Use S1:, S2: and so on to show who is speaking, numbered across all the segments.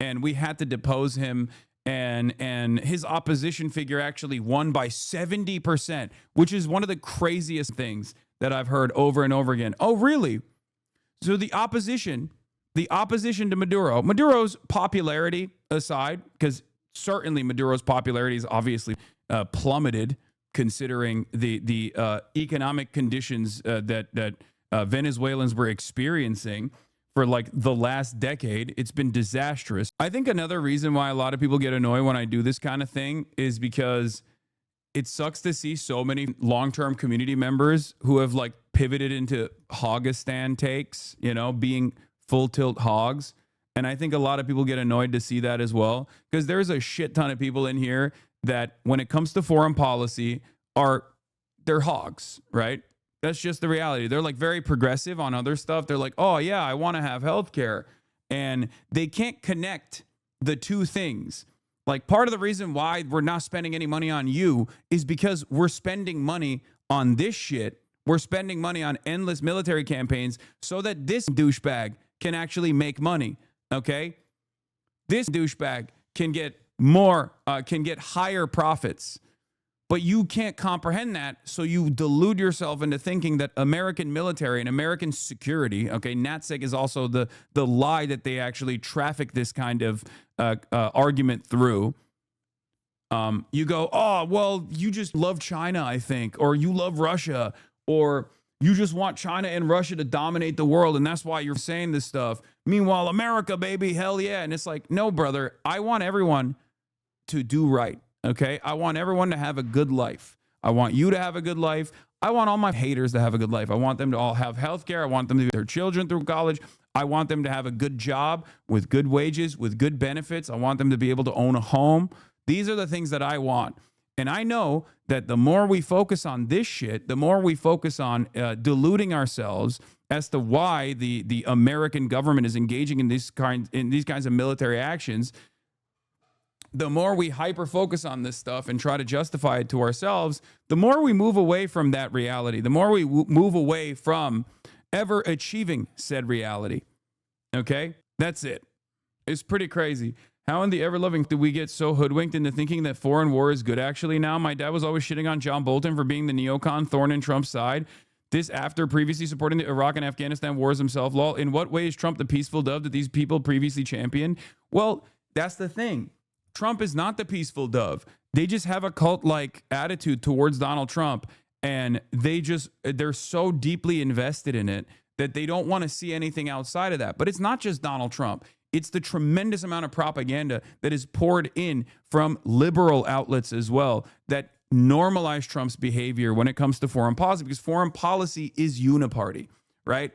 S1: and we had to depose him. And his opposition figure actually won by 70%, which is one of the craziest things that I've heard over and over again. Oh, really? So the opposition to Maduro's popularity aside, because certainly Maduro's popularity is obviously plummeted considering the economic conditions that Venezuelans were experiencing for like the last decade. It's been disastrous. I think another reason why a lot of people get annoyed when I do this kind of thing is because it sucks to see so many long-term community members who have like pivoted into Hogistan takes, being full tilt hogs. And I think a lot of people get annoyed to see that as well, because there's a shit ton of people in here that when it comes to foreign policy they're hogs, right? That's just the reality. They're like very progressive on other stuff. They're like, oh yeah, I want to have healthcare. And they can't connect the two things. Like part of the reason why we're not spending any money on you is because we're spending money on this shit. We're spending money on endless military campaigns so that this douchebag can actually make money. Okay? This douchebag can get higher profits. But you can't comprehend that, so you delude yourself into thinking that American military and American security, okay, NatSec is also the lie that they actually traffic this kind of argument through. You go, oh, well, you just love China, I think, or you love Russia, or you just want China and Russia to dominate the world, and that's why you're saying this stuff. Meanwhile, America, baby, hell yeah. And it's like, no, brother, I want everyone to do right. Okay, I want everyone to have a good life. I want you to have a good life. I want all my haters to have a good life. I want them to all have health care. I want them to get their children through college. I want them to have a good job with good wages, with good benefits. I want them to be able to own a home. These are the things that I want. And I know that the more we focus on this shit, the more we focus on deluding ourselves as to why the American government is engaging in these kinds of military actions. The more we hyper focus on this stuff and try to justify it to ourselves, the more we move away from that reality, the more we move away from ever achieving said reality. Okay? That's it. It's pretty crazy. How in the ever-loving did we get so hoodwinked into thinking that foreign war is good actually now? My dad was always shitting on John Bolton for being the neocon thorn in Trump's side. This after previously supporting the Iraq and Afghanistan wars himself. Lol, in what way is Trump the peaceful dove that these people previously championed? Well, that's the thing. Trump is not the peaceful dove. They just have a cult-like attitude towards Donald Trump, and they're so deeply invested in it that they don't want to see anything outside of that. But it's not just Donald Trump. It's the tremendous amount of propaganda that is poured in from liberal outlets as well that normalize Trump's behavior when it comes to foreign policy, because foreign policy is uniparty, right?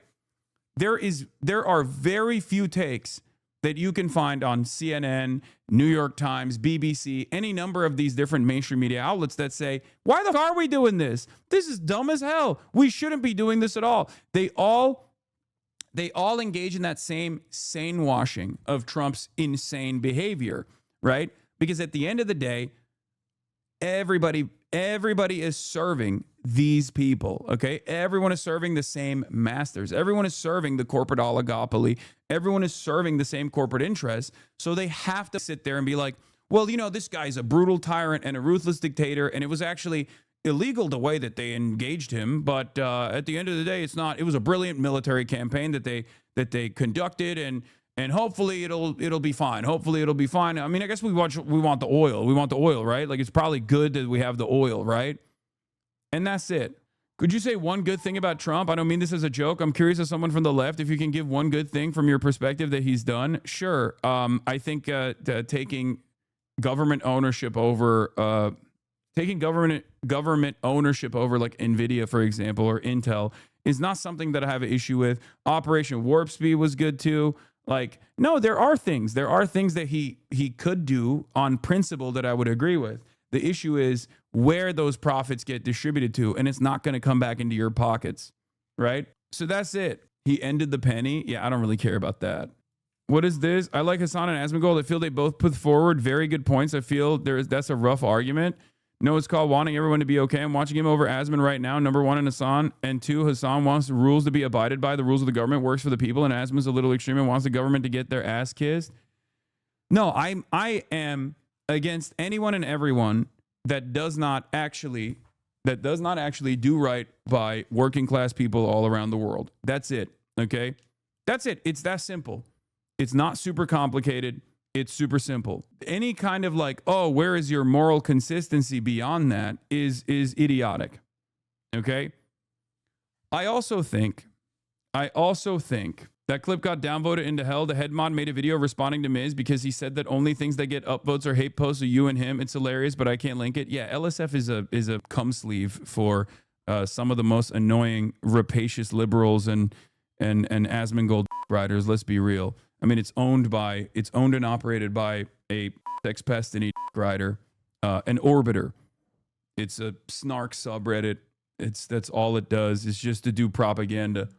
S1: There are very few takes that you can find on CNN, New York Times, BBC, any number of these different mainstream media outlets that say, why the fuck are we doing this? This is dumb as hell. We shouldn't be doing this at all. They all engage in that same sane washing of Trump's insane behavior, right? Because at the end of the day, everybody is serving these people, okay? Everyone is serving the same masters. Everyone is serving the corporate oligopoly. Everyone is serving the same corporate interests. So they have to sit there and be like, well, this guy's a brutal tyrant and a ruthless dictator, and it was actually illegal the way that they engaged him. But at the end of the day, it's not. It was a brilliant military campaign that they conducted, and hopefully it'll be fine. Hopefully it'll be fine. I mean, I guess we want the oil. We want the oil, right? Like, it's probably good that we have the oil, right? And that's it. Could you say one good thing about Trump? I don't mean this as a joke. I'm curious as someone from the left, if you can give one good thing from your perspective that he's done. Sure. I think taking government ownership over government ownership over like NVIDIA, for example, or Intel is not something that I have an issue with. Operation Warp Speed was good too. Like, no, there are things that he could do on principle that I would agree with. The issue is where those profits get distributed to, and it's not going to come back into your pockets, right? So that's it. He ended the penny. Yeah, I don't really care about that. What is this? I like Hasan and Asmongold. I feel they both put forward very good points. I feel that's a rough argument. No, it's called wanting everyone to be okay. I'm watching him over Asman right now. Number one in Hasan. And two, Hasan wants the rules to be abided by. The rules of the government works for the people. And Asman's a little extreme and wants the government to get their ass kissed. No, I am against anyone and everyone that does not actually do right by working class people all around the world. That's it. Okay? That's it. It's that simple. It's not super complicated. It's super simple. Any kind of like, oh, where is your moral consistency beyond that is idiotic. Okay? I also think that clip got downvoted into hell. The head mod made a video responding to Miz because he said that only things that get upvotes are hate posts of you and him. It's hilarious, but I can't link it. Yeah, LSF is a cum sleeve for some of the most annoying, rapacious liberals and Asmongold riders. Let's be real. I mean, it's owned and operated by a sex pest and a rider, an orbiter. It's a snark subreddit. That's all it does. It's just to do propaganda.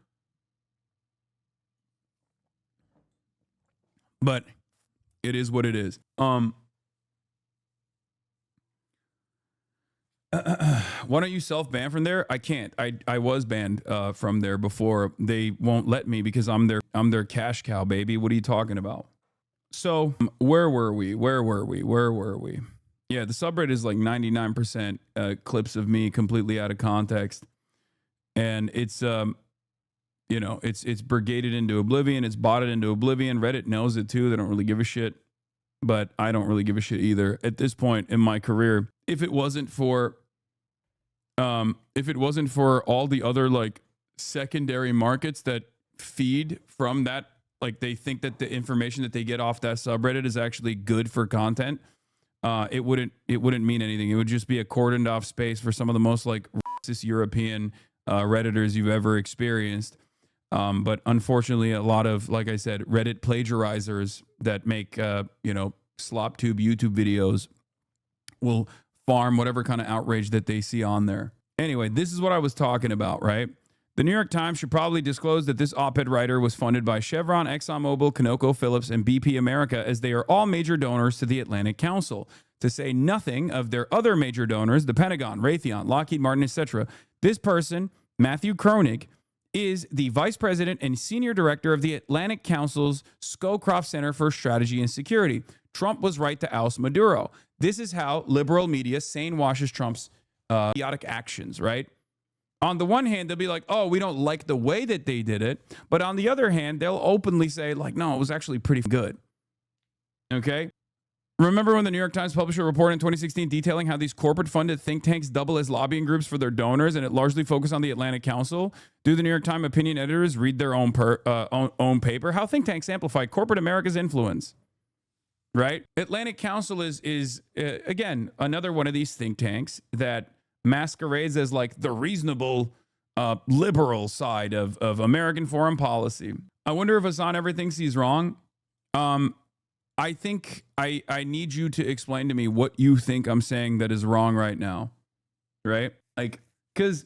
S1: But it is what it is. Why don't you self-ban from there? I can't. I was banned from there before. They won't let me because I'm their cash cow, baby. What are you talking about? So where were we? Yeah, the subreddit is like 99% clips of me completely out of context, and it's it's brigaded into oblivion. It's botted into oblivion. Reddit knows it too. They don't really give a shit, but I don't really give a shit either at this point in my career. If it wasn't for all the other like secondary markets that feed from that, like they think that the information that they get off that subreddit is actually good for content, it wouldn't mean anything. It would just be a cordoned off space for some of the most like racist European Redditors you've ever experienced. But unfortunately, a lot of, like I said, Reddit plagiarizers that make slop tube YouTube videos will farm whatever kind of outrage that they see on there. Anyway, this is what I was talking about, right? The New York Times should probably disclose that this op-ed writer was funded by Chevron, ExxonMobil, ConocoPhillips, and BP America, as they are all major donors to the Atlantic Council, to say nothing of their other major donors, the Pentagon, Raytheon, Lockheed Martin, etc. This person, Matthew Kronig, is the vice president and senior director of the Atlantic Council's Scowcroft Center for Strategy and Security. Trump was right to oust Maduro. This is how liberal media sane washes Trump's idiotic actions, right? On the one hand, they'll be like, oh, we don't like the way that they did it. But on the other hand, they'll openly say, like, no, it was actually pretty good. Okay? Remember when the New York Times published a report in 2016 detailing how these corporate-funded think tanks double as lobbying groups for their donors, and it largely focused on the Atlantic Council? Do the New York Times opinion editors read their own paper? How think tanks amplify corporate America's influence? Right? Atlantic Council is again, another one of these think tanks that masquerades as like the reasonable liberal side of American foreign policy. I wonder if Hasan ever thinks he's wrong. I think I need you to explain to me what you think I'm saying that is wrong right now, right? Like, because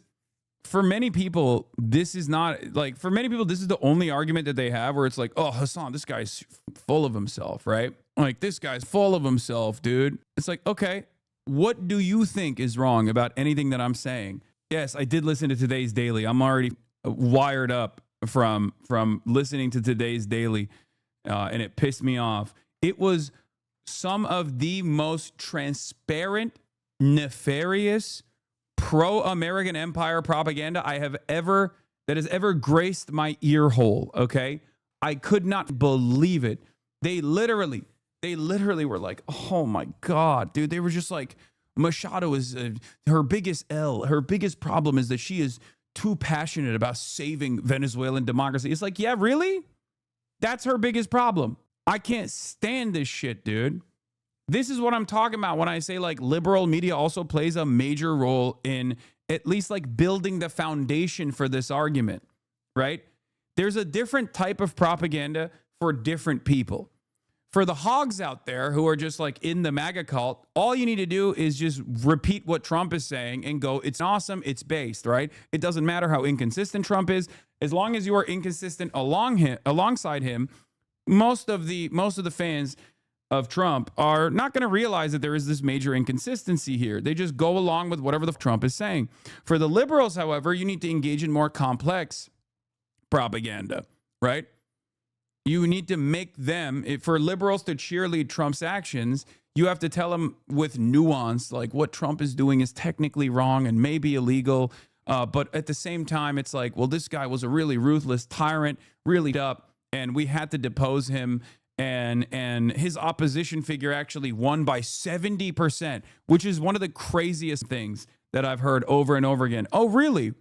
S1: for many people, this is not like, for many people, this is the only argument that they have where it's like, oh, Hasan, this guy's full of himself, right? Like, this guy's full of himself, dude. It's like, okay, what do you think is wrong about anything that I'm saying? Yes, I did listen to today's daily. I'm already wired up from listening to today's daily, and it pissed me off. It was some of the most transparent, nefarious, pro-American empire propaganda that has ever graced my ear hole, okay? I could not believe it. They literally were like, oh my God, dude. They were just like, Machado is her biggest L. Her biggest problem is that she is too passionate about saving Venezuelan democracy. It's like, yeah, really? That's her biggest problem. I can't stand this shit, dude. This is what I'm talking about when I say like liberal media also plays a major role in at least like building the foundation for this argument, right? There's a different type of propaganda for different people. For the hogs out there who are just like in the MAGA cult, all you need to do is just repeat what Trump is saying and go, it's awesome, it's based, right? It doesn't matter how inconsistent Trump is. As long as you are inconsistent alongside him, most of the fans of Trump are not going to realize that there is this major inconsistency here. They just go along with whatever the Trump is saying. For the liberals, however, you need to engage in more complex propaganda, right? You need to make them, for liberals to cheerlead Trump's actions, you have to tell them with nuance, like what Trump is doing is technically wrong and maybe illegal. But at the same time, it's like, well, this guy was a really ruthless tyrant, really up, and we had to depose him. And his opposition figure actually won by 70%, which is one of the craziest things that I've heard over and over again. Oh, really?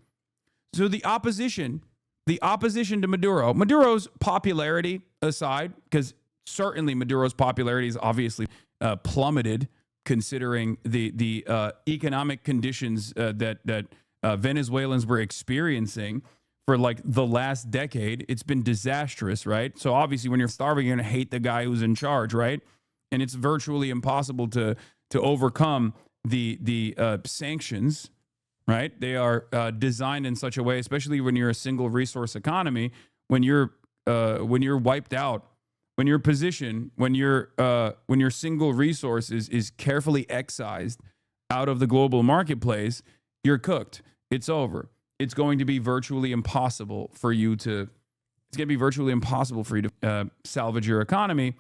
S1: So the opposition to Maduro's popularity aside, because certainly Maduro's popularity is obviously plummeted considering the economic conditions that Venezuelans were experiencing for like the last decade. It's been disastrous, right? So obviously when you're starving, you're going to hate the guy who's in charge, right? And it's virtually impossible to overcome the sanctions, right? They are designed in such a way, especially when you're a single resource economy, when you're wiped out, when your position, when your single resource is carefully excised out of the global marketplace, you're cooked. It's over. It's going to be virtually impossible for you to salvage your economy.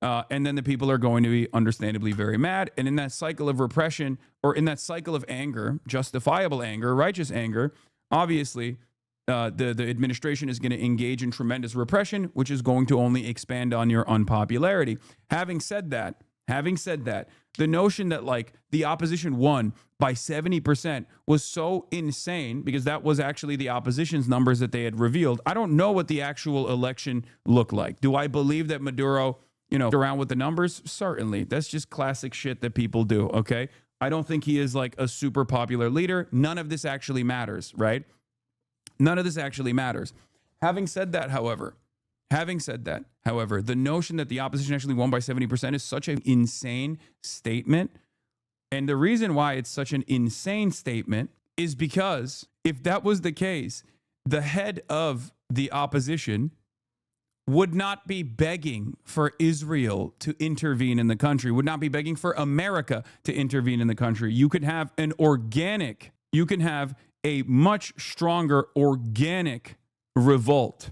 S1: And then the people are going to be understandably very mad. And in that cycle of repression, or in that cycle of anger, justifiable anger, righteous anger, obviously the administration is going to engage in tremendous repression, which is going to only expand on your unpopularity. Having said that, the notion that like the opposition won by 70% was so insane, because that was actually the opposition's numbers that they had revealed. I don't know what the actual election looked like. Do I believe that Maduro, around with the numbers? Certainly. That's just classic shit that people do, okay? I don't think he is like a super popular leader. None of this actually matters, right? None of this actually matters. Having said that, however, the notion that the opposition actually won by 70% is such an insane statement. And the reason why it's such an insane statement is because if that was the case, the head of the opposition would not be begging for Israel to intervene in the country, would not be begging for America to intervene in the country. You could have a much stronger organic revolt.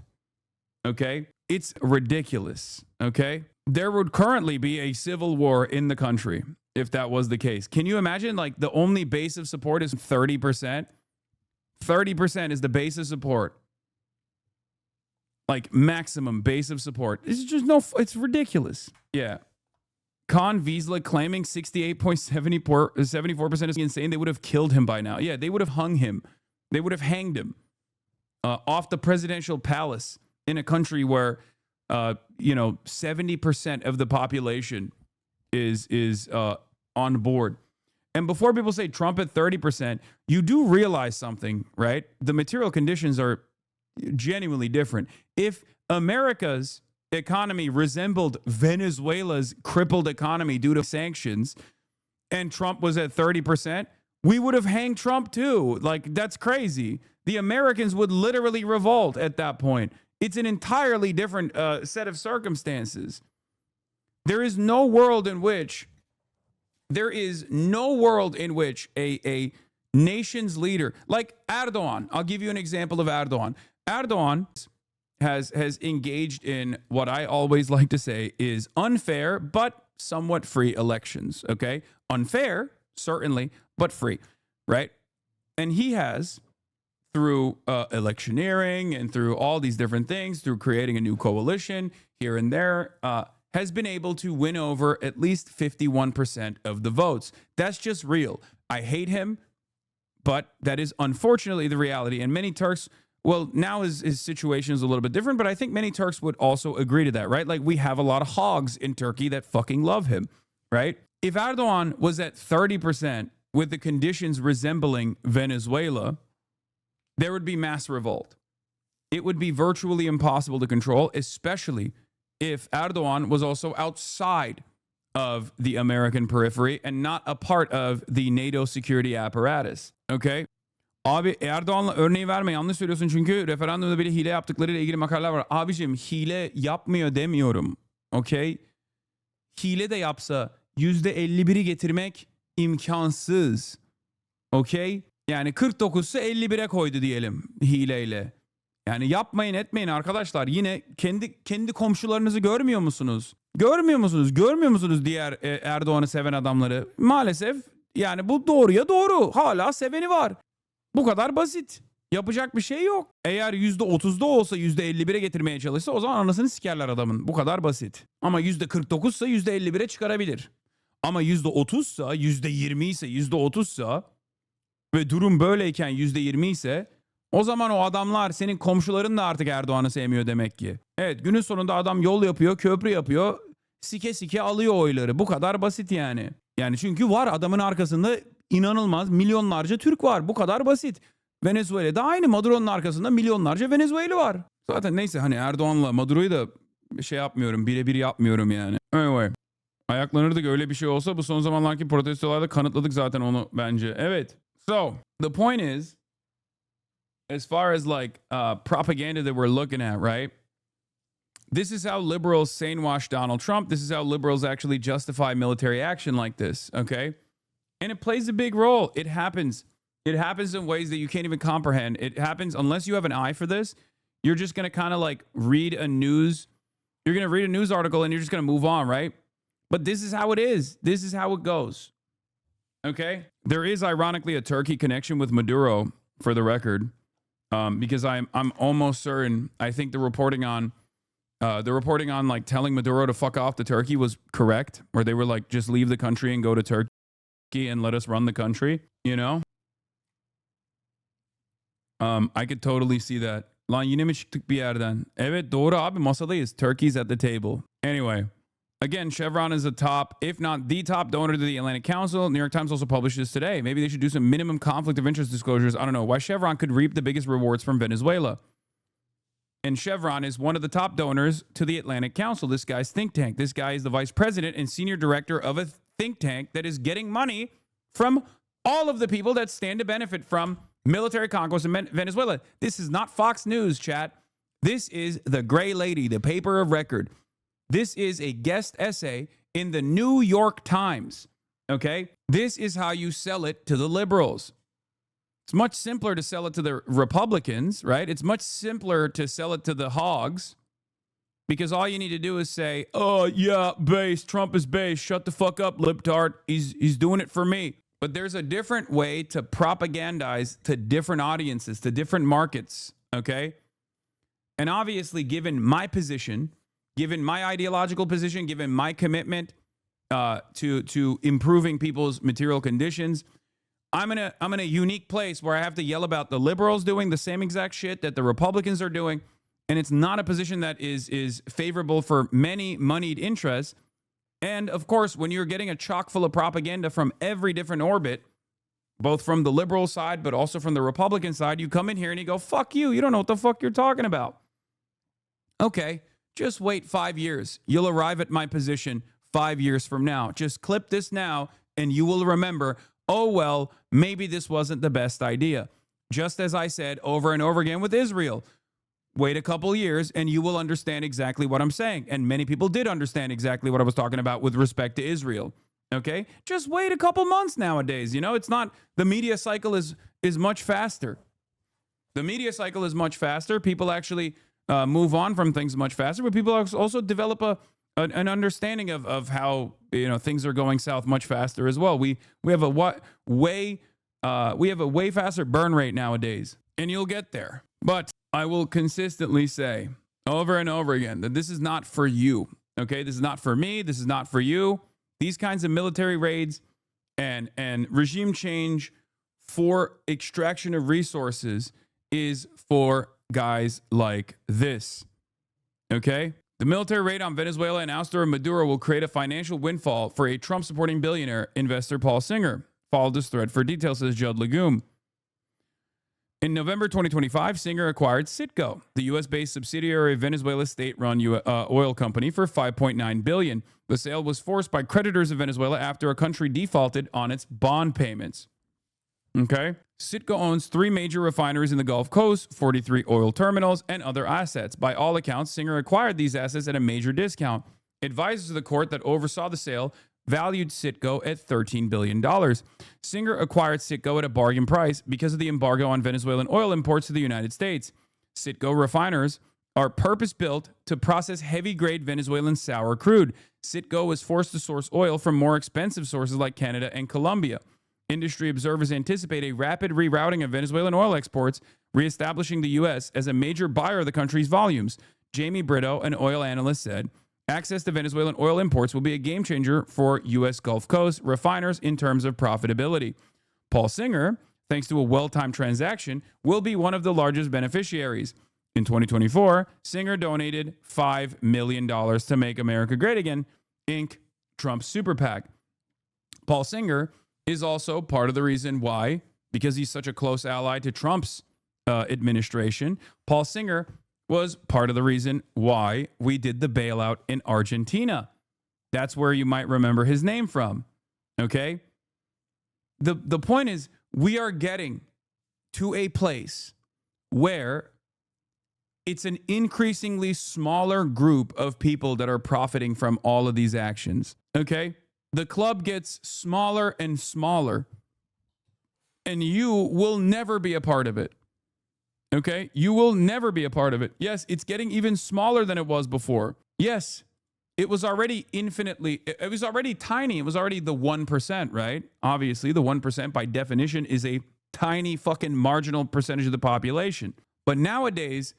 S1: Okay? It's ridiculous. Okay? There would currently be a civil war in the country if that was the case. Can you imagine, like, the only base of support is 30%? 30% is the base of support. Like, maximum base of support. It's ridiculous. Yeah. Khan Vizsla claiming 68.74% is insane. They would have killed him by now. Yeah, they would have hung him. They would have hanged him off the presidential palace in a country where, 70% of the population is on board. And before people say Trump at 30%, you do realize something, right? The material conditions are genuinely different. If America's economy resembled Venezuela's crippled economy due to sanctions, and Trump was at 30%, we would have hanged Trump too. Like, that's crazy. The Americans would literally revolt at that point. It's an entirely different set of circumstances. There is no world in which a nation's leader, like Erdogan, I'll give you an example of Erdogan. Erdogan has engaged in what I always like to say is unfair but somewhat free elections, okay? Unfair, certainly, but free, right? And he has, through electioneering and through all these different things, through creating a new coalition here and there, has been able to win over at least 51% of the votes. That's just real. I hate him, but that is unfortunately the reality. And many Turks, well, now his situation is a little bit different, but I think many Turks would also agree to that, right? Like, we have a lot of hogs in Turkey that fucking love him, right? If Erdogan was at 30% with the conditions resembling Venezuela, there would be mass revolt. It would be virtually impossible to control, especially if Erdogan was also outside of the American periphery and not a part of the NATO security apparatus. Okay? Abi Erdoğan'la örneği verme, yanlış söylüyorsun çünkü referandumda bile hile yaptıklarıyla ilgili makaleler var. Abicim, hile yapmıyor demiyorum. Okay? Hile de yapsa %51'i getirmek imkansız. Okay? Yani 49'su 51'e koydu diyelim hileyle. Yani yapmayın etmeyin arkadaşlar. Yine kendi komşularınızı görmüyor musunuz? Görmüyor musunuz? Görmüyor musunuz diğer Erdoğan'ı seven adamları? Maalesef yani bu doğruya doğru. Hala seveni var. Bu kadar basit. Yapacak bir şey yok. Eğer %30'da olsa %51'e getirmeye çalışsa o zaman anasını sikerler adamın. Bu kadar basit. Ama %49'sa %51'e çıkarabilir. Ama %30'sa, %20 ise, %30'sa ve durum böyleyken %20 ise o zaman o adamlar senin komşuların da artık Erdoğan'ı sevmiyor demek ki. Evet, günün sonunda adam yol yapıyor, köprü yapıyor, sike sike alıyor oyları. Bu kadar basit yani. Yani çünkü var, adamın arkasında inanılmaz milyonlarca Türk var. Bu kadar basit. Venezuela'da aynı, Maduro'nun arkasında milyonlarca Venezuela var. Zaten neyse, hani Erdoğan'la Maduro'yu da şey yapmıyorum, birebir yapmıyorum yani. Anyway. Ayaklanırdık, öyle bir şey olsa bu son zamanlardaki protestolarda kanıtladık zaten onu bence. Evet. So, the point is, as far as like propaganda that we're looking at, right? This is how liberals sane-wash Donald Trump. This is how liberals actually justify military action like this, okay? And it plays a big role. It happens. It happens in ways that you can't even comprehend. It happens unless you have an eye for this. You're just going to kind of like read a news. You're going to read a news article and you're just going to move on, right? But this is how it is. This is how it goes. Okay? There is ironically a Turkey connection with Maduro, for the record, because I'm almost certain. I think the reporting on like telling Maduro to fuck off to Turkey was correct, where they were like, just leave the country and go to Turkey and let us run the country. You know? I could totally see that. Lan yine mi çıktık bir yerden? Evet doğru abi, masadayız. Turkey's at the table. Anyway. Again, Chevron is a top, if not the top donor to the Atlantic Council. New York Times also published this today. Maybe they should do some minimum conflict of interest disclosures. I don't know. Why Chevron could reap the biggest rewards from Venezuela. And Chevron is one of the top donors to the Atlantic Council, this guy's think tank. This guy is the vice president and senior director of a think tank that is getting money from all of the people that stand to benefit from military conquest in Venezuela. This is not Fox News, chat. This is the Gray Lady, the paper of record. This is a guest essay in the New York Times, okay? This is how you sell it to the liberals. It's much simpler to sell it to the Republicans, right? It's much simpler to sell it to the hogs because all you need to do is say, oh, yeah, base, Trump is base, shut the fuck up, libtard, he's doing it for me. But there's a different way to propagandize to different audiences, to different markets, okay? And obviously, given my position, given my ideological position, given my commitment to improving people's material conditions, I'm in a unique place where I have to yell about the liberals doing the same exact shit that the Republicans are doing, and it's not a position that is favorable for many moneyed interests. And of course, when you're getting a chock full of propaganda from every different orbit, both from the liberal side but also from the Republican side, you come in here and you go, "Fuck you! You don't know what the fuck you're talking about." Okay. Just wait 5 years. You'll arrive at my position 5 years from now. Just clip this now and you will remember, oh, well, maybe this wasn't the best idea. Just as I said over and over again with Israel. Wait a couple years and you will understand exactly what I'm saying. And many people did understand exactly what I was talking about with respect to Israel. Okay? Just wait a couple months nowadays. You know, it's not, the media cycle is much faster. The media cycle is much faster. People actually move on from things much faster, but people also develop an understanding of how, you know, things are going south much faster as well. We have a way faster burn rate nowadays, and you'll get there. But I will consistently say over and over again that this is not for you. Okay, this is not for me. This is not for you. These kinds of military raids and regime change for extraction of resources is for guys like this. Okay? The military raid on Venezuela and ouster of Maduro will create a financial windfall for a Trump-supporting billionaire investor Paul Singer. Follow this thread for details, says Judd Legume. In November 2025, Singer acquired Citgo, the U.S.-based subsidiary of Venezuela's state-run oil company, for $5.9 billion. The sale was forced by creditors of Venezuela after a country defaulted on its bond payments. Okay? Citgo owns 3 major refineries in the Gulf Coast, 43 oil terminals, and other assets. By all accounts, Singer acquired these assets at a major discount. Advisors of the court that oversaw the sale valued Citgo at $13 billion. Singer acquired Citgo at a bargain price because of the embargo on Venezuelan oil imports to the United States. Citgo refiners are purpose-built to process heavy-grade Venezuelan sour crude. Citgo was forced to source oil from more expensive sources like Canada and Colombia. Industry observers anticipate a rapid rerouting of Venezuelan oil exports, reestablishing the U.S. as a major buyer of the country's volumes. Jamie Brito, an oil analyst, said, access to Venezuelan oil imports will be a game changer for U.S. Gulf Coast refiners in terms of profitability. Paul Singer, thanks to a well-timed transaction, will be one of the largest beneficiaries. In 2024, Singer donated $5 million to Make America Great Again, Inc., Trump's super PAC. Paul Singer is also part of the reason why, because he's such a close ally to Trump's administration, Paul Singer was part of the reason why we did the bailout in Argentina. That's where you might remember his name from, okay? The point is, we are getting to a place where it's an increasingly smaller group of people that are profiting from all of these actions, okay? The club gets smaller and smaller, and you will never be a part of it, okay? You will never be a part of it. Yes, it's getting even smaller than it was before. Yes, it was already it was already tiny. It was already the 1%, right? Obviously, the 1% by definition is a tiny fucking marginal percentage of the population. But nowadays,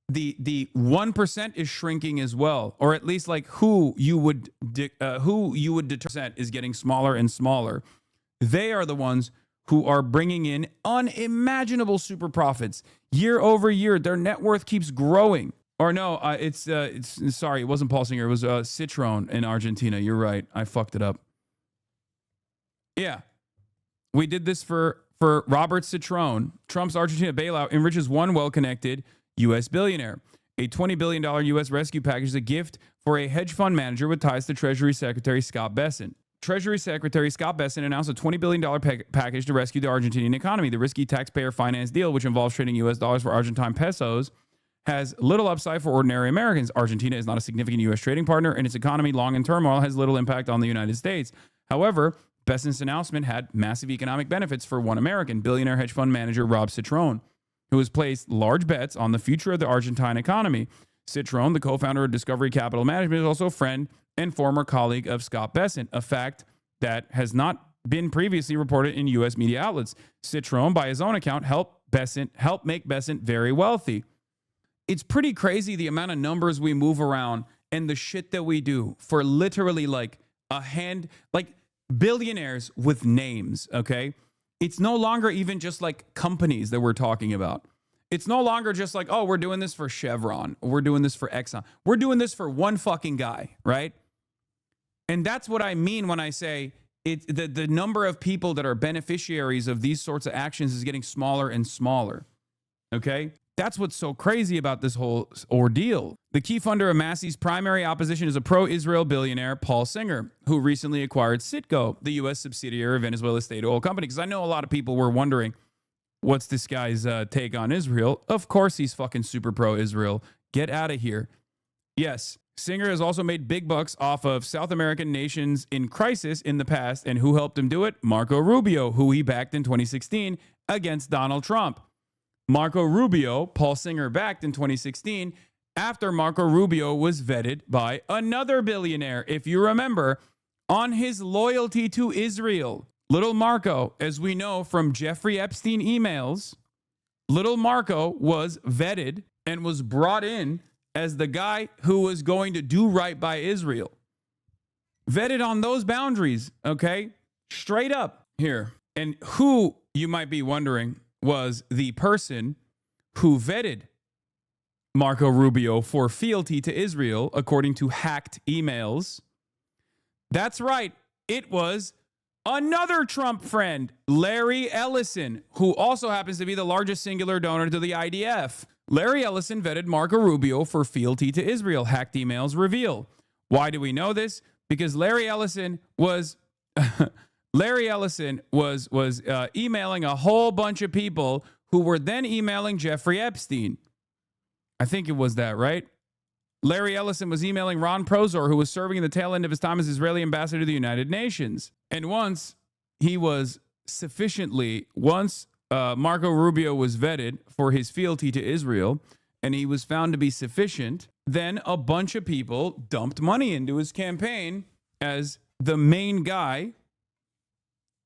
S1: the 1% is shrinking as well, or at least like who you would determine is getting smaller and smaller. They are the ones who are bringing in unimaginable super profits year over year. Their net worth keeps growing. Or no, it's sorry, it wasn't Paul Singer. It was Citron in Argentina. You're right. I fucked it up. Yeah, we did this for Robert Citron. Trump's Argentina bailout enriches one well-connected U.S. billionaire. A $20 billion U.S. rescue package is a gift for a hedge fund manager with ties to Treasury Secretary Scott Bessent. Treasury Secretary Scott Bessent announced a $20 billion package to rescue the Argentinian economy. The risky taxpayer-financed deal, which involves trading U.S. dollars for Argentine pesos, has little upside for ordinary Americans. Argentina is not a significant U.S. trading partner, and its economy, long in turmoil, has little impact on the United States. However, Bessent's announcement had massive economic benefits for one American, billionaire hedge fund manager Rob Citron, who has placed large bets on the future of the Argentine economy. Citron, the co-founder of Discovery Capital Management, is also a friend and former colleague of Scott Bessent, a fact that has not been previously reported in U.S. media outlets. Citron, by his own account, helped make Bessent very wealthy. It's pretty crazy the amount of numbers we move around and the shit that we do for literally like billionaires with names, okay? It's no longer even just like companies that we're talking about. It's no longer just like, oh, we're doing this for Chevron, or we're doing this for Exxon. We're doing this for one fucking guy, right? And that's what I mean when I say the number of people that are beneficiaries of these sorts of actions is getting smaller and smaller, okay? That's what's so crazy about this whole ordeal. The key funder of Massey's primary opposition is a pro-Israel billionaire, Paul Singer, who recently acquired Citgo, the U.S. subsidiary of Venezuela's state oil company. Because I know a lot of people were wondering, what's this guy's take on Israel? Of course he's fucking super pro-Israel. Get out of here. Yes, Singer has also made big bucks off of South American nations in crisis in the past. And who helped him do it? Marco Rubio, who he backed in 2016 against Donald Trump. Marco Rubio, Paul Singer backed in 2016 after Marco Rubio was vetted by another billionaire, if you remember, on his loyalty to Israel. Little Marco, as we know from Jeffrey Epstein emails, Little Marco was vetted and was brought in as the guy who was going to do right by Israel. Vetted on those boundaries, okay? Straight up here. And who, you might be wondering, was the person who vetted Marco Rubio for fealty to Israel, according to hacked emails. That's right. It was another Trump friend, Larry Ellison, who also happens to be the largest singular donor to the IDF. Larry Ellison vetted Marco Rubio for fealty to Israel, hacked emails reveal. Why do we know this? Because Larry Ellison was emailing a whole bunch of people who were then emailing Jeffrey Epstein. I think it was that, right? Larry Ellison was emailing Ron Prozor, who was serving in the tail end of his time as Israeli ambassador to the United Nations. And once Marco Rubio was vetted for his fealty to Israel, and he was found to be sufficient, then a bunch of people dumped money into his campaign as the main guy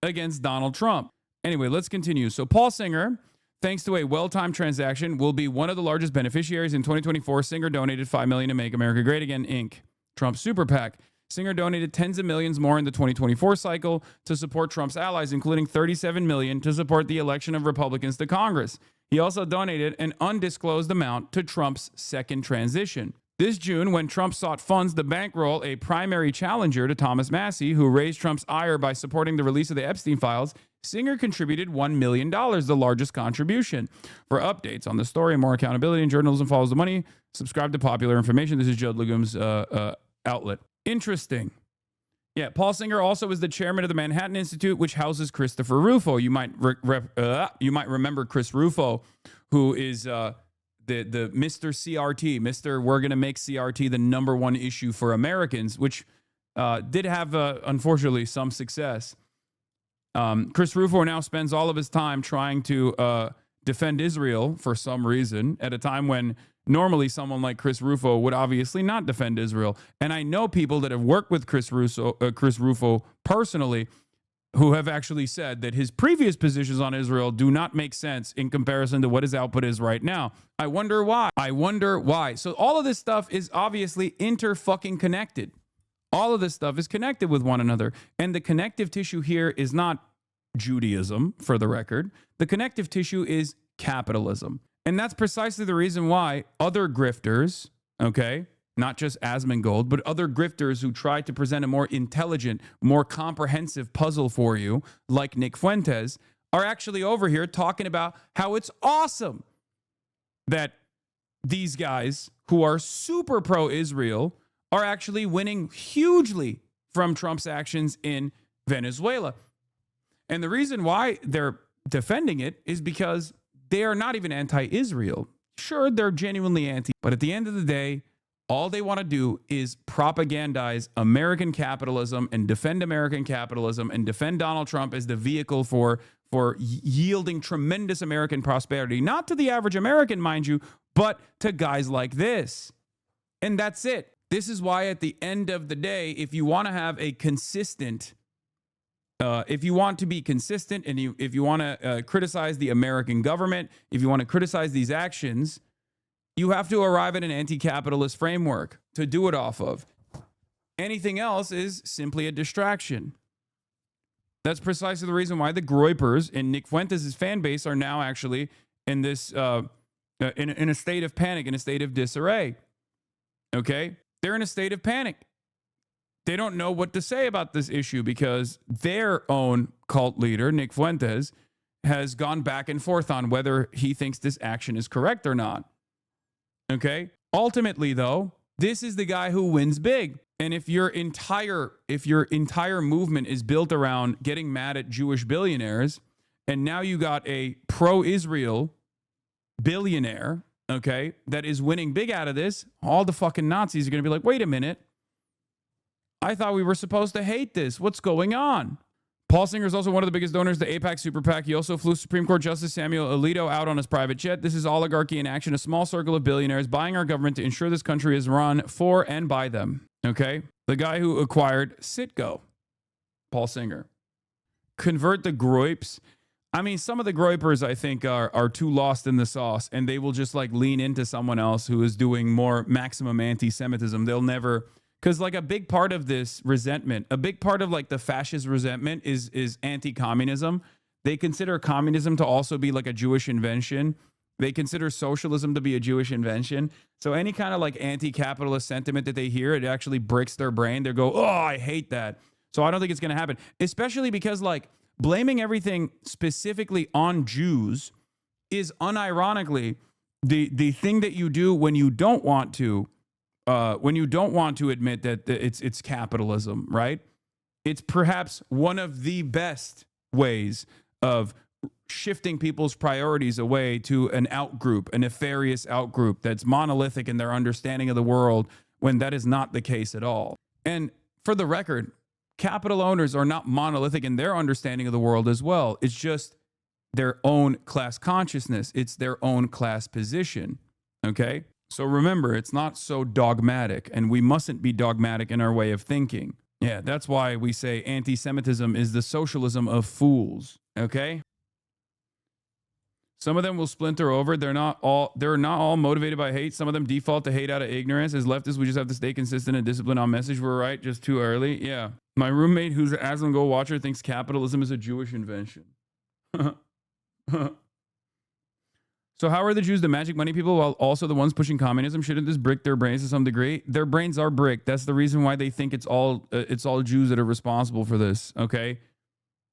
S1: against Donald Trump. Anyway, let's continue. So Paul Singer, thanks to a well-timed transaction, will be one of the largest beneficiaries in 2024. Singer donated $5 million to Make America Great Again, Inc., Trump's super PAC. Singer donated tens of millions more in the 2024 cycle to support Trump's allies, including $37 million to support the election of Republicans to Congress. He also donated an undisclosed amount to Trump's second transition. This June, when Trump sought funds to bankroll a primary challenger to Thomas Massie, who raised Trump's ire by supporting the release of the Epstein files, Singer contributed $1 million, the largest contribution. For updates on the story and more accountability in journalism follows the money, subscribe to Popular Information. This is Judd Legum's outlet. Interesting. Yeah, Paul Singer also is the chairman of the Manhattan Institute, which houses Christopher Rufo. You might remember Chris Rufo, who is the Mr. CRT, Mr. We're going to make CRT the number one issue for Americans, which did have, unfortunately, some success. Chris Rufo now spends all of his time trying to defend Israel for some reason at a time when normally someone like Chris Rufo would obviously not defend Israel. And I know people that have worked with Chris Rufo personally who have actually said that his previous positions on Israel do not make sense in comparison to what his output is right now. I wonder why. So all of this stuff is obviously inter-fucking-connected. All of this stuff is connected with one another. And the connective tissue here is not Judaism, for the record. The connective tissue is capitalism. And that's precisely the reason why other grifters, okay, not just Asmongold, but other grifters who try to present a more intelligent, more comprehensive puzzle for you, like Nick Fuentes, are actually over here talking about how it's awesome that these guys who are super pro-Israel are actually winning hugely from Trump's actions in Venezuela. And the reason why they're defending it is because they are not even anti-Israel. Sure, they're genuinely anti, but at the end of the day, all they want to do is propagandize American capitalism and defend American capitalism and defend Donald Trump as the vehicle for yielding tremendous American prosperity, not to the average American, mind you, but to guys like this. And that's it. This is why at the end of the day, if you want to have a consistent if you want to be consistent and if you want to criticize the American government, if you want to criticize these actions, you have to arrive at an anti-capitalist framework to do it off of. Anything else is simply a distraction. That's precisely the reason why the Groypers in Nick Fuentes' fan base are now actually in this in a state of panic, in a state of disarray. Okay? They're in a state of panic. They don't know what to say about this issue because their own cult leader, Nick Fuentes, has gone back and forth on whether he thinks this action is correct or not. Okay? Ultimately, though, this is the guy who wins big. And if your entire movement is built around getting mad at Jewish billionaires, and now you got a pro-Israel billionaire, okay, that is winning big out of this, all the fucking Nazis are going to be like, wait a minute. I thought we were supposed to hate this. What's going on? Paul Singer is also one of the biggest donors to AIPAC Super PAC. He also flew Supreme Court Justice Samuel Alito out on his private jet. This is oligarchy in action, a small circle of billionaires buying our government to ensure this country is run for and by them. Okay? The guy who acquired Citgo, Paul Singer. Convert the Groyps. I mean, some of the Groypers, I think, are too lost in the sauce, and they will just like lean into someone else who is doing more maximum anti-Semitism. They'll never... Because like a big part of this resentment, a big part of like the fascist resentment is anti-communism. They consider communism to also be like a Jewish invention. They consider socialism to be a Jewish invention. So any kind of like anti-capitalist sentiment that they hear, it actually breaks their brain. They go, oh, I hate that. So I don't think it's going to happen. Especially because like blaming everything specifically on Jews is unironically the thing that you do when you don't want to admit that it's capitalism, right? It's perhaps one of the best ways of shifting people's priorities away to an outgroup, a nefarious outgroup that's monolithic in their understanding of the world when that is not the case at all. And for the record, capital owners are not monolithic in their understanding of the world as well. It's just their own class consciousness. It's their own class position. Okay? So remember, it's not so dogmatic, and we mustn't be dogmatic in our way of thinking. Yeah, that's why we say anti-Semitism is the socialism of fools. Okay? Some of them will splinter over. They're not all motivated by hate. Some of them default to hate out of ignorance. As leftists, we just have to stay consistent and disciplined on message. We're right, just too early. Yeah. My roommate, who's an Aslan Go watcher, thinks capitalism is a Jewish invention. So how are the Jews the magic money people while also the ones pushing communism? Shouldn't this brick their brains to some degree? Their brains are bricked. That's the reason why they think it's all Jews that are responsible for this. Okay,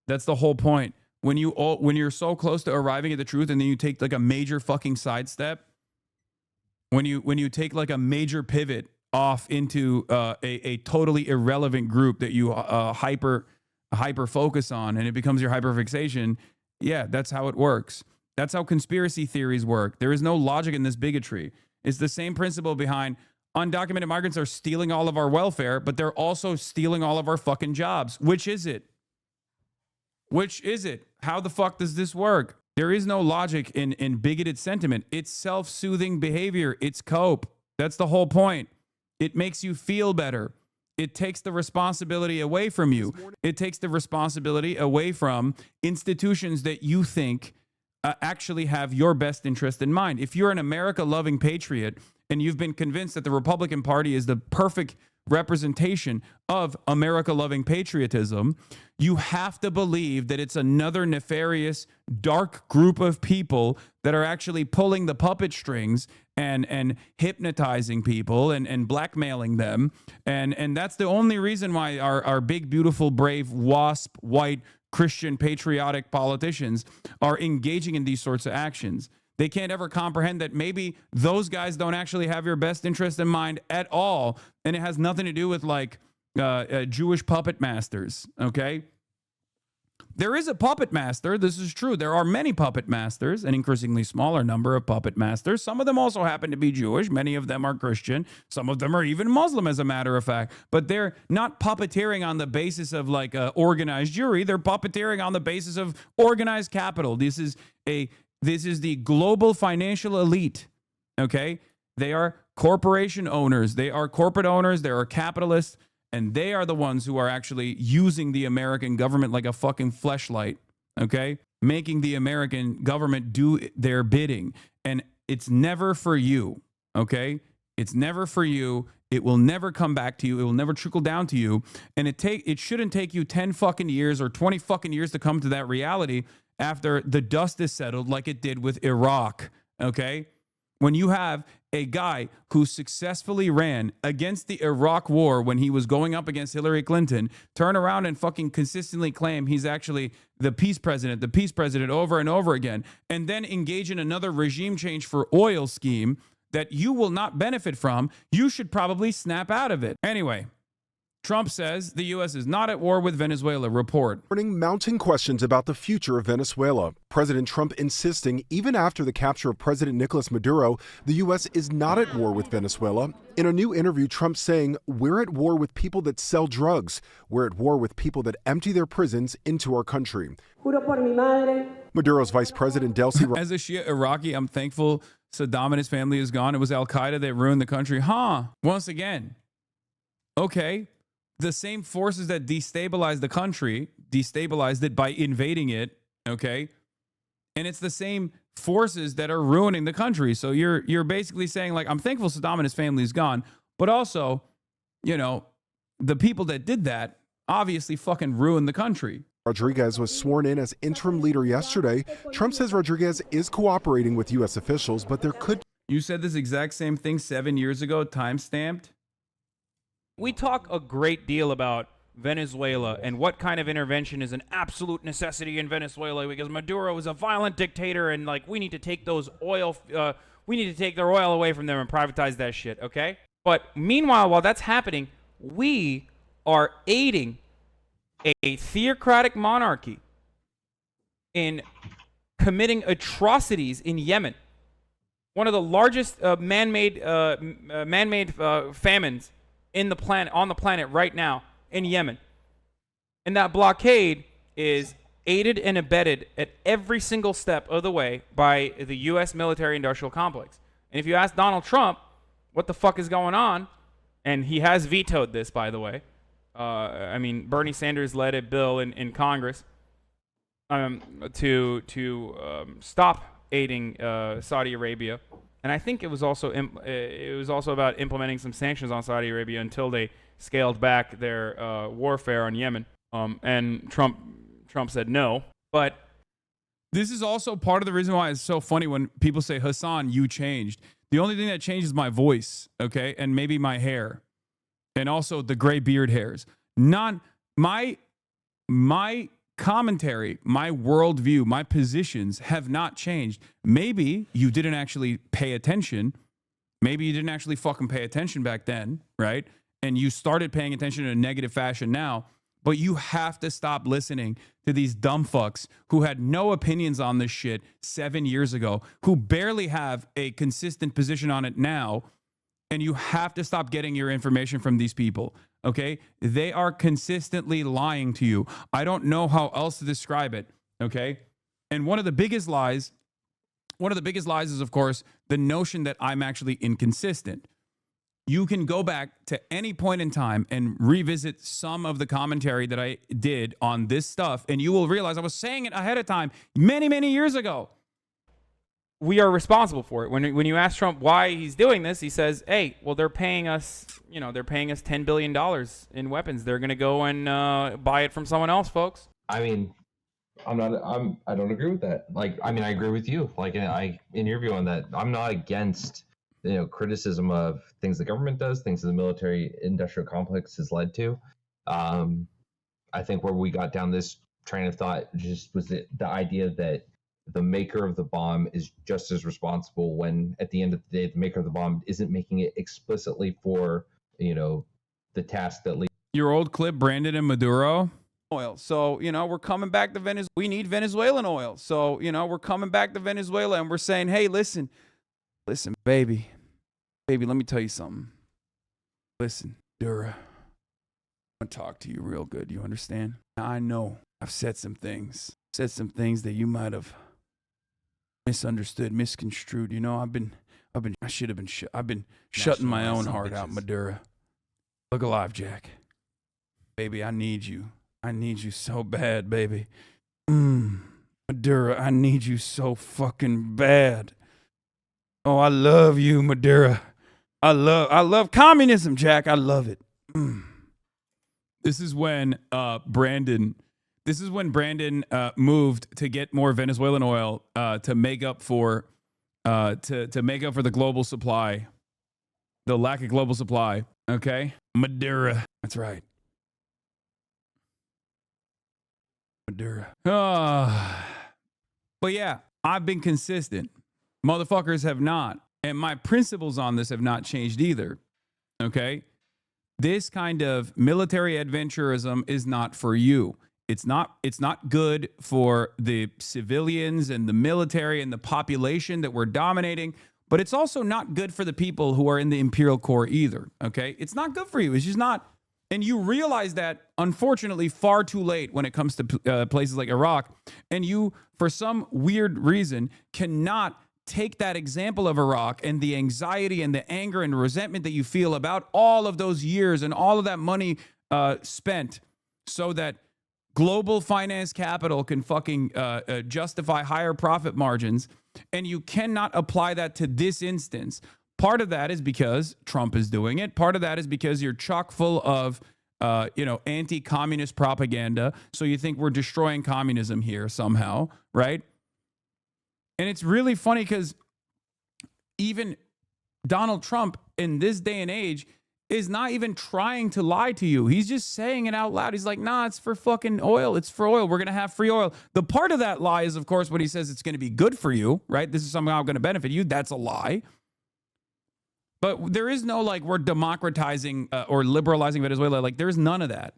S1: that's the whole point. When you're so close to arriving at the truth, and then you take like a major fucking sidestep, when you take like a major pivot off into a totally irrelevant group that you hyper focus on, and it becomes your hyperfixation. Yeah, that's how it works. That's how conspiracy theories work. There is no logic in this bigotry. It's the same principle behind undocumented migrants are stealing all of our welfare, but they're also stealing all of our fucking jobs. Which is it? Which is it? How the fuck does this work? There is no logic in bigoted sentiment. It's self-soothing behavior. It's cope. That's the whole point. It makes you feel better. It takes the responsibility away from you. It takes the responsibility away from institutions that you think actually have your best interest in mind. If you're an America-loving patriot and you've been convinced that the Republican Party is the perfect representation of America-loving patriotism, you have to believe that it's another nefarious, dark group of people that are actually pulling the puppet strings and hypnotizing people and blackmailing them. And that's the only reason why our big, beautiful, brave, WASP, white, Christian, patriotic politicians are engaging in these sorts of actions. They can't ever comprehend that maybe those guys don't actually have your best interest in mind at all. And it has nothing to do with like Jewish puppet masters. Okay. There is a puppet master. This is true. There are many puppet masters, an increasingly smaller number of puppet masters. Some of them also happen to be Jewish. Many of them are Christian. Some of them are even Muslim, as a matter of fact. But they're not puppeteering on the basis of like organized Jewry. They're puppeteering on the basis of organized capital. This is the global financial elite. Okay? They are corporation owners. They are corporate owners. They are capitalists. And they are the ones who are actually using the American government like a fucking fleshlight, okay? Making the American government do their bidding. And it's never for you, okay? It's never for you. It will never come back to you. It will never trickle down to you. And it shouldn't take you 10 fucking years or 20 fucking years to come to that reality after the dust is settled like it did with Iraq, okay? When you have a guy who successfully ran against the Iraq war when he was going up against Hillary Clinton, turn around and fucking consistently claim he's actually the peace president over and over again, and then engage in another regime change for oil scheme that you will not benefit from, you should probably snap out of it. Anyway, Trump says the U.S. is not at war with Venezuela. Report.
S2: Mounting questions about the future of Venezuela. President Trump insisting, even after the capture of President Nicolas Maduro, the U.S. is not at war with Venezuela. In a new interview, Trump saying, "We're at war with people that sell drugs. We're at war with people that empty their prisons into our country." Maduro's Vice President Delcy.
S1: As a Shia Iraqi, I'm thankful Saddam and his family is gone. It was Al Qaeda that ruined the country. Once again. Okay. The same forces that destabilized the country, destabilized it by invading it, okay? And it's the same forces that are ruining the country. So you're basically saying, like, I'm thankful Saddam and his family is gone, but also, you know, the people that did that obviously fucking ruined the country.
S2: Rodriguez was sworn in as interim leader yesterday. Trump says Rodriguez is cooperating with U.S. officials, but there could...
S1: You said this exact same thing 7 years ago, time-stamped?
S3: We talk a great deal about Venezuela and what kind of intervention is an absolute necessity in Venezuela because Maduro is a violent dictator and like we need to take their oil away from them and privatize that shit, okay? But meanwhile, while that's happening, we are aiding a theocratic monarchy in committing atrocities in Yemen. One of the largest man-made famines on the planet right now in Yemen. And that blockade is aided and abetted at every single step of the way by the U.S. military-industrial complex. And if you ask Donald Trump what the fuck is going on, and he has vetoed this, by the way. I mean, Bernie Sanders led a bill in Congress to stop aiding Saudi Arabia, and I think it was also about implementing some sanctions on Saudi Arabia until they scaled back their warfare on Yemen. And Trump said no, but
S1: this is also part of the reason why it's so funny when people say, Hasan, you changed. The only thing that changed is my voice, okay, and maybe my hair, and also the gray beard hairs. Not my commentary, my worldview, my positions have not changed. Maybe you didn't actually pay attention. Maybe you didn't actually fucking pay attention back then, right? And you started paying attention in a negative fashion now. But you have to stop listening to these dumb fucks who had no opinions on this shit 7 years ago, who barely have a consistent position on it now. And you have to stop getting your information from these people, okay? They are consistently lying to you. I don't know how else to describe it, okay? And one of the biggest lies is, of course, the notion that I'm actually inconsistent. You can go back to any point in time and revisit some of the commentary that I did on this stuff, and you will realize I was saying it ahead of time many, many years ago.
S3: We are responsible for it. When you ask Trump why he's doing this, he says, "Hey, well, they're paying us $10 billion in weapons. They're going to go and buy it from someone else, folks."
S4: I mean, I don't agree with that. Like, I mean, I agree with you. Like, in your view on that, I'm not against criticism of things the government does, things the military industrial complex has led to. I think where we got down this train of thought just was the idea that the maker of the bomb is just as responsible when at the end of the day, the maker of the bomb isn't making it explicitly for, the task that leads.
S1: Your old clip, Brandon and Maduro. Oil. So, we're coming back to Venezuela. We need Venezuelan oil. So, we're coming back to Venezuela and we're saying, hey, listen, baby, let me tell you something. Listen, Dura, I want to talk to you real good. You understand? Now, I know I've said some things that you might have misunderstood, misconstrued. I've been shutting my own heart out, Madura. Look alive, Jack. Baby, I need you. I need you so bad, baby. Madura, I need you so fucking bad. Oh, I love you, Madura. I love communism, Jack. I love it. This is when Brandon moved to get more Venezuelan oil to make up for the global supply, the lack of global supply. Okay, Madura. That's right, Madura. But yeah, I've been consistent. Motherfuckers have not, and my principles on this have not changed either. Okay, this kind of military adventurism is not for you. It's not good for the civilians and the military and the population that we're dominating, but it's also not good for the people who are in the imperial core either, okay? It's not good for you. It's just not. And you realize that, unfortunately, far too late when it comes to places like Iraq, and you, for some weird reason, cannot take that example of Iraq and the anxiety and the anger and resentment that you feel about all of those years and all of that money spent so that global finance capital can fucking justify higher profit margins, and you cannot apply that to this instance. Part of that is because Trump is doing it. Part of that is because you're chock full of, anti-communist propaganda. So you think we're destroying communism here somehow, right? And it's really funny because even Donald Trump in this day and age is not even trying to lie to you. He's just saying it out loud. He's like, nah, it's for fucking oil. It's for oil. We're going to have free oil. The part of that lie is, of course, when he says it's going to be good for you, right? This is somehow going to benefit you. That's a lie. But there is no, we're democratizing or liberalizing Venezuela. There's none of that.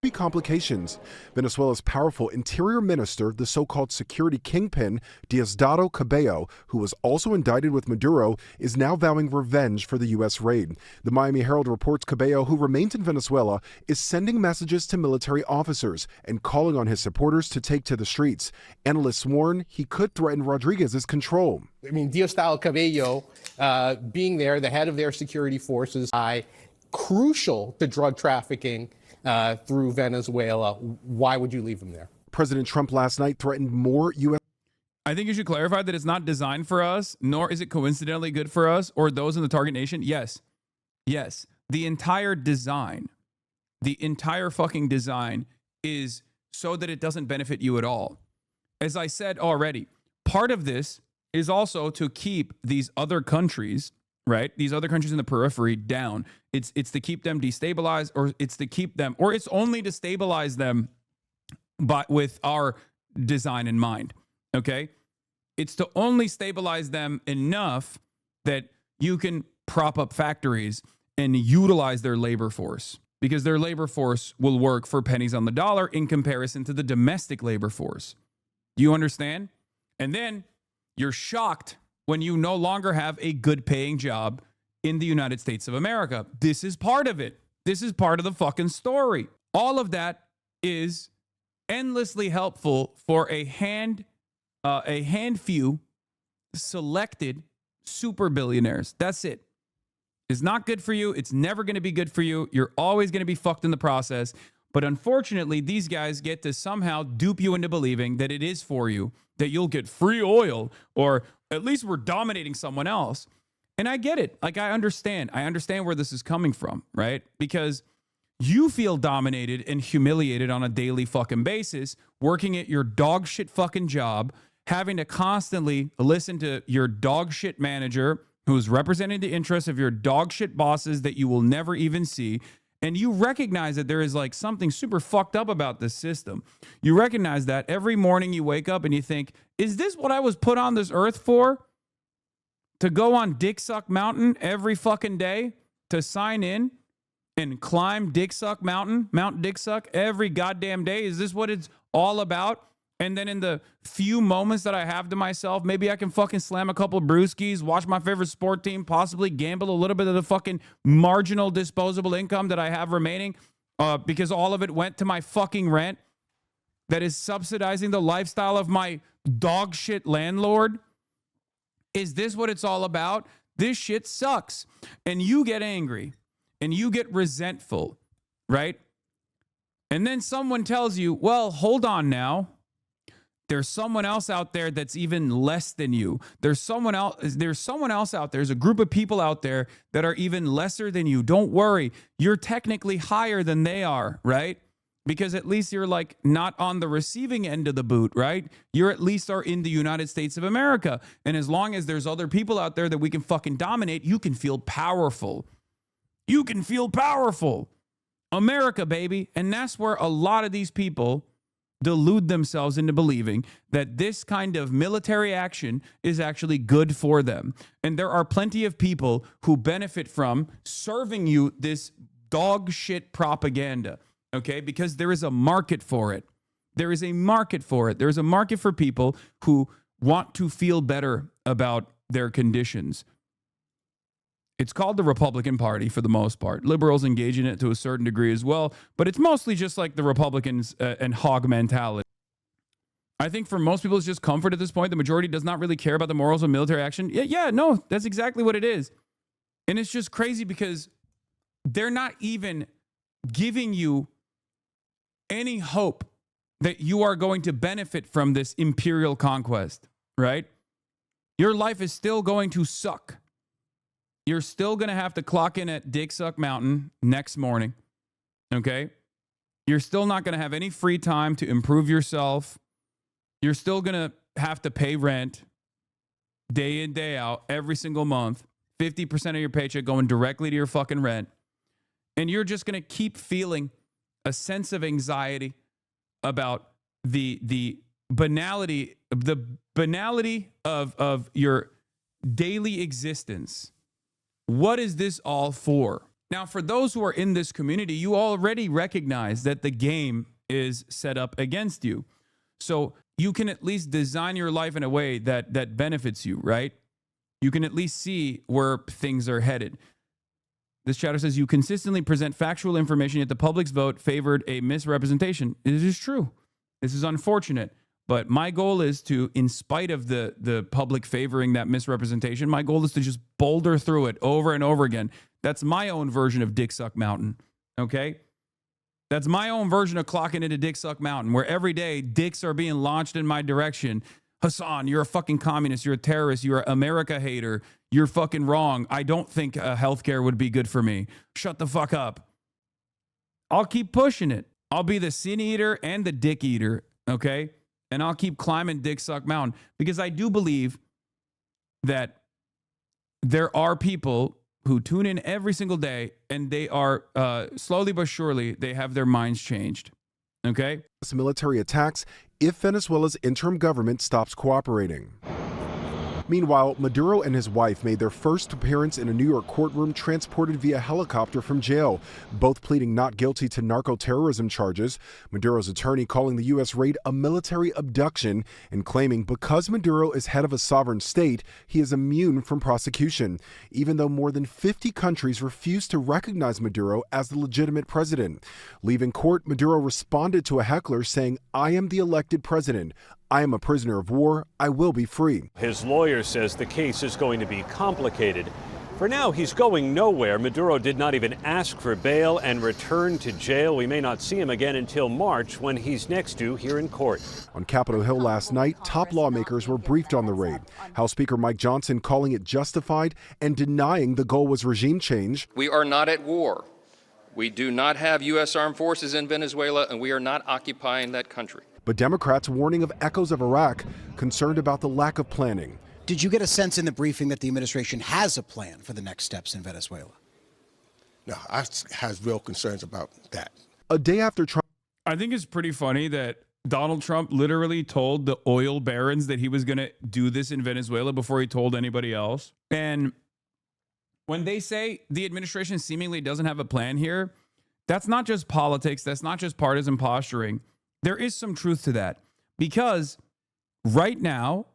S2: complications. Venezuela's powerful interior minister, the so-called security kingpin, Diosdado Cabello, who was also indicted with Maduro, is now vowing revenge for the U.S. raid. The Miami Herald reports Cabello, who remains in Venezuela, is sending messages to military officers and calling on his supporters to take to the streets. Analysts warn he could threaten Rodriguez's control.
S5: I mean, Diosdado Cabello being there, the head of their security forces, crucial to drug trafficking through Venezuela. Why would you leave him there?
S2: President Trump last night threatened more U.S.
S1: I think you should clarify that it's not designed for us, nor is it coincidentally good for us or those in the target nation. Yes. The entire design, the entire fucking design is so that it doesn't benefit you at all. As I said already, part of this is also to keep these other countries, right? These other countries in the periphery down. It's to keep them destabilized, or it's to keep them, or it's only to stabilize them, but with our design in mind. Okay? It's to only stabilize them enough that you can prop up factories and utilize their labor force, because their labor force will work for pennies on the dollar in comparison to the domestic labor force. You understand? And then you're shocked when you no longer have a good paying job in the United States of America. This is part of it. This is part of the fucking story. All of that is endlessly helpful for a few selected super billionaires. That's it. It's not good for you. It's never going to be good for you. You're always going to be fucked in the process. But unfortunately, these guys get to somehow dupe you into believing that it is for you, that you'll get free oil, or at least we're dominating someone else. And I get it. Like, I understand. I understand where this is coming from, right? Because you feel dominated and humiliated on a daily fucking basis, working at your dog shit fucking job, having to constantly listen to your dog shit manager who's representing the interests of your dog shit bosses that you will never even see. And you recognize that there is like something super fucked up about this system. You recognize that every morning you wake up and you think, is this what I was put on this earth for? To go on Dick Suck Mountain every fucking day? To sign in and climb Dick Suck Mountain, Mount Dick Suck every goddamn day? Is this what it's all about? And then in the few moments that I have to myself, maybe I can fucking slam a couple of brewskis, watch my favorite sport team, possibly gamble a little bit of the fucking marginal disposable income that I have remaining, because all of it went to my fucking rent that is subsidizing the lifestyle of my dog shit landlord. Is this what it's all about? This shit sucks. And you get angry and you get resentful, right? And then someone tells you, well, hold on now. There's someone else out there that's even less than you. There's someone else out there. There's a group of people out there that are even lesser than you. Don't worry. You're technically higher than they are, right? Because at least you're like not on the receiving end of the boot, right? You're at least are in the United States of America. And as long as there's other people out there that we can fucking dominate, you can feel powerful. You can feel powerful. America, baby. And that's where a lot of these people delude themselves into believing that this kind of military action is actually good for them. And there are plenty of people who benefit from serving you this dog shit propaganda, okay? Because there is a market for it. There is a market for it. There's a market for people who want to feel better about their conditions. It's called the Republican Party for the most part. Liberals engage in it to a certain degree as well, but it's mostly just like the Republicans and hog mentality. I think for most people, it's just comfort at this point. The majority does not really care about the morals of military action. No, that's exactly what it is. And it's just crazy because they're not even giving you any hope that you are going to benefit from this imperial conquest, right? Your life is still going to suck. You're still going to have to clock in at Dick Suck Mountain next morning, okay? You're still not going to have any free time to improve yourself. You're still going to have to pay rent day in, day out, every single month, 50% of your paycheck going directly to your fucking rent. And you're just going to keep feeling a sense of anxiety about the banality of your daily existence. What is this all for? Now, for those who are in this community, you already recognize that the game is set up against you. So you can at least design your life in a way that benefits you, right? You can at least see where things are headed. This chatter says you consistently present factual information, yet the public's vote favored a misrepresentation. It is true. This is unfortunate. But my goal is to, in spite of the public favoring that misrepresentation, my goal is to just boulder through it over and over again. That's my own version of Dick Suck Mountain, okay? That's my own version of clocking into Dick Suck Mountain, where every day dicks are being launched in my direction. Hasan, you're a fucking communist. You're a terrorist. You're an America hater. You're fucking wrong. I don't think healthcare would be good for me. Shut the fuck up. I'll keep pushing it. I'll be the sin eater and the dick eater, okay? And I'll keep climbing Dick Suck Mountain because I do believe that there are people who tune in every single day and they are slowly but surely, they have their minds changed, okay?
S2: Military attacks if Venezuela's interim government stops cooperating. Meanwhile, Maduro and his wife made their first appearance in a New York courtroom transported via helicopter from jail, both pleading not guilty to narco-terrorism charges. Maduro's attorney calling the U.S. raid a military abduction and claiming because Maduro is head of a sovereign state, he is immune from prosecution, even though more than 50 countries refused to recognize Maduro as the legitimate president. Leaving court, Maduro responded to a heckler saying, "I am the elected president. I am a prisoner of war. I will be free."
S6: His lawyer says the case is going to be complicated. For now, he's going nowhere. Maduro did not even ask for bail and returned to jail. We may not see him again until March, when he's next due here in court.
S2: On Capitol Hill last night, top lawmakers were briefed on the raid. House Speaker Mike Johnson calling it justified and denying the goal was regime change.
S7: We are not at war. We do not have U.S. armed forces in Venezuela, and we are not occupying that country.
S2: But Democrats warning of echoes of Iraq, concerned about the lack of planning.
S8: Did you get a sense in the briefing that the administration has a plan for the next steps in Venezuela?
S9: No, I have real concerns about that.
S2: A day after Trump.
S1: I think it's pretty funny that Donald Trump literally told the oil barons that he was going to do this in Venezuela before he told anybody else. And when they say the administration seemingly doesn't have a plan here, that's not just politics. That's not just partisan posturing. There is some truth to that, because right now,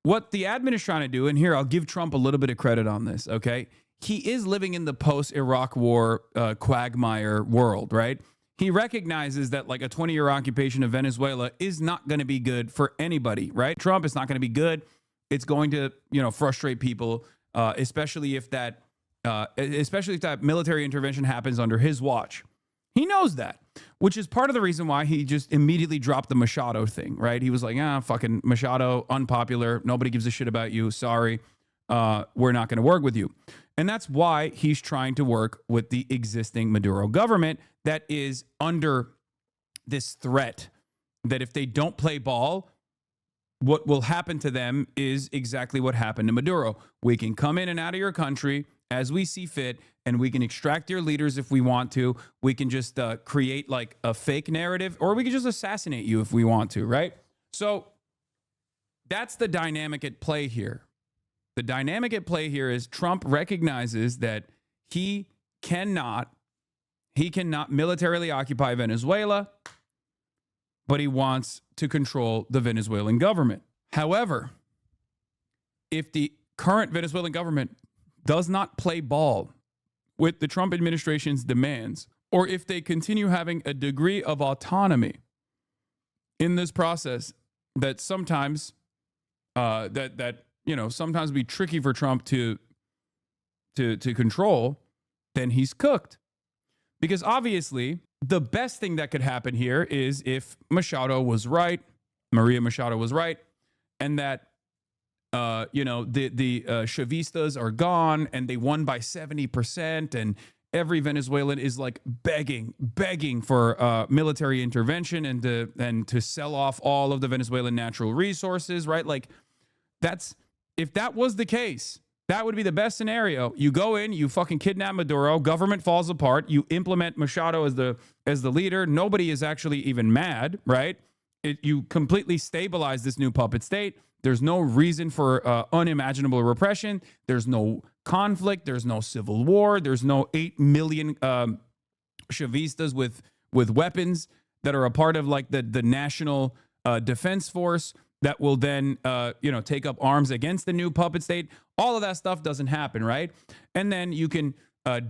S1: what the admin is trying to do, and here I'll give Trump a little bit of credit on this, okay? He is living in the post-Iraq war quagmire world, right? He recognizes that like a 20-year occupation of Venezuela is not going to be good for anybody, right? Trump is not going to be good. It's going to, frustrate people, especially if that military intervention happens under his watch. He knows that, which is part of the reason why he just immediately dropped the Machado thing, right? He was like, fucking Machado, unpopular. Nobody gives a shit about you. Sorry. We're not going to work with you. And that's why he's trying to work with the existing Maduro government that is under this threat that if they don't play ball, what will happen to them is exactly what happened to Maduro. We can come in and out of your country as we see fit, and we can extract your leaders if we want to. We can just create like a fake narrative, or we can just assassinate you if we want to, right? So that's the dynamic at play here. The dynamic at play here is Trump recognizes that he cannot militarily occupy Venezuela, but he wants to control the Venezuelan government. However, if the current Venezuelan government does not play ball with the Trump administration's demands, or if they continue having a degree of autonomy in this process that sometimes sometimes be tricky for Trump to control, then he's cooked. Because obviously, the best thing that could happen here is if Maria Machado was right, and that the Chavistas are gone and they won by 70%, and every Venezuelan is like begging for military intervention and to sell off all of the Venezuelan natural resources, right? Like if that was the case, that would be the best scenario. You go in, you fucking kidnap Maduro, government falls apart, you implement Machado as the leader. Nobody is actually even mad, right? you completely stabilize this new puppet state. There's no reason for unimaginable repression. There's no conflict. There's no civil war. There's no 8 million Chavistas with weapons that are a part of like the national defense force that will then take up arms against the new puppet state. All of that stuff doesn't happen, right? And then you can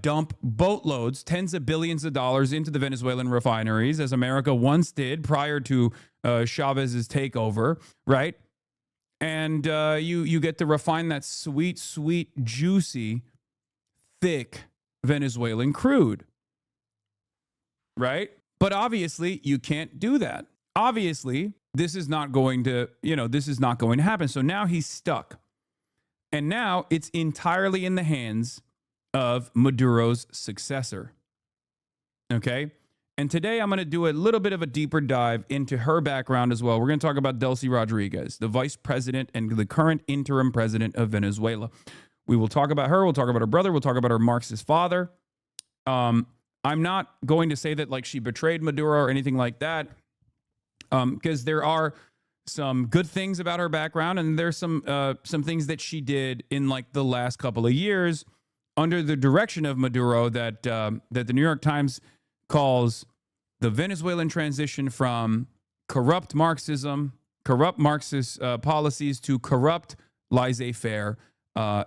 S1: dump boatloads, tens of billions of dollars into the Venezuelan refineries, as America once did prior to Chavez's takeover, right? And you get to refine that sweet, sweet, juicy, thick Venezuelan crude, right? But obviously, you can't do that. Obviously, this is not going to happen. So now he's stuck. And now it's entirely in the hands of Maduro's successor. Okay? And today I'm going to do a little bit of a deeper dive into her background as well. We're going to talk about Delcy Rodriguez, the vice president and the current interim president of Venezuela. We will talk about her. We'll talk about her brother. We'll talk about her Marxist father. I'm not going to say that like she betrayed Maduro or anything like that, because there are some good things about her background, and there's some things that she did in like the last couple of years under the direction of Maduro that the New York Times calls the Venezuelan transition from corrupt Marxism, corrupt Marxist policies to corrupt laissez-faire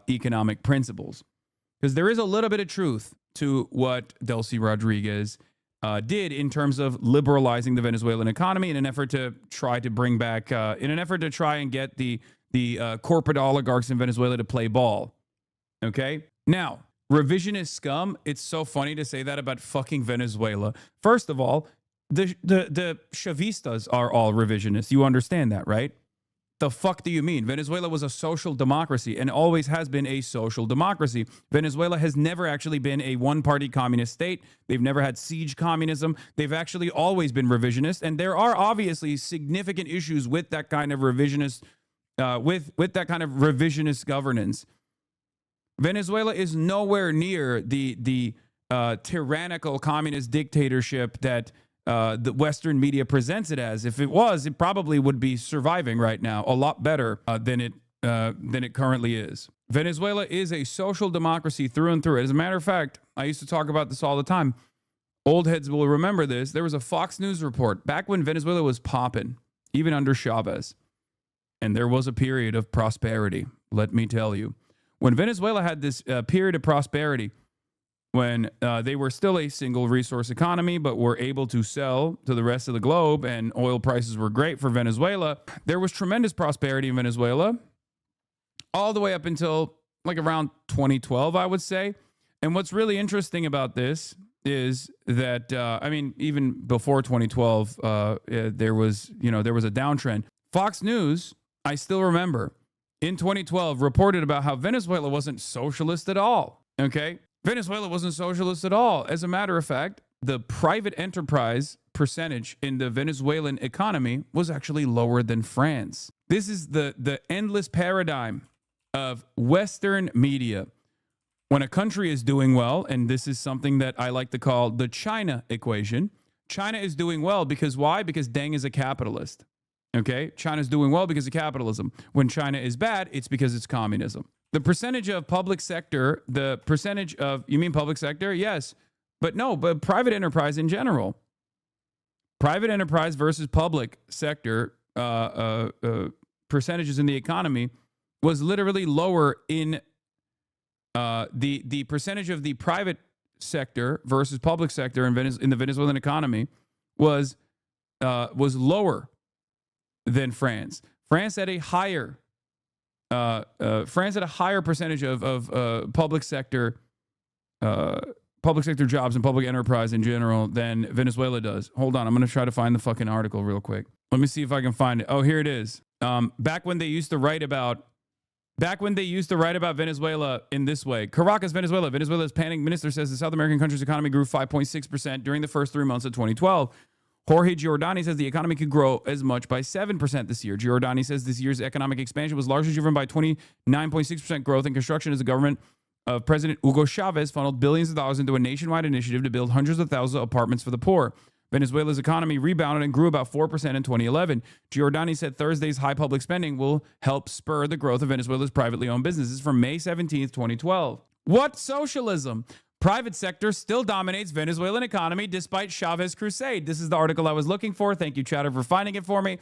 S1: economic principles. Because there is a little bit of truth to what Delcy Rodriguez did in terms of liberalizing the Venezuelan economy in an effort to try to bring back, in an effort to try and get the corporate oligarchs in Venezuela to play ball. Okay? Now, revisionist scum, it's so funny to say that about fucking Venezuela. First of all, the Chavistas are all revisionists. You understand that, right? The fuck do you mean? Venezuela was a social democracy and always has been a social democracy. Venezuela has never actually been a one-party communist state. They've never had siege communism. They've actually always been revisionist, and there are obviously significant issues with that kind of revisionist, with that kind of revisionist governance. Venezuela is nowhere near the tyrannical communist dictatorship that the Western media presents it as. If it was, it probably would be surviving right now a lot better than it currently is. Venezuela is a social democracy through and through. As a matter of fact, I used to talk about this all the time. Old heads will remember this. There was a Fox News report back when Venezuela was popping, even under Chavez. And there was a period of prosperity, let me tell you. When Venezuela had this period of prosperity, when they were still a single resource economy, but were able to sell to the rest of the globe and oil prices were great for Venezuela, there was tremendous prosperity in Venezuela all the way up until like around 2012, I would say. And what's really interesting about this is that, even before 2012, there was a downtrend. Fox News, I still remember, in 2012 reported about how Venezuela wasn't socialist at all, okay? Venezuela wasn't socialist at all. As a matter of fact, the private enterprise percentage in the Venezuelan economy was actually lower than France. This is the endless paradigm of Western media. When a country is doing well, and this is something that I like to call the China equation, China is doing well because why? Because Deng is a capitalist. Okay? China's doing well because of capitalism. When China is bad, it's because it's communism. The percentage of public sector, you mean public sector? Yes. But no, but private enterprise in general. Private enterprise versus public sector percentages in the economy was literally lower in the percentage of the private sector versus public sector in the Venezuelan economy was lower than France. France had a higher percentage of public sector jobs and public enterprise in general than Venezuela does. Hold on, I'm going to try to find the fucking article real quick. Let me see if I can find it. Oh, here it is. Back when they used to write about Venezuela in this way. Caracas, Venezuela. Venezuela's panicked minister says the South American country's economy grew 5.6% during the first 3 months of 2012. Jorge Giordani says the economy could grow as much by 7% this year. Giordani says this year's economic expansion was largely driven by 29.6% growth in construction as the government of President Hugo Chavez funneled billions of dollars into a nationwide initiative to build hundreds of thousands of apartments for the poor. Venezuela's economy rebounded and grew about 4% in 2011. Giordani said Thursday's high public spending will help spur the growth of Venezuela's privately owned businesses from May 17th, 2012. What socialism? Private sector still dominates Venezuelan economy despite Chavez crusade. This is the article I was looking for. Thank you, Chatter, for finding it for me.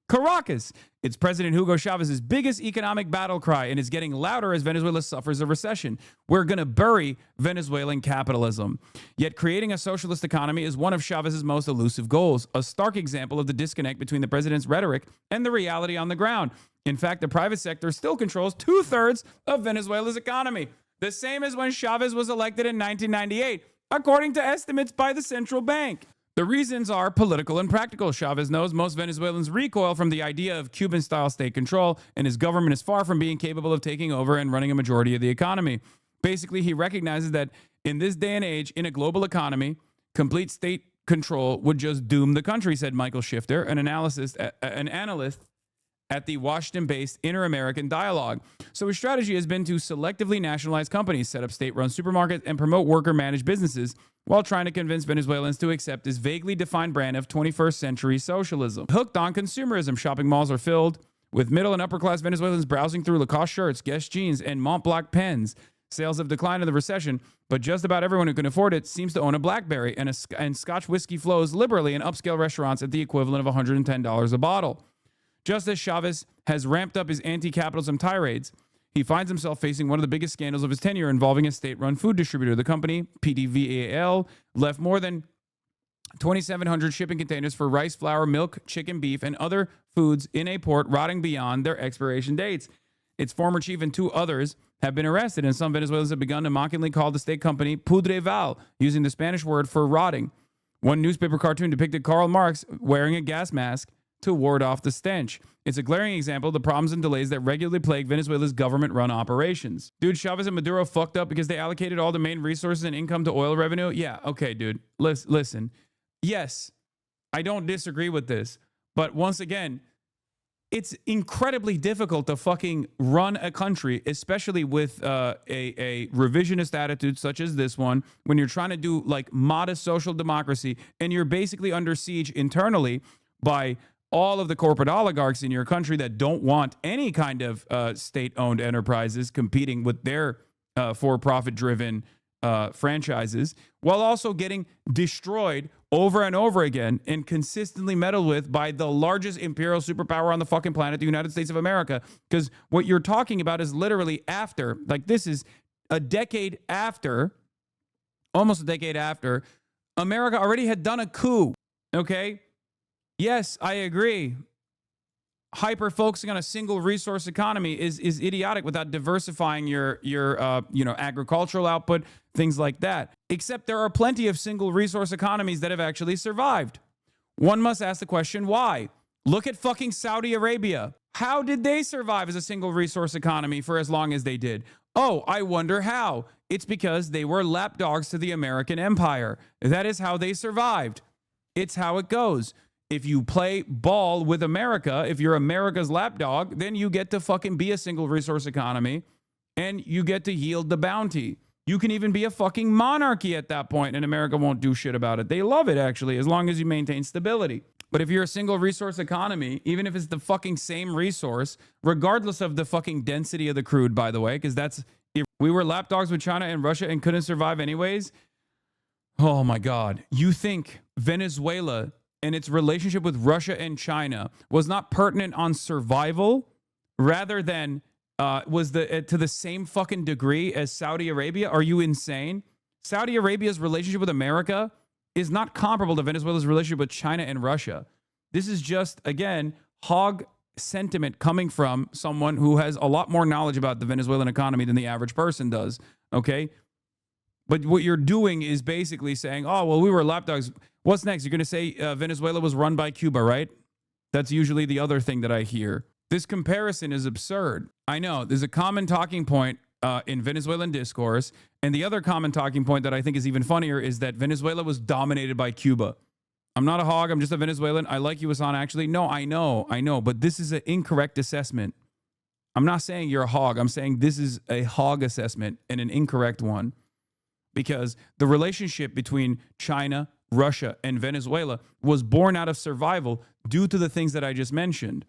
S1: Caracas. It's President Hugo Chavez's biggest economic battle cry and is getting louder as Venezuela suffers a recession. We're going to bury Venezuelan capitalism. Yet creating a socialist economy is one of Chavez's most elusive goals, a stark example of the disconnect between the president's rhetoric and the reality on the ground. In fact, the private sector still controls 2/3 of Venezuela's economy, the same as when Chavez was elected in 1998, according to estimates by the central bank. The reasons are political and practical. Chavez knows most Venezuelans recoil from the idea of Cuban-style state control, and his government is far from being capable of taking over and running a majority of the economy. Basically, he recognizes that in this day and age, in a global economy, complete state control would just doom the country, said Michael Shifter, an analyst at the Washington-based Inter-American Dialogue. So his strategy has been to selectively nationalize companies, set up state-run supermarkets, and promote worker-managed businesses while trying to convince Venezuelans to accept his vaguely defined brand of 21st century socialism. Hooked on consumerism, shopping malls are filled with middle and upper-class Venezuelans browsing through Lacoste shirts, Guess jeans, and Montblanc pens. Sales have declined in the recession, but just about everyone who can afford it seems to own a BlackBerry, and Scotch whiskey flows liberally in upscale restaurants at the equivalent of $110 a bottle. Just as Chavez has ramped up his anti-capitalism tirades, he finds himself facing one of the biggest scandals of his tenure involving a state-run food distributor. The company, PDVAL, left more than 2,700 shipping containers for rice, flour, milk, chicken, beef, and other foods in a port rotting beyond their expiration dates. Its former chief and 2 others have been arrested, and some Venezuelans have begun to mockingly call the state company Pudreval, using the Spanish word for rotting. One newspaper cartoon depicted Karl Marx wearing a gas mask to ward off the stench. It's a glaring example of the problems and delays that regularly plague Venezuela's government-run operations. Dude, Chavez and Maduro fucked up because they allocated all the main resources and income to oil revenue? Yeah, okay, dude. Listen. Yes, I don't disagree with this. But once again, it's incredibly difficult to fucking run a country, especially with a revisionist attitude such as this one, when you're trying to do like modest social democracy and you're basically under siege internally by all of the corporate oligarchs in your country that don't want any kind of state-owned enterprises competing with their for-profit driven franchises, while also getting destroyed over and over again and consistently meddled with by the largest imperial superpower on the fucking planet, the United States of America. Because what you're talking about is literally after, like this is a decade after, almost a decade after, America already had done a coup, okay? Yes, I agree. Hyper focusing on a single resource economy is idiotic without diversifying your agricultural output, things like that. Except there are plenty of single resource economies that have actually survived. One must ask the question, why? Look at fucking Saudi Arabia. How did they survive as a single resource economy for as long as they did? Oh, I wonder how. It's because they were lapdogs to the American empire. That is how they survived. It's how it goes. If you play ball with America, if you're America's lapdog, then you get to fucking be a single resource economy and you get to yield the bounty. You can even be a fucking monarchy at that point and America won't do shit about it. They love it, actually, as long as you maintain stability. But if you're a single resource economy, even if it's the fucking same resource, regardless of the fucking density of the crude, by the way, because that's, if we were lapdogs with China and Russia and couldn't survive anyways. Oh my God. You think Venezuela and its relationship with Russia and China was not pertinent on survival rather than was to the same fucking degree as Saudi Arabia? Are you insane? Saudi Arabia's relationship with America is not comparable to Venezuela's relationship with China and Russia. This is just, again, hog sentiment coming from someone who has a lot more knowledge about the Venezuelan economy than the average person does, okay? But what you're doing is basically saying, oh, well, we were lapdogs. What's next? You're going to say Venezuela was run by Cuba, right? That's usually the other thing that I hear. This comparison is absurd. I know. There's a common talking point in Venezuelan discourse. And the other common talking point that I think is even funnier is that Venezuela was dominated by Cuba. I'm not a hog. I'm just a Venezuelan. I like you, Hasan, actually. No, I know. But this is an incorrect assessment. I'm not saying you're a hog. I'm saying this is a hog assessment and an incorrect one. Because the relationship between China, Russia, and Venezuela was born out of survival due to the things that I just mentioned.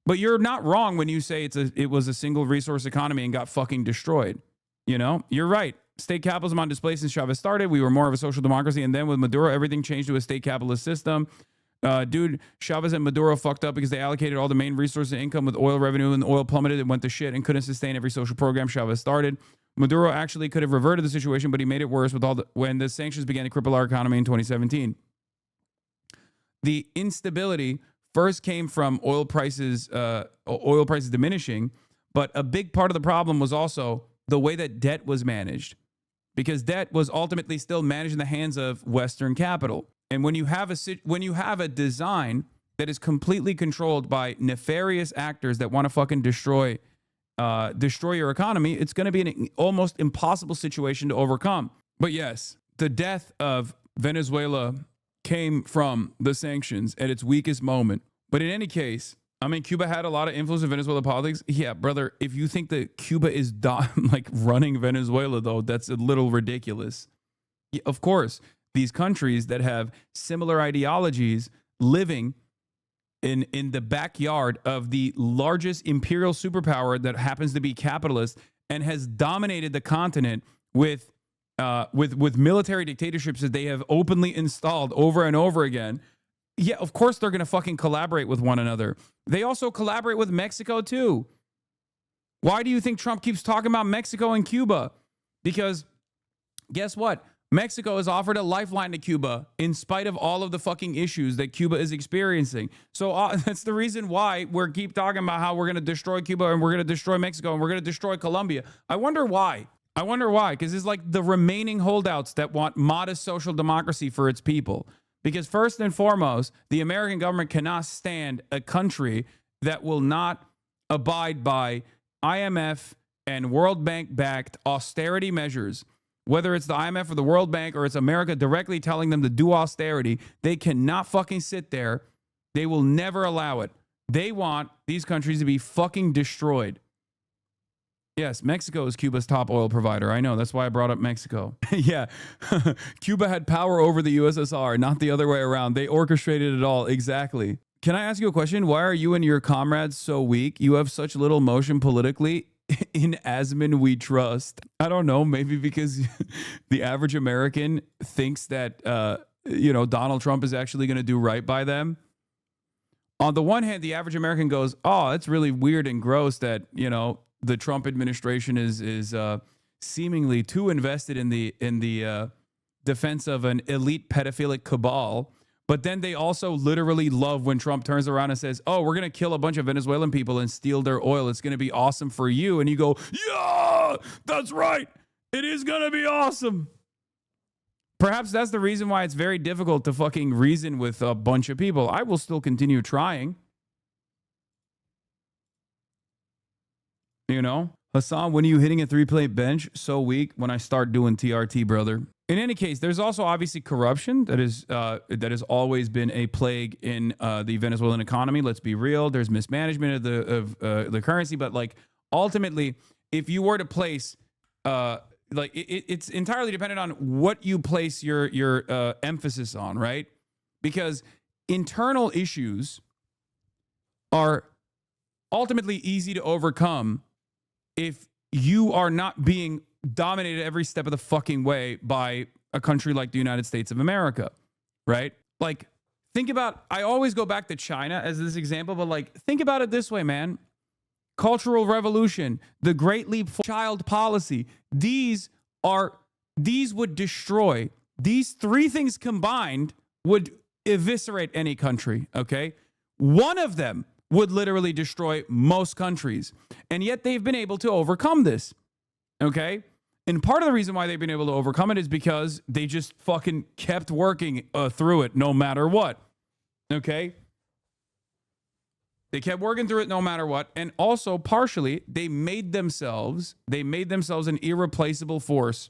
S1: But you're not wrong when you say it was a single resource economy and got fucking destroyed. You know, you're right. State capitalism on display since Chavez started. We were more of a social democracy. And then with Maduro, everything changed to a state capitalist system. Dude, Chavez and Maduro fucked up because they allocated all the main resources and income with oil revenue, and the oil plummeted and went to shit and couldn't sustain every social program Chavez started. Maduro actually could have reverted the situation, but he made it worse with when the sanctions began to cripple our economy in 2017. The instability first came from oil prices diminishing, but a big part of the problem was also the way that debt was managed, because debt was ultimately still managed in the hands of Western capital. And when you have a design that is completely controlled by nefarious actors that want to fucking destroy your economy, it's going to be an almost impossible situation to overcome. But yes, the death of Venezuela came from the sanctions at its weakest moment. But in any case, I mean, Cuba had a lot of influence in Venezuela politics. Yeah, brother, if you think that Cuba is like running Venezuela, though, that's a little ridiculous. Yeah, of course, these countries that have similar ideologies living in the backyard of the largest imperial superpower that happens to be capitalist and has dominated the continent with military dictatorships that they have openly installed over and over again. Yeah, of course they're going to fucking collaborate with one another. They also collaborate with Mexico too. Why do you think Trump keeps talking about Mexico and Cuba? Because guess what? Mexico has offered a lifeline to Cuba in spite of all of the fucking issues that Cuba is experiencing. So that's the reason why we keep talking about how we're going to destroy Cuba and we're going to destroy Mexico and we're going to destroy Colombia. I wonder why. Because it's like the remaining holdouts that want modest social democracy for its people. Because first and foremost, the American government cannot stand a country that will not abide by IMF and World Bank-backed austerity measures. Whether it's the IMF or the World Bank or it's America directly telling them to do austerity, they cannot fucking sit there. They will never allow it. They want these countries to be fucking destroyed. Yes, Mexico is Cuba's top oil provider. I know. That's why I brought up Mexico. Yeah. Cuba had power over the USSR, not the other way around. They orchestrated it all. Exactly. Can I ask you a question? Why are you and your comrades so weak? You have such little motion politically. In Asman we trust. I don't know. Maybe because the average American thinks that, Donald Trump is actually going to do right by them. On the one hand, the average American goes, oh, it's really weird and gross that, the Trump administration is seemingly too invested in the defense of an elite pedophilic cabal. But then they also literally love when Trump turns around and says, oh, we're going to kill a bunch of Venezuelan people and steal their oil. It's going to be awesome for you. And you go, yeah, that's right. It is going to be awesome. Perhaps that's the reason why it's very difficult to fucking reason with a bunch of people. I will still continue trying. Hasan, when are you hitting a 3-plate bench? So weak. When I start doing TRT, brother. In any case, there's also obviously corruption that has always been a plague in the Venezuelan economy. Let's be real. There's mismanagement of the currency, but like ultimately, if you were to place it's entirely dependent on what you place your emphasis on, right? Because internal issues are ultimately easy to overcome if you are not being dominated every step of the fucking way by a country like the United States of America, right? Like, think about, I always go back to China as this example, but like, think about it this way, man. Cultural Revolution, the Great Leap Child Policy, these would destroy, these three things combined would eviscerate any country, okay? One of them would literally destroy most countries. And yet they've been able to overcome this. Okay? And part of the reason why they've been able to overcome it is because they just fucking kept working through it no matter what. Okay? They kept working through it no matter what. And also, partially, they made themselves an irreplaceable force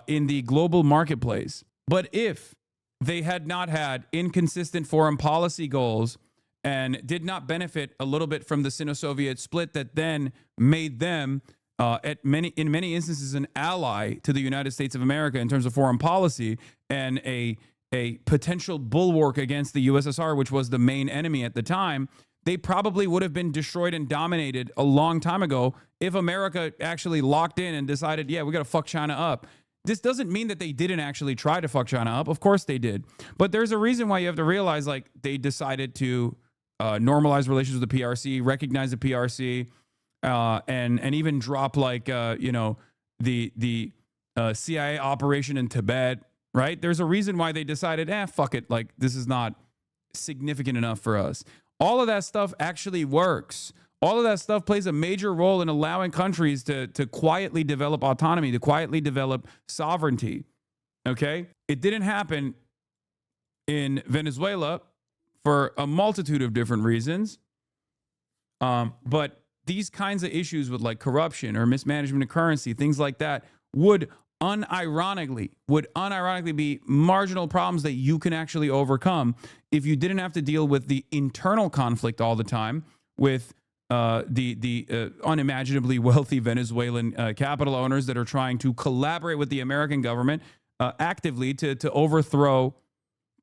S1: in the global marketplace. But if they had not had inconsistent foreign policy goals and did not benefit a little bit from the Sino-Soviet split that then made them in many instances an ally to the United States of America in terms of foreign policy and a potential bulwark against the USSR, which was the main enemy at the time, they probably would have been destroyed and dominated a long time ago if America actually locked in and decided, yeah, we got to fuck China up. This doesn't mean that they didn't actually try to fuck China up. Of course they did. But there's a reason why you have to realize, like, they decided to normalize relations with the PRC, recognize the PRC, and even drop, like, the CIA operation in Tibet, right? There's a reason why they decided, fuck it. Like, this is not significant enough for us. All of that stuff actually works. All of that stuff plays a major role in allowing countries to quietly develop autonomy, to quietly develop sovereignty. Okay? It didn't happen in Venezuela for a multitude of different reasons. But these kinds of issues with, like, corruption or mismanagement of currency, things like that, would unironically be marginal problems that you can actually overcome if you didn't have to deal with the internal conflict all the time with the unimaginably wealthy Venezuelan capital owners that are trying to collaborate with the American government actively to overthrow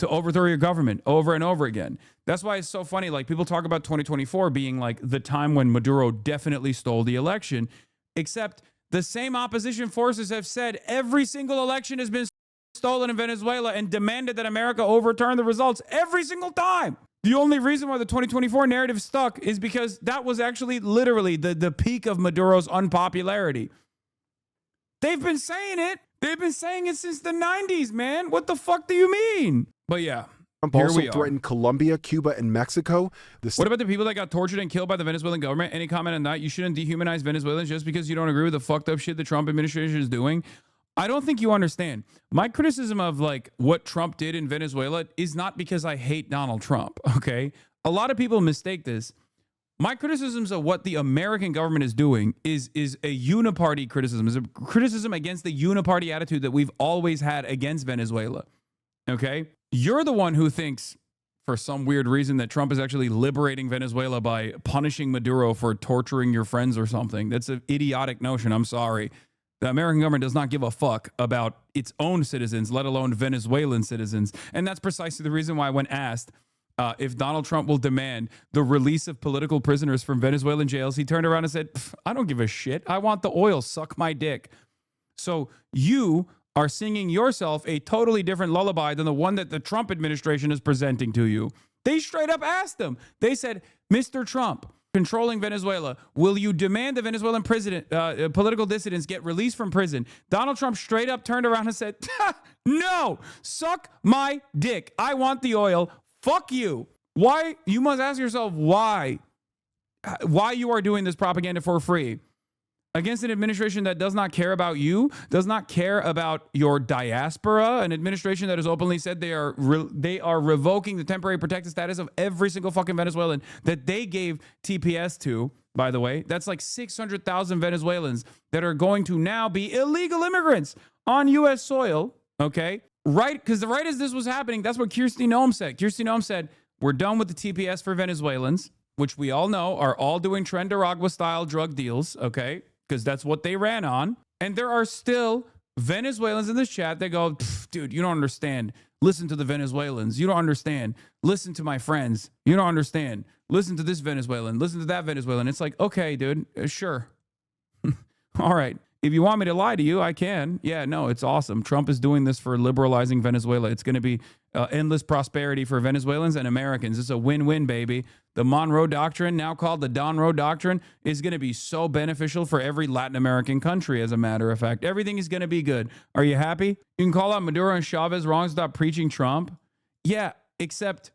S1: your government over and over again. That's why it's so funny. Like, people talk about 2024 being like the time when Maduro definitely stole the election, except the same opposition forces have said every single election has been stolen in Venezuela and demanded that America overturn the results every single time. The only reason why the 2024 narrative stuck is because that was actually literally the peak of Maduro's unpopularity. They've been saying it. They've been saying it since the 90s, man. What the fuck do you mean? But yeah,
S2: Trump
S1: here
S2: also
S1: we are.
S2: threatened Colombia, Cuba, and Mexico.
S1: What about the people that got tortured and killed by the Venezuelan government? Any comment on that? You shouldn't dehumanize Venezuelans just because you don't agree with the fucked up shit the Trump administration is doing. I don't think you understand. My criticism of, like, what Trump did in Venezuela is not because I hate Donald Trump, okay? A lot of people mistake this. My criticisms of what the American government is doing is a uniparty criticism, is a criticism against the uniparty attitude that we've always had against Venezuela, okay? You're the one who thinks, for some weird reason, that Trump is actually liberating Venezuela by punishing Maduro for torturing your friends or something. That's an idiotic notion. I'm sorry. The American government does not give a fuck about its own citizens, let alone Venezuelan citizens. And that's precisely the reason why when asked if Donald Trump will demand the release of political prisoners from Venezuelan jails, he turned around and said, I don't give a shit. I want the oil. Suck my dick. So you are singing yourself a totally different lullaby than the one that the Trump administration is presenting to you. They straight up asked him. They said, Mr. Trump, controlling Venezuela, will you demand the Venezuelan political dissidents get released from prison? Donald Trump straight up turned around and said, no, suck my dick. I want the oil. Fuck you. Why? You must ask yourself why you are doing this propaganda for free against an administration that does not care about you, does not care about your diaspora, an administration that has openly said they are revoking the temporary protected status of every single fucking Venezuelan that they gave TPS to, by the way. That's like 600,000 Venezuelans that are going to now be illegal immigrants on U.S. soil, okay? Right? Because right as this was happening, that's what Kirsty Noem said. Kirsty Noem said, we're done with the TPS for Venezuelans, which we all know are all doing Trendaragua-style drug deals, okay? Because that's what they ran on. And there are still Venezuelans in this chat that go, dude, you don't understand. Listen to the Venezuelans. You don't understand. Listen to my friends. You don't understand. Listen to this Venezuelan. Listen to that Venezuelan. It's like, okay, dude, sure. All right. If you want me to lie to you, I can. Yeah, no, it's awesome. Trump is doing this for liberalizing Venezuela. It's going to be endless prosperity for Venezuelans and Americans. It's a win-win, baby. The Monroe Doctrine, now called the Donroe Doctrine, is going to be so beneficial for every Latin American country, as a matter of fact. Everything is going to be good. Are you happy? You can call out Maduro and Chavez wrong. Stop preaching Trump. Yeah, except,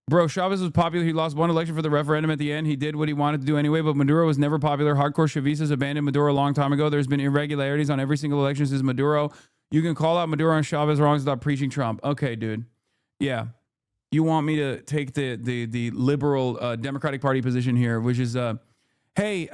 S1: bro, Chavez was popular. He lost one election for the referendum at the end. He did what he wanted to do anyway, but Maduro was never popular. Hardcore Chavistas abandoned Maduro a long time ago. There's been irregularities on every single election since Maduro. You can call out Maduro and Chavez wrong. Stop preaching Trump. Okay, dude. Yeah. You want me to take the liberal Democratic Party position here, which is, hey,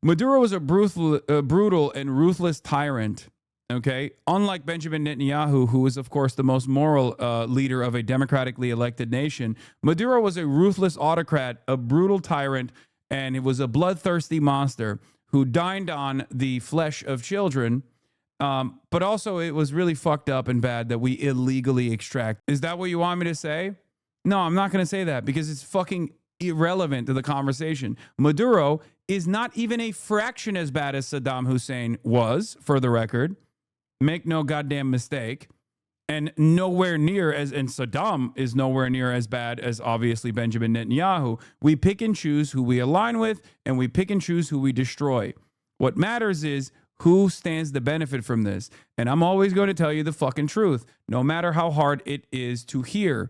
S1: Maduro was a brutal and ruthless tyrant. Okay, unlike Benjamin Netanyahu, who is, of course, the most moral leader of a democratically elected nation, Maduro was a ruthless autocrat, a brutal tyrant, and it was a bloodthirsty monster. who dined on the flesh of children. But also it was really fucked up and bad that we illegally extract. Is that what you want me to say? No, I'm not going to say that because it's fucking irrelevant to the conversation. Maduro is not even a fraction as bad as Saddam Hussein was, for the record. Make no goddamn mistake. And nowhere near as, and Saddam is nowhere near as bad as obviously Benjamin Netanyahu. We pick and choose who we align with, and we pick and choose who we destroy. What matters is who stands to benefit from this. And I'm always going to tell you the fucking truth, no matter how hard it is to hear.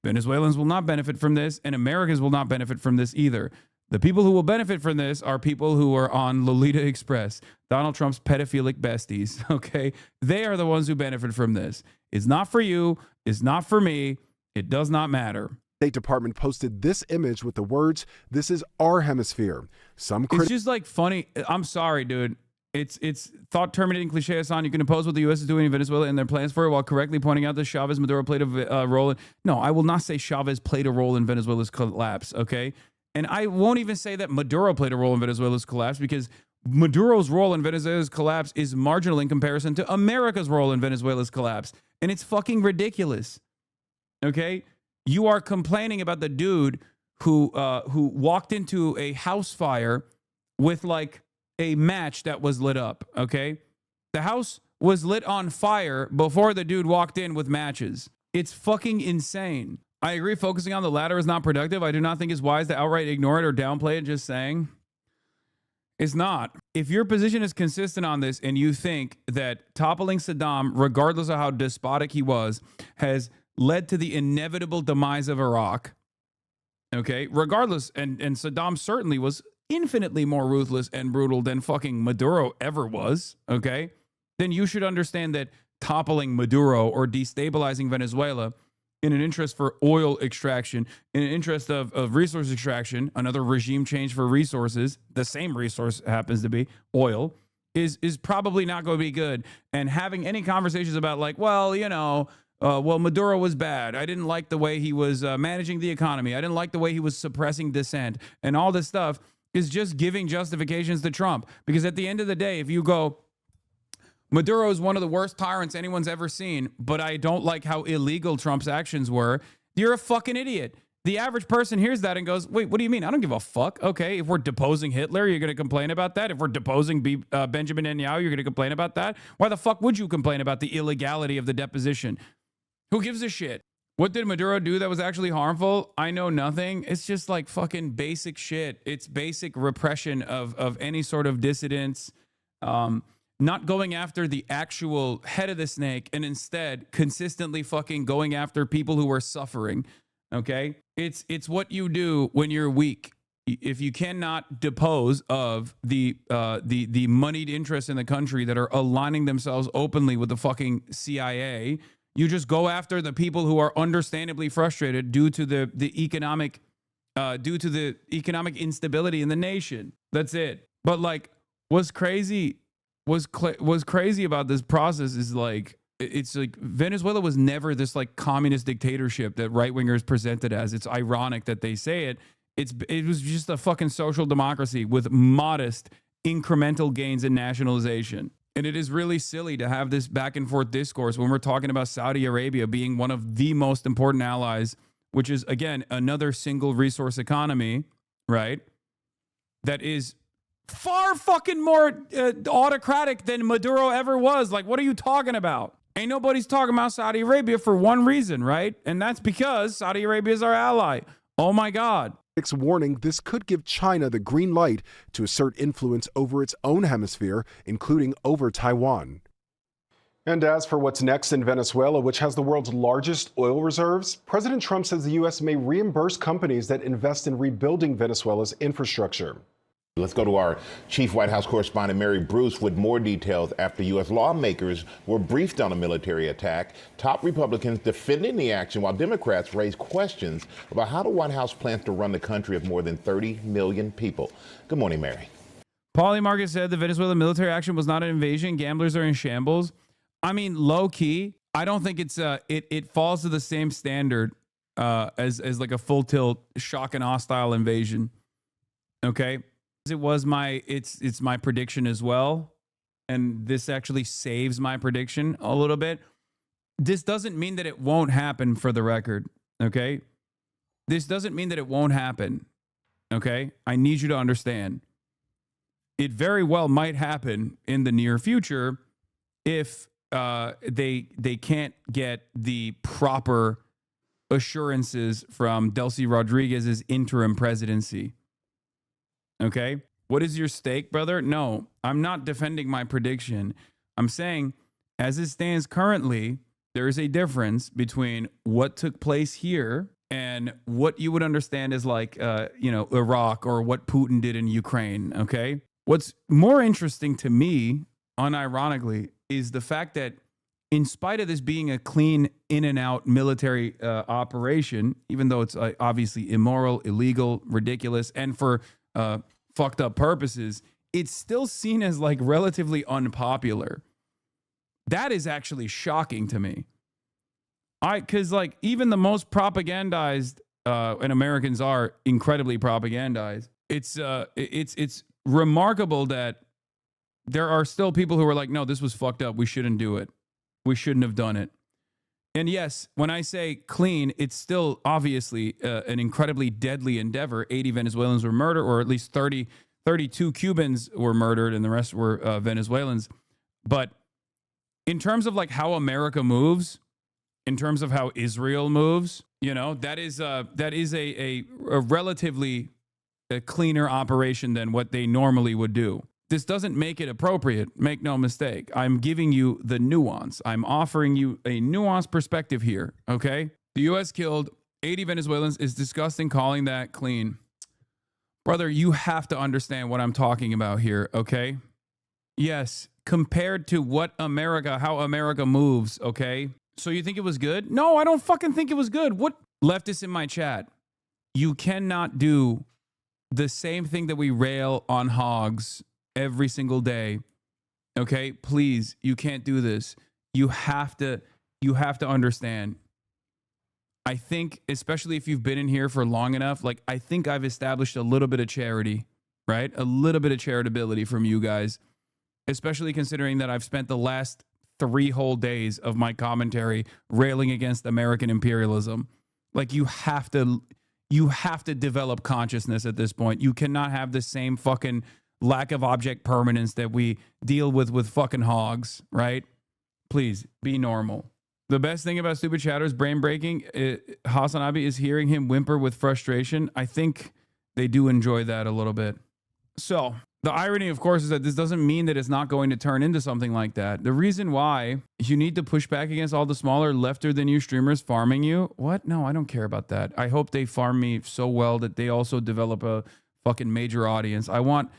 S1: Venezuelans will not benefit from this, and Americans will not benefit from this either. The people who will benefit from this are people who are on Lolita Express, Donald Trump's pedophilic besties, okay? They are the ones who benefit from this. It's not for you. It's not for me. It does not matter.
S2: State Department posted this image with the words, "This is our hemisphere."
S1: It's just like funny. I'm sorry, dude. It's thought terminating cliche, Hasan. You can oppose what the U.S. is doing in Venezuela and their plans for it while correctly pointing out that Chavez Maduro played a role. No, I will not say Chavez played a role in Venezuela's collapse, okay? And I won't even say that Maduro played a role in Venezuela's collapse because Maduro's role in Venezuela's collapse is marginal in comparison to America's role in Venezuela's collapse. And it's fucking ridiculous, okay? You are complaining about the dude who walked into a house fire with like a match that was lit up, okay? The house was lit on fire before the dude walked in with matches. It's fucking insane. I agree focusing on the latter is not productive. I do not think it's wise to outright ignore it or downplay it, just saying. It's not. If your position is consistent on this and you think that toppling Saddam, regardless of how despotic he was, has led to the inevitable demise of Iraq, okay, regardless, and Saddam certainly was infinitely more ruthless and brutal than fucking Maduro ever was, okay, then you should understand that toppling Maduro or destabilizing Venezuela in an interest for oil extraction, in an interest of resource extraction, another regime change for resources, the same resource happens to be oil, is probably not going to be good. And having any conversations about like, well, you know, well, Maduro was bad. I didn't like the way he was managing the economy. I didn't like the way he was suppressing dissent and all this stuff is just giving justifications to Trump. Because at the end of the day, if you go, Maduro is one of the worst tyrants anyone's ever seen, but I don't like how illegal Trump's actions were, you're a fucking idiot. The average person hears that and goes, wait, what do you mean? I don't give a fuck. Okay, if we're deposing Hitler, you're going to complain about that? If we're deposing Benjamin Netanyahu, you're going to complain about that? Why the fuck would you complain about the illegality of the deposition? Who gives a shit? What did Maduro do that was actually harmful? I know nothing. It's just like fucking basic shit. It's basic repression of any sort of dissidents. Not going after the actual head of the snake and instead consistently fucking going after people who are suffering. Okay? It's what you do when you're weak. If you cannot depose of the moneyed interests in the country that are aligning themselves openly with the fucking CIA, you just go after the people who are understandably frustrated due to the economic instability in the nation. That's it. But like, what's crazy about this process is like, it's like Venezuela was never this like communist dictatorship that right wingers presented as. It's ironic that they say it. It was just a fucking social democracy with modest incremental gains in nationalization. And it is really silly to have this back and forth discourse when we're talking about Saudi Arabia being one of the most important allies, which is, again, another single resource economy, right? That is far fucking more autocratic than Maduro ever was. Like, what are you talking about? Ain't nobody's talking about Saudi Arabia for one reason, right? And that's because Saudi Arabia is our ally. Oh my God.
S2: Warning this could give China the green light to assert influence over its own hemisphere, including over Taiwan. And as for what's next in Venezuela, which has the world's largest oil reserves, President Trump says the U.S. may reimburse companies that invest in rebuilding Venezuela's infrastructure.
S10: Let's go to our chief White House correspondent, Mary Bruce, with more details after U.S. lawmakers were briefed on a military attack. Top Republicans defending the action while Democrats raised questions about how the White House plans to run the country of more than 30 million people. Good morning, Mary.
S1: Paulie Marcus said the Venezuela military action was not an invasion. Gamblers are in shambles. I mean, low key, I don't think it's it falls to the same standard as like a full tilt shock and awe style invasion. Okay. It was it's my prediction as well, and this actually saves my prediction a little bit. This doesn't mean that it won't happen, for the record, okay? This doesn't mean that it won't happen, okay? I need you to understand. It very well might happen in the near future if they can't get the proper assurances from Delcy Rodriguez's interim presidency. Okay? What is your stake, brother? No, I'm not defending my prediction. I'm saying, as it stands currently, there is a difference between what took place here and what you would understand as like, Iraq or what Putin did in Ukraine, okay? What's more interesting to me, unironically, is the fact that in spite of this being a clean in and out military operation, even though it's obviously immoral, illegal, ridiculous, and for fucked up purposes, it's still seen as like relatively unpopular. That is actually shocking to me. Because like even the most propagandized, and Americans are incredibly propagandized. It's remarkable that there are still people who are like, no, this was fucked up. We shouldn't do it. We shouldn't have done it. And yes, when I say clean, it's still obviously an incredibly deadly endeavor. 80 Venezuelans were murdered, or at least 32 Cubans were murdered, and the rest were Venezuelans. But in terms of like how America moves, in terms of how Israel moves, that is a relatively cleaner operation than what they normally would do. This doesn't make it appropriate. Make no mistake. I'm giving you the nuance. I'm offering you a nuanced perspective here, okay? The U.S. killed 80 Venezuelans. Is disgusting calling that clean. Brother, you have to understand what I'm talking about here, okay? Yes, compared to how America moves, okay? So you think it was good? No, I don't fucking think it was good. What? Leftists in my chat, you cannot do the same thing that we rail on hogs every single day. Okay, please, you can't do this. You have to understand. I think, especially if you've been in here for long enough, like I think I've established a little bit of charity, right? A little bit of charitability from you guys, especially considering that I've spent the last 3 whole days of my commentary railing against American imperialism. Like you have to develop consciousness at this point. You cannot have the same fucking lack of object permanence that we deal with fucking hogs, right? Please be normal. The best thing about Stupid Chatter's brain breaking, HasanAbi, is hearing him whimper with frustration. I think they do enjoy that a little bit. So the irony, of course, is that this doesn't mean that it's not going to turn into something like that. The reason why you need to push back against all the smaller, lefter than you streamers farming you. What? No, I don't care about that. I hope they farm me so well that they also develop a fucking major audience. I want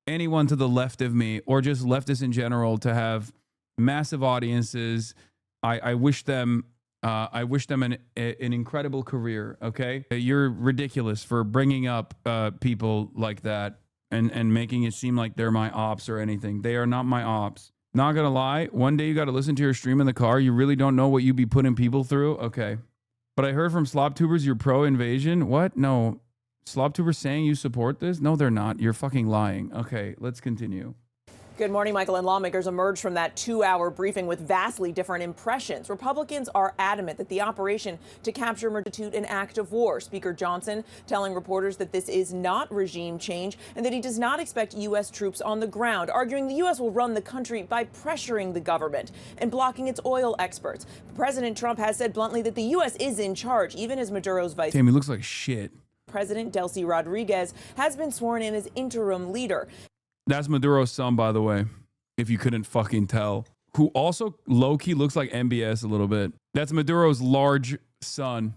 S1: anyone to the left of me, or just leftists in general, to have massive audiences. I wish them an incredible career. Okay, you're ridiculous for bringing up people like that and making it seem like they're my ops or anything. They are not my ops. Not gonna lie, one day you got to listen to your stream in the car. You really don't know what you be putting people through. Okay, but I heard from SlopTubers you're pro invasion. What? No. SlopTubers saying you support this? No, they're not. You're fucking lying. Okay, let's continue.
S11: Good morning, Michael. And lawmakers emerged from that 2-hour briefing with vastly different impressions. Republicans are adamant that the operation to capture constitute an act of war. Speaker Johnson telling reporters that this is not regime change and that he does not expect U.S. troops on the ground, arguing the U.S. will run the country by pressuring the government and blocking its oil exports. President Trump has said bluntly that the U.S. is in charge, even as Maduro's vice
S1: Damn, he looks like shit.
S11: President Delcy Rodriguez has been sworn in as interim leader.
S1: That's Maduro's son, by the way, if you couldn't fucking tell, who also low-key looks like MBS a little bit. That's Maduro's large son,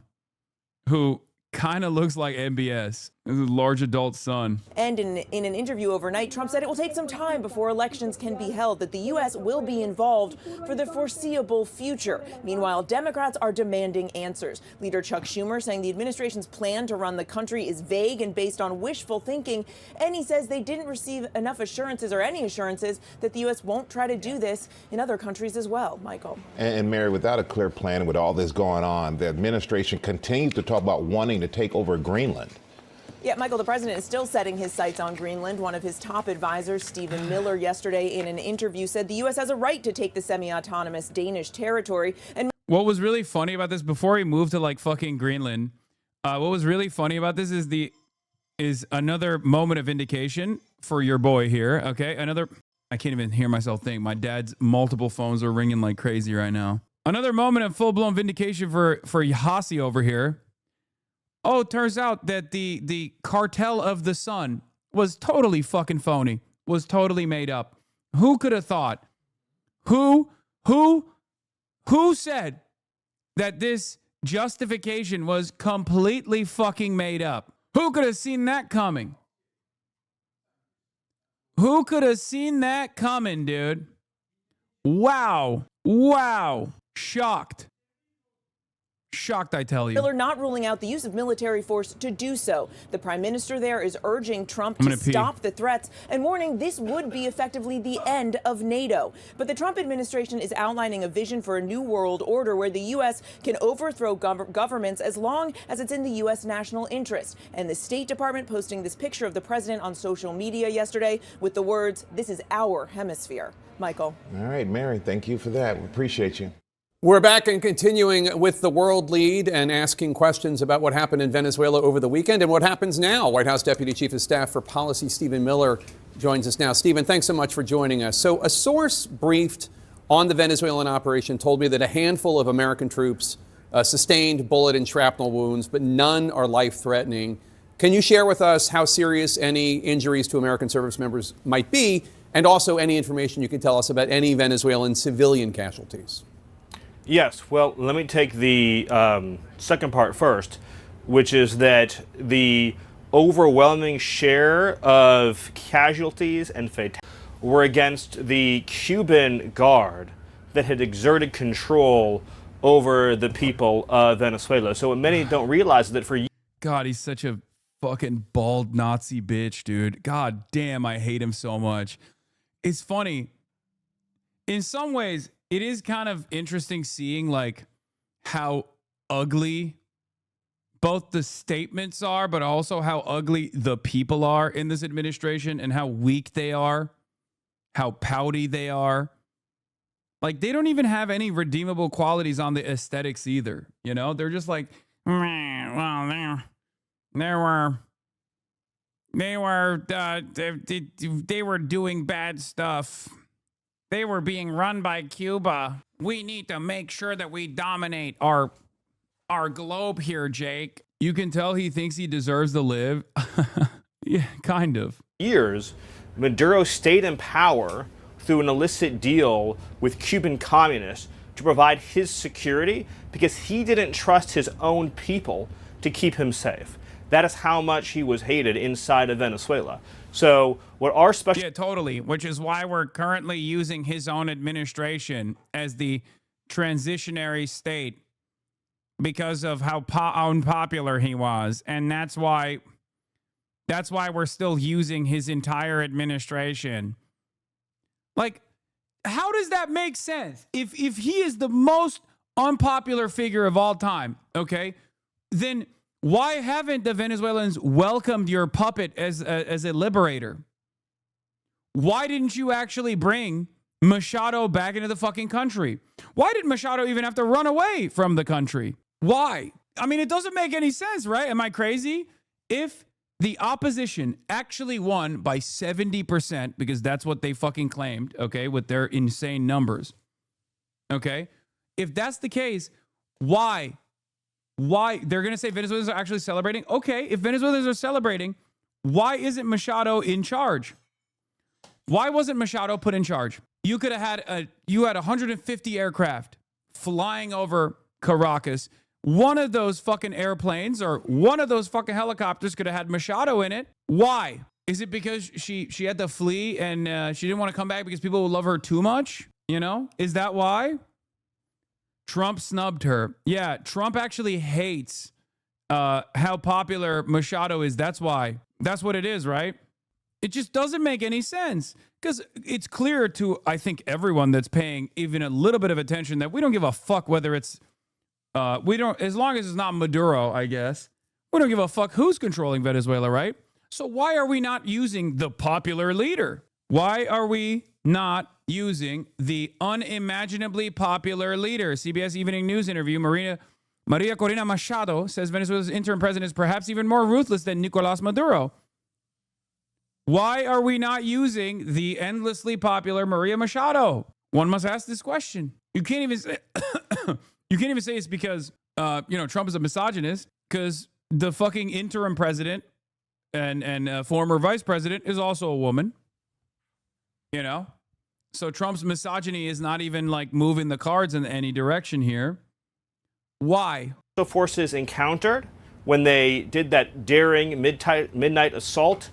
S1: who kind of looks like MBS, a large adult son.
S11: And in an interview overnight, Trump said it will take some time before elections can be held, that the U.S. will be involved for the foreseeable future. Meanwhile, Democrats are demanding answers. Leader Chuck Schumer saying the administration's plan to run the country is vague and based on wishful thinking. And he says they didn't receive enough assurances or any assurances that the U.S. won't try to do this in other countries as well. Michael.
S10: And Mary, without a clear plan, with all this going on, the administration continues to talk about wanting to take over Greenland.
S11: Yeah, Michael, the president is still setting his sights on Greenland. One of his top advisors, Stephen Miller, yesterday in an interview said the U.S. has a right to take the semi-autonomous Danish territory. And
S1: what was really funny about this, before he moved to like fucking Greenland, what was really funny about this is another moment of vindication for your boy here. Okay, I can't even hear myself think. My dad's multiple phones are ringing like crazy right now. Another moment of full-blown vindication for Hasi over here. Oh, it turns out that the cartel of the sun was totally fucking phony, was totally made up. Who could have thought? Who said that this justification was completely fucking made up? Who could have seen that coming? Who could have seen that coming, dude? Wow. Wow. Shocked. Shocked, I tell you.
S11: Miller not ruling out the use of military force to do so. The prime minister there is urging Trump to stop the threats and warning this would be effectively the end of NATO. But the Trump administration is outlining a vision for a new world order where the U.S. can overthrow governments as long as it's in the U.S. national interest. And the State Department posting this picture of the president on social media yesterday with the words, "This is our hemisphere." Michael.
S10: All right, Mary, thank you for that. We appreciate you.
S12: We're back and continuing with the world lead and asking questions about what happened in Venezuela over the weekend and what happens now. White House Deputy Chief of Staff for Policy Stephen Miller joins us now. Stephen, thanks so much for joining us. So a source briefed on the Venezuelan operation told me that a handful of American troops sustained bullet and shrapnel wounds, but none are life-threatening. Can you share with us how serious any injuries to American service members might be, and also any information you can tell us about any Venezuelan civilian casualties?
S13: Yes, well, let me take the second part first, which is that the overwhelming share of casualties and fatalities were against the Cuban guard that had exerted control over the people of Venezuela. So what many don't realize is that for years...
S1: God, he's such a fucking bald Nazi bitch, dude. God damn, I hate him so much. It's funny. In some ways, it is kind of interesting seeing like how ugly both the statements are, but also how ugly the people are in this administration and how weak they are, how pouty they are. Like they don't even have any redeemable qualities on the aesthetics either. You know, they're just like, well, they were doing bad stuff. They were being run by Cuba. We need to make sure that we dominate our globe here, Jake. You can tell he thinks he deserves to live. Yeah, kind of.
S13: Years, Maduro stayed in power through an illicit deal with Cuban communists to provide his security because he didn't trust his own people to keep him safe. That is how much he was hated inside of Venezuela. So what our special...
S1: Yeah, totally. Which is why we're currently using his own administration as the transitionary state because of how unpopular he was. And that's why we're still using his entire administration. Like, how does that make sense? If he is the most unpopular figure of all time, okay, then... why haven't the Venezuelans welcomed your puppet as a liberator? Why didn't you actually bring Machado back into the fucking country? Why did Machado even have to run away from the country? Why? I mean, it doesn't make any sense, right? Am I crazy? If the opposition actually won by 70%, because that's what they fucking claimed, okay, with their insane numbers, okay? If that's the case, why? They're going to say Venezuelans are actually celebrating? Okay, if Venezuelans are celebrating, why isn't Machado in charge? Why wasn't Machado put in charge? You could have had 150 aircraft flying over Caracas. One of those fucking airplanes or one of those fucking helicopters could have had Machado in it. Why? Is it because she had to flee and she didn't want to come back because people would love her too much? You know? Is that why? Trump snubbed her. Yeah, Trump actually hates how popular Machado is. That's why. That's what it is, right? It just doesn't make any sense because it's clear to, I think, everyone that's paying even a little bit of attention that we don't give a fuck whether it's, as long as it's not Maduro, I guess, We don't give a fuck who's controlling Venezuela, right? So why are we not using the popular leader? Why are we not using the unimaginably popular leader? CBS Evening News interview, Maria Corina Machado says Venezuela's interim president is perhaps even more ruthless than Nicolas Maduro. Why are we not using the endlessly popular Maria Machado? One must ask this question. You can't even say, it's because Trump is a misogynist, because the fucking interim president and former vice president is also a woman. So Trump's misogyny is not even like moving the cards in any direction here. Why?
S13: The forces encountered when they did that daring midnight assault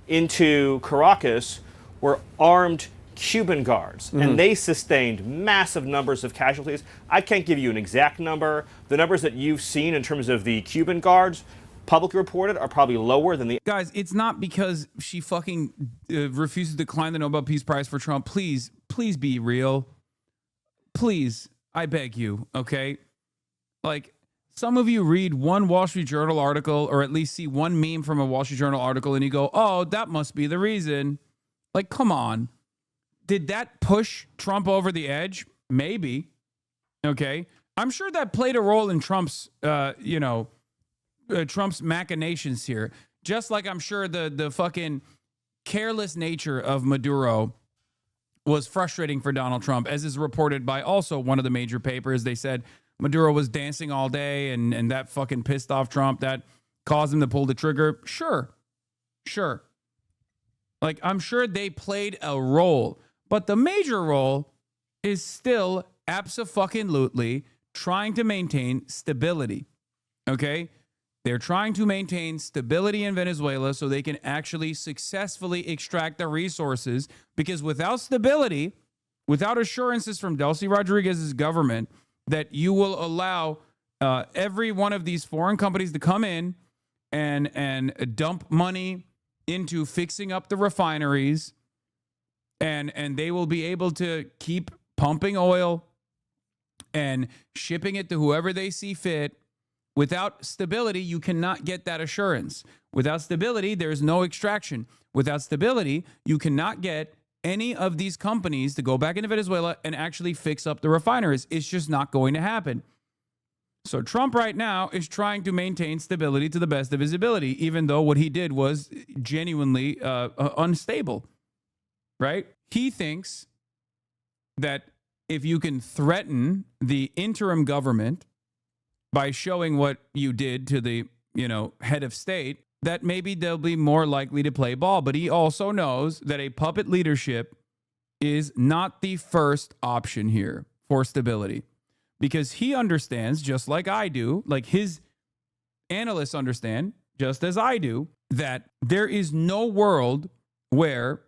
S13: into Caracas were armed Cuban guards, and they sustained massive numbers of casualties. I can't give you an exact number. The numbers that you've seen in terms of the Cuban guards publicly reported are probably lower than the...
S1: Guys, it's not because she fucking refuses to decline the Nobel Peace Prize for Trump. Please be real. Please, I beg you, okay? Like, some of you read one Wall Street Journal article, or at least see one meme from a Wall Street Journal article, and you go, oh, that must be the reason. Like, come on. Did that push Trump over the edge? Maybe. Okay. I'm sure that played a role in Trump's, Trump's machinations here. Just like I'm sure the fucking careless nature of Maduro was frustrating for Donald Trump, as is reported by also one of the major papers. They said Maduro was dancing all day and that fucking pissed off Trump. That caused him to pull the trigger. Sure. Like, I'm sure they played a role. But the major role is still abso-fucking-lutely trying to maintain stability. Okay? They're trying to maintain stability in Venezuela so they can actually successfully extract the resources. Because without stability, without assurances from Delcy Rodriguez's government that you will allow every one of these foreign companies to come in and dump money into fixing up the refineries, and they will be able to keep pumping oil and shipping it to whoever they see fit. Without stability, you cannot get that assurance. Without stability, there's no extraction. Without stability, you cannot get any of these companies to go back into Venezuela and actually fix up the refineries. It's just not going to happen. So Trump right now is trying to maintain stability to the best of his ability, even though what he did was genuinely unstable. Right? He thinks that if you can threaten the interim government by showing what you did to the, head of state, that maybe they'll be more likely to play ball. But he also knows that a puppet leadership is not the first option here for stability, because he understands, just like I do, like his analysts understand, just as I do, that there is no world where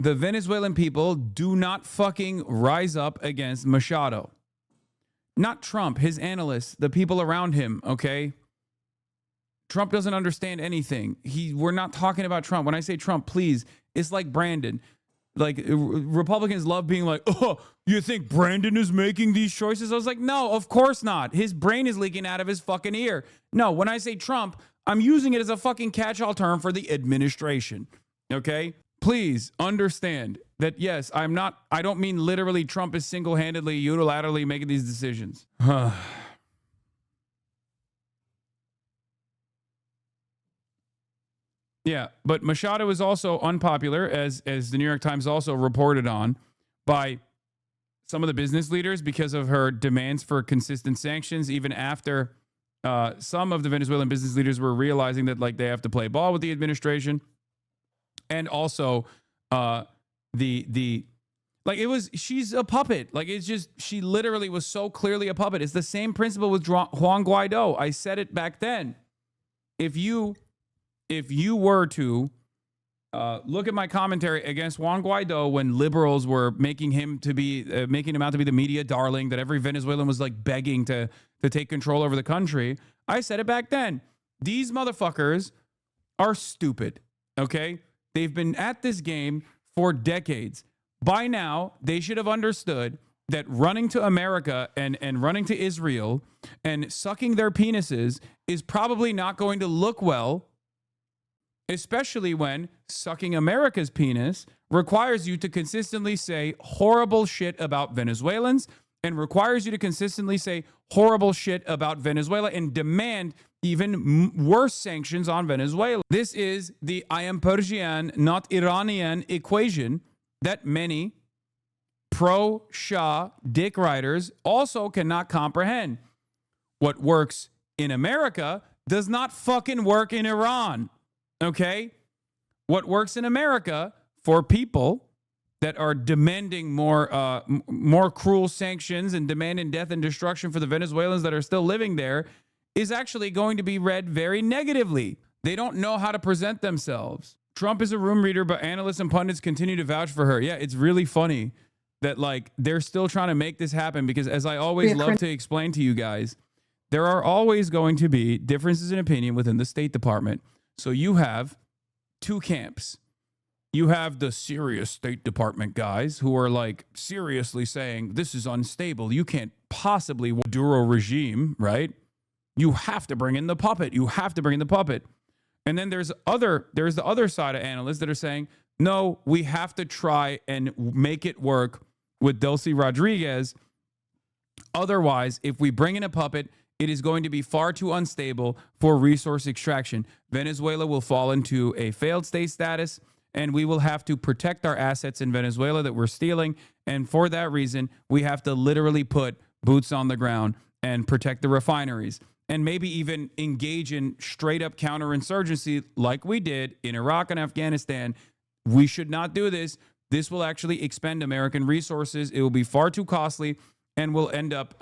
S1: the Venezuelan people do not fucking rise up against Machado. Not Trump, his analysts, the people around him, okay? Trump doesn't understand anything. We're not talking about Trump. When I say Trump, please, it's like Brandon. Like, Republicans love being like, oh, you think Brandon is making these choices? I was like, no, of course not. His brain is leaking out of his fucking ear. No, when I say Trump, I'm using it as a fucking catch-all term for the administration, okay? Please understand that, yes, I don't mean literally Trump is single-handedly, unilaterally making these decisions. Yeah, but Machado is also unpopular, as the New York Times also reported on, by some of the business leaders because of her demands for consistent sanctions, even after some of the Venezuelan business leaders were realizing that, like, they have to play ball with the administration. And also, she's a puppet. Like, it's just, she literally was so clearly a puppet. It's the same principle with Juan Guaido. I said it back then. If you were to look at my commentary against Juan Guaido when liberals were making him out to be the media darling that every Venezuelan was like begging to take control over the country, I said it back then. These motherfuckers are stupid. Okay. They've been at this game for decades. By now, they should have understood that running to America and running to Israel and sucking their penises is probably not going to look well, especially when sucking America's penis requires you to consistently say horrible shit about Venezuelans and requires you to consistently say horrible shit about Venezuela and demand even worse sanctions on Venezuela. This is the I am Persian, not Iranian equation that many pro-Shah dick riders also cannot comprehend. What works in America does not fucking work in Iran. Okay? What works in America for people that are demanding more cruel sanctions and demanding death and destruction for the Venezuelans that are still living there is actually going to be read very negatively. They don't know how to present themselves. Trump is a room reader, but analysts and pundits continue to vouch for her. Yeah, it's really funny that like they're still trying to make this happen because, as I always love to explain to you guys, there are always going to be differences in opinion within the State Department. So you have two camps. You have the serious State Department guys who are like seriously saying this is unstable. You can't possibly Maduro regime, right? You have to bring in the puppet. You have to bring in the puppet. And then there's the other side of analysts that are saying, no, we have to try and make it work with Delcy Rodriguez. Otherwise, if we bring in a puppet, it is going to be far too unstable for resource extraction. Venezuela will fall into a failed state status, and we will have to protect our assets in Venezuela that we're stealing. And for that reason, we have to literally put boots on the ground and protect the refineries. And maybe even engage in straight up counterinsurgency like we did in Iraq and Afghanistan. We should not do this. This will actually expend American resources. It will be far too costly and will end up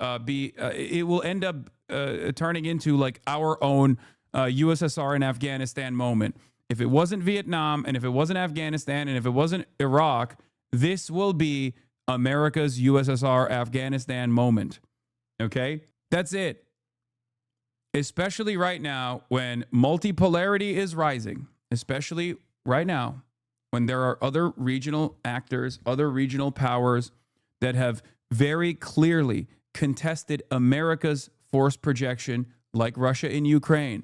S1: turning into like our own USSR and Afghanistan moment. If it wasn't Vietnam and if it wasn't Afghanistan and if it wasn't Iraq, this will be America's USSR Afghanistan moment. Okay? That's it. Especially right now when multipolarity is rising, especially right now when there are other regional actors, other regional powers that have very clearly contested America's force projection, like Russia in Ukraine,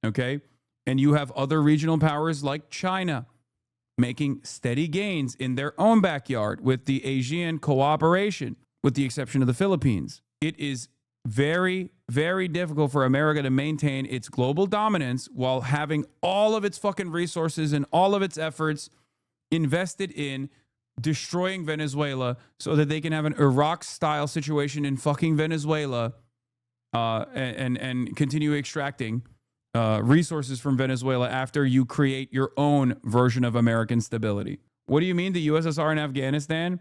S1: okay? And you have other regional powers like China making steady gains in their own backyard with the Asian cooperation, with the exception of the Philippines. It is very, very difficult for America to maintain its global dominance while having all of its fucking resources and all of its efforts invested in destroying Venezuela so that they can have an Iraq-style situation in fucking Venezuela and continue extracting resources from Venezuela after you create your own version of American stability. What do you mean the USSR and Afghanistan?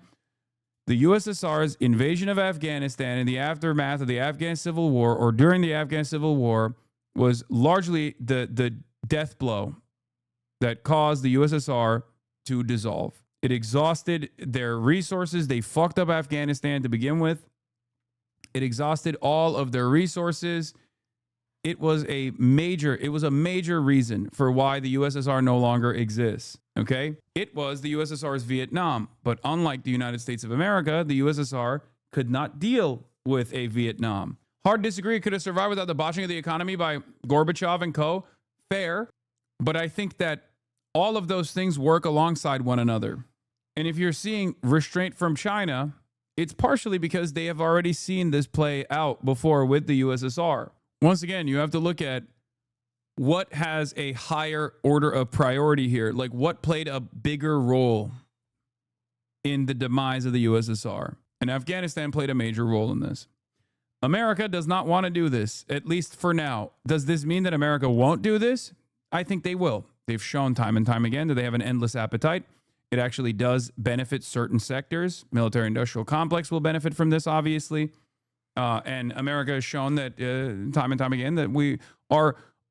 S1: The USSR's invasion of Afghanistan in the aftermath of the Afghan Civil War or during the Afghan Civil War was largely the death blow that caused the USSR to dissolve. It exhausted their resources. They fucked up Afghanistan to begin with. It exhausted all of their resources. It was a major reason for why the USSR no longer exists. Okay? It was the USSR's Vietnam. But unlike the United States of America, the USSR could not deal with a Vietnam. Hard disagree. It could have survived without the botching of the economy by Gorbachev and co. Fair. But I think that all of those things work alongside one another. And if you're seeing restraint from China, it's partially because they have already seen this play out before with the USSR. Once again, you have to look at what has a higher order of priority here, like what played a bigger role in the demise of the USSR. And Afghanistan played a major role in this. America does not want to do this, at least for now. Does this mean that America won't do this? I think they will. They've shown time and time again that they have an endless appetite. It actually does benefit certain sectors. Military-industrial complex will benefit from this, obviously. And America has shown that time and time again that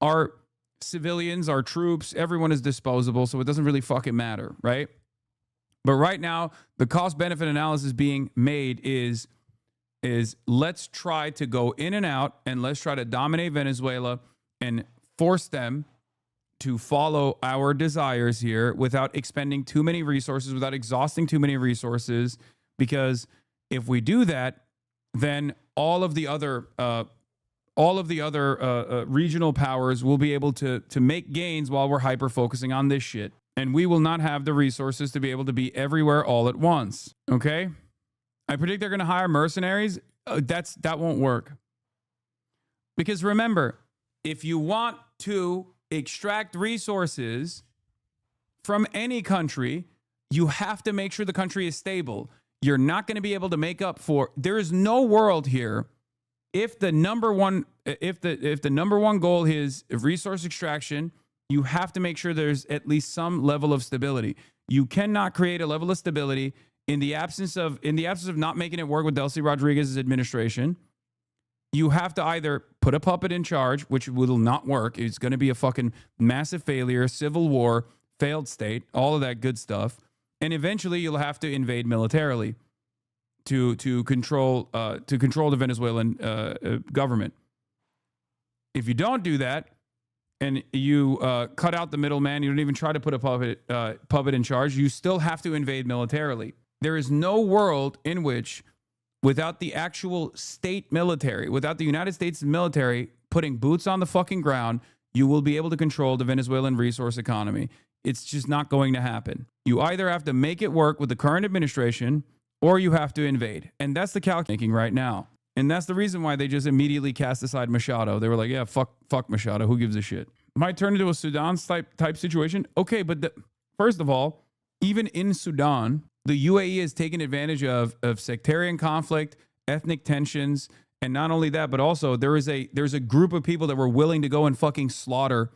S1: our civilians, our troops, everyone is disposable, so it doesn't really fucking matter, right? But right now, the cost-benefit analysis being made is let's try to go in and out, and let's try to dominate Venezuela and force them to follow our desires here without expending too many resources, without exhausting too many resources, because If we do that, then all of the other regional powers will be able to make gains while we're hyper focusing on this shit. And we will not have the resources to be able to be everywhere all at once. Okay? I predict they're going to hire mercenaries. That won't work. Because remember, if you want to extract resources from any country, you have to make sure the country is stable. You're not going to be able to make up for. There is no world here if the number one goal is resource extraction. You have to make sure there's at least some level of stability. You cannot create a level of stability in the absence of not making it work with Delcy Rodriguez's administration. You have to either put a puppet in charge, which will not work. It's going to be a fucking massive failure, civil war, failed state, all of that good stuff. And eventually you'll have to invade militarily to control the Venezuelan government. If you don't do that, and you cut out the middleman, you don't even try to put a puppet in charge, you still have to invade militarily. There is no world in which, without the actual state military, without the United States military putting boots on the fucking ground, you will be able to control the Venezuelan resource economy. It's just not going to happen. You either have to make it work with the current administration, or you have to invade. And that's the calculation making right now. And that's the reason why they just immediately cast aside Machado. They were like, yeah, fuck Machado. Who gives a shit? Might turn into a Sudan type situation. Okay, but first of all, even in Sudan, the UAE has taken advantage of sectarian conflict, ethnic tensions, and not only that, but also there's a group of people that were willing to go and fucking slaughter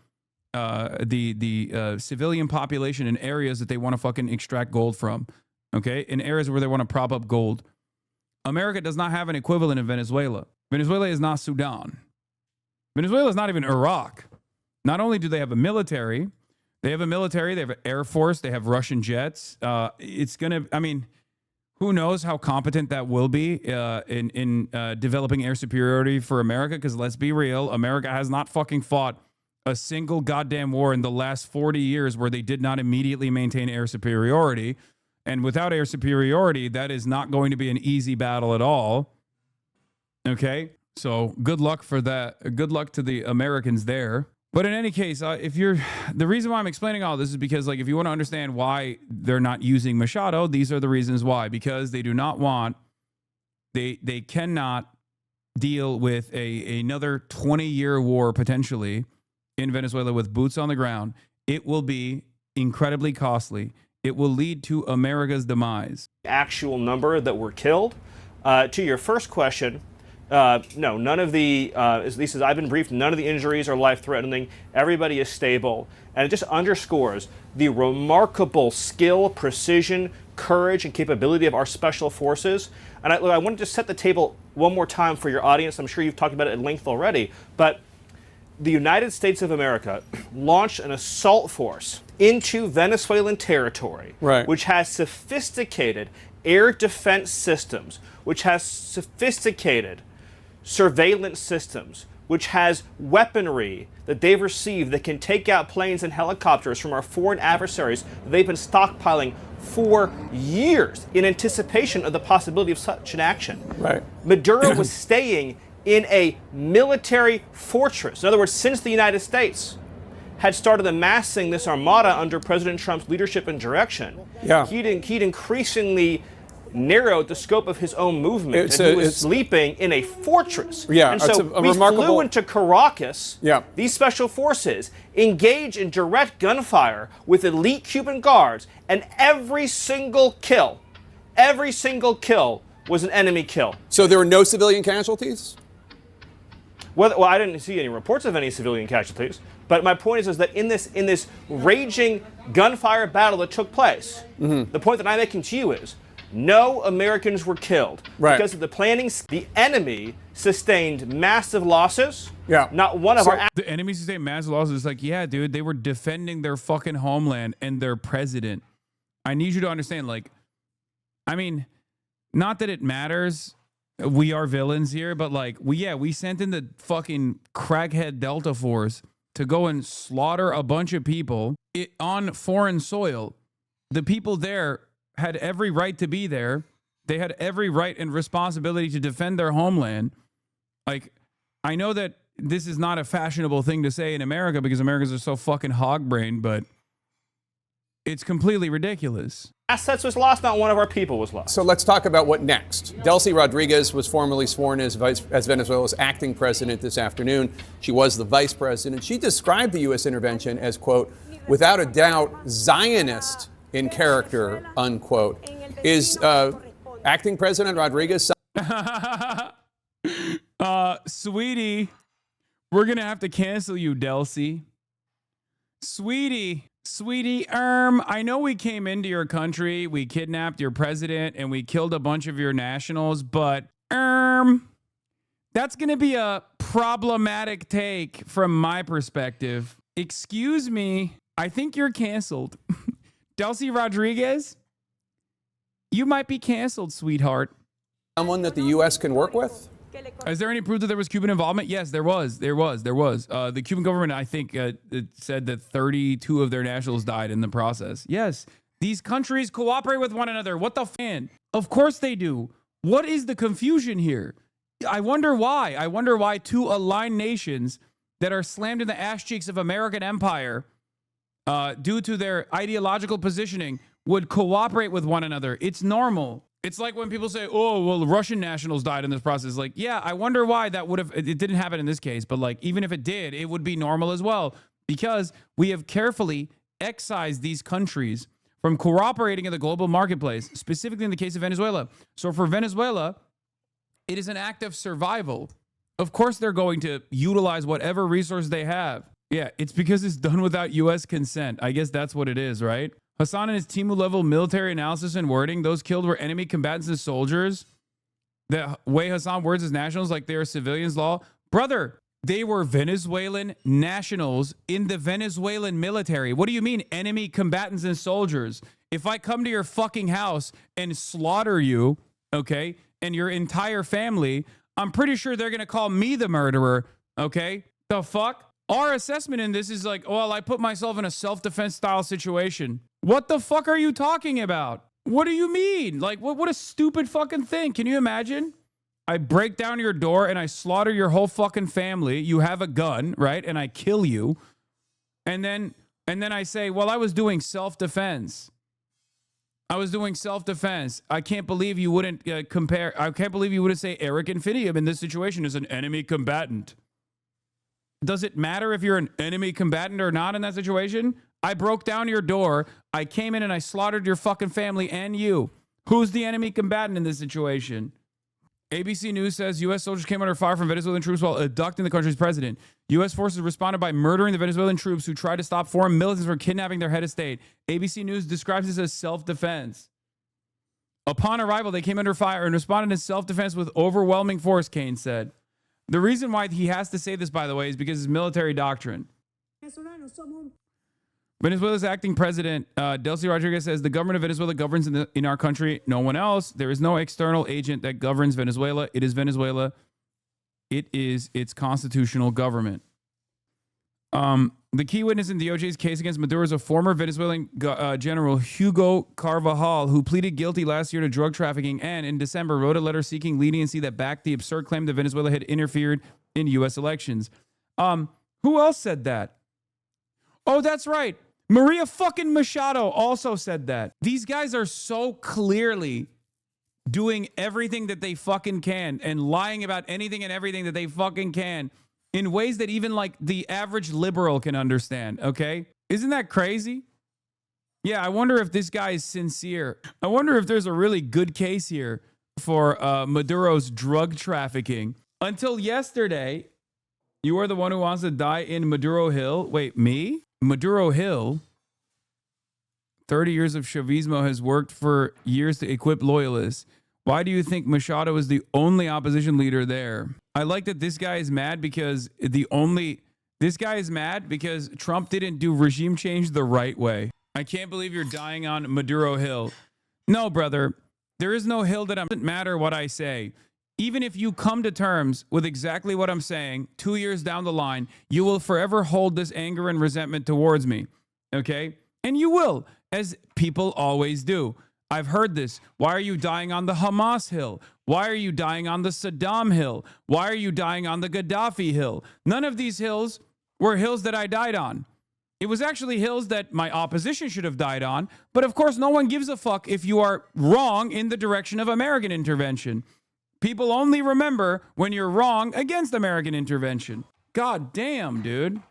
S1: the civilian population in areas that they want to fucking extract gold from. Okay, in areas where they want to prop up gold. America does not have an equivalent in Venezuela. Venezuela is not Sudan. Venezuela is not even Iraq. Not only do they have a military, they have an air force, they have Russian jets. Who knows how competent that will be in developing air superiority for America? Because let's be real, America has not fucking fought a single goddamn war in the last 40 years where they did not immediately maintain air superiority. And without air superiority, that is not going to be an easy battle at all. Okay? So good luck for that. Good luck to the Americans there. But in any case, the reason why I'm explaining all this is because, like, if you want to understand why they're not using Machado, these are the reasons why. Because they do not want, they cannot deal with another 20-year war potentially in Venezuela with boots on the ground. It will be incredibly costly. It will lead to America's demise.
S13: Actual number that were killed. To your first question, no, none of the, at least as I've been briefed, none of the injuries are life-threatening. Everybody is stable. And it just underscores the remarkable skill, precision, courage, and capability of our special forces. And I wanted to set the table one more time for your audience. I'm sure you've talked about it at length already. But the United States of America launched an assault force into Venezuelan territory, which has sophisticated air defense systems, which has sophisticated surveillance systems, which has weaponry that they've received that can take out planes and helicopters from our foreign adversaries that they've been stockpiling for years in anticipation of the possibility of such an action. Maduro was staying in a military fortress. In other words, since the United States had started amassing this armada under President Trump's leadership and direction, he'd increasingly narrowed the scope of his own movement, and he was sleeping in a fortress. And so we flew into Caracas, these special forces, engage in direct gunfire with elite Cuban guards, and every single kill was an enemy kill.
S12: So there were no civilian casualties?
S13: Well, I didn't see any reports of any civilian casualties. But my point is that in this raging gunfire battle that took place, the point that I'm making to you is no Americans were killed because of the planning. The enemy sustained massive losses. Not one of
S1: the enemy sustained massive losses. It's like, yeah, dude, they were defending their fucking homeland and their president. I need you to understand, like, I mean, not that it matters. We are villains here, but like, we sent in the fucking crackhead Delta Force to go and slaughter a bunch of people on foreign soil. The people there had every right to be there. They had every right and responsibility to defend their homeland. Like, I know that this is not a fashionable thing to say in America because Americans are so fucking hog-brained, but it's completely ridiculous.
S13: Assets was lost, not one of our people was lost.
S12: So let's talk about what next. Delcy Rodriguez was formally sworn as Venezuela's acting president this afternoon. She was the vice president. She described the U.S. intervention as, quote, without a doubt, Zionist in character, unquote. Is acting President Rodriguez...
S1: Sweetie, we're going to have to cancel you, Delcy. Sweetie, I know we came into your country, we kidnapped your president, and we killed a bunch of your nationals, but, that's going to be a problematic take from my perspective. Excuse me, I think you're canceled. Delcy Rodriguez, you might be canceled, sweetheart.
S12: Someone that the U.S. can work with?
S1: Is there any proof that there was Cuban involvement? Yes, there was. The Cuban government, I think, it said that 32 of their nationals died in the process. Yes, these countries cooperate with one another. What the fan? Of course they do. What is the confusion here? I wonder why. I wonder why two aligned nations that are slammed in the ass cheeks of American empire due to their ideological positioning would cooperate with one another. It's normal. It's like when people say, oh, well, Russian nationals died in this process. Like, yeah, I wonder why that would have, it didn't happen in this case, but like, even if it did, it would be normal as well, because we have carefully excised these countries from cooperating in the global marketplace, specifically in the case of Venezuela. So for Venezuela, it is an act of survival. Of course, they're going to utilize whatever resource they have. Yeah, it's because it's done without U.S. consent. I guess that's what it is, right? Hasan and his Timu-level military analysis and wording, those killed were enemy combatants and soldiers. The way Hasan words his nationals like they are civilians law. Brother, they were Venezuelan nationals in the Venezuelan military. What do you mean enemy combatants and soldiers? If I come to your fucking house and slaughter you, okay, and your entire family, I'm pretty sure they're going to call me the murderer, okay? The fuck? Our assessment in this is like, well, I put myself in a self-defense style situation. What the fuck are you talking about? What do you mean? Like, what a stupid fucking thing. Can you imagine? I break down your door and I slaughter your whole fucking family. You have a gun, right? And I kill you. And then I say, well, I was doing self-defense. I can't believe you wouldn't compare. I can't believe you wouldn't say Eric Infinium in this situation is an enemy combatant. Does it matter if you're an enemy combatant or not in that situation? I broke down your door. I came in and I slaughtered your fucking family and you. Who's the enemy combatant in this situation? ABC News says U.S. soldiers came under fire from Venezuelan troops while abducting the country's president. U.S. forces responded by murdering the Venezuelan troops who tried to stop foreign militants from kidnapping their head of state. ABC News describes this as self-defense. Upon arrival, they came under fire and responded in self-defense with overwhelming force, Kane said. The reason why he has to say this, by the way, is because it's military doctrine. Venezuela's acting president, Delcy Rodriguez, says the government of Venezuela governs in our country, no one else. There is no external agent that governs Venezuela. It is Venezuela. It is its constitutional government. The key witness in DOJ's case against Maduro is a former Venezuelan general, Hugo Carvajal, who pleaded guilty last year to drug trafficking and in December wrote a letter seeking leniency that backed the absurd claim that Venezuela had interfered in U.S. elections. Who else said that? Oh, that's right. Maria fucking Machado also said that. These guys are so clearly doing everything that they fucking can and lying about anything and everything that they fucking can in ways that even like the average liberal can understand, okay? Isn't that crazy? Yeah, I wonder if this guy is sincere. I wonder if there's a really good case here for Maduro's drug trafficking. Until yesterday, you are the one who wants to die in Maduro Hill. Wait, me? Maduro Hill, 30 years of Chavismo, has worked for years to equip loyalists. Why do you think Machado is the only opposition leader there? I like that this guy is mad because Trump didn't do regime change the right way. I can't believe you're dying on Maduro Hill. No, brother, there is no hill that doesn't matter what I say. Even if you come to terms with exactly what I'm saying 2 years down the line, you will forever hold this anger and resentment towards me. Okay? And you will, as people always do. I've heard this. Why are you dying on the Hamas hill? Why are you dying on the Saddam hill? Why are you dying on the Gaddafi hill? None of these hills were hills that I died on. It was actually hills that my opposition should have died on. But of course, no one gives a fuck if you are wrong in the direction of American intervention. People only remember when you're wrong against American intervention. God damn, dude.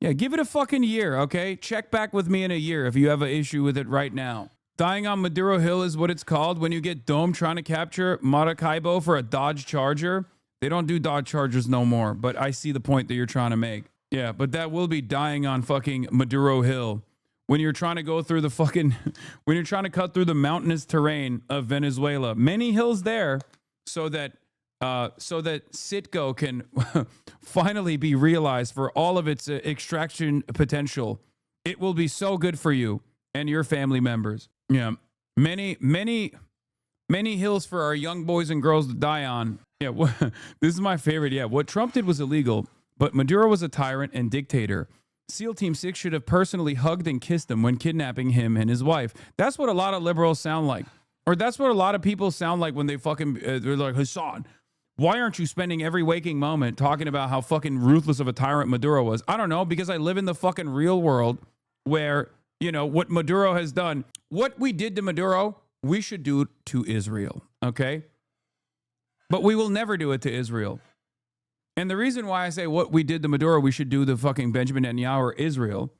S1: Yeah, give it a fucking year, okay? Check back with me in a year if you have an issue with it right now. Dying on Maduro Hill is what it's called when you get domed trying to capture Maracaibo for a Dodge Charger. They don't do Dodge Chargers no more, but I see the point that you're trying to make. Yeah, but that will be dying on fucking Maduro Hill. When you're trying to go through the fucking, when you're trying to cut through the mountainous terrain of Venezuela. Many hills there so that Citgo can finally be realized for all of its extraction potential. It will be so good for you and your family members. Yeah, many hills for our young boys and girls to die on. Yeah, this is my favorite. Yeah, what Trump did was illegal, but Maduro was a tyrant and dictator. SEAL Team 6 should have personally hugged and kissed him when kidnapping him and his wife. That's what a lot of liberals sound like. Or that's what a lot of people sound like when they fucking, they're like, Hasan, why aren't you spending every waking moment talking about how fucking ruthless of a tyrant Maduro was? I don't know, because I live in the fucking real world where, you know, what Maduro has done, what we did to Maduro, we should do to Israel, okay? But we will never do it to Israel. And the reason why I say what we did to Maduro, we should do to fucking Benjamin Netanyahu or Israel,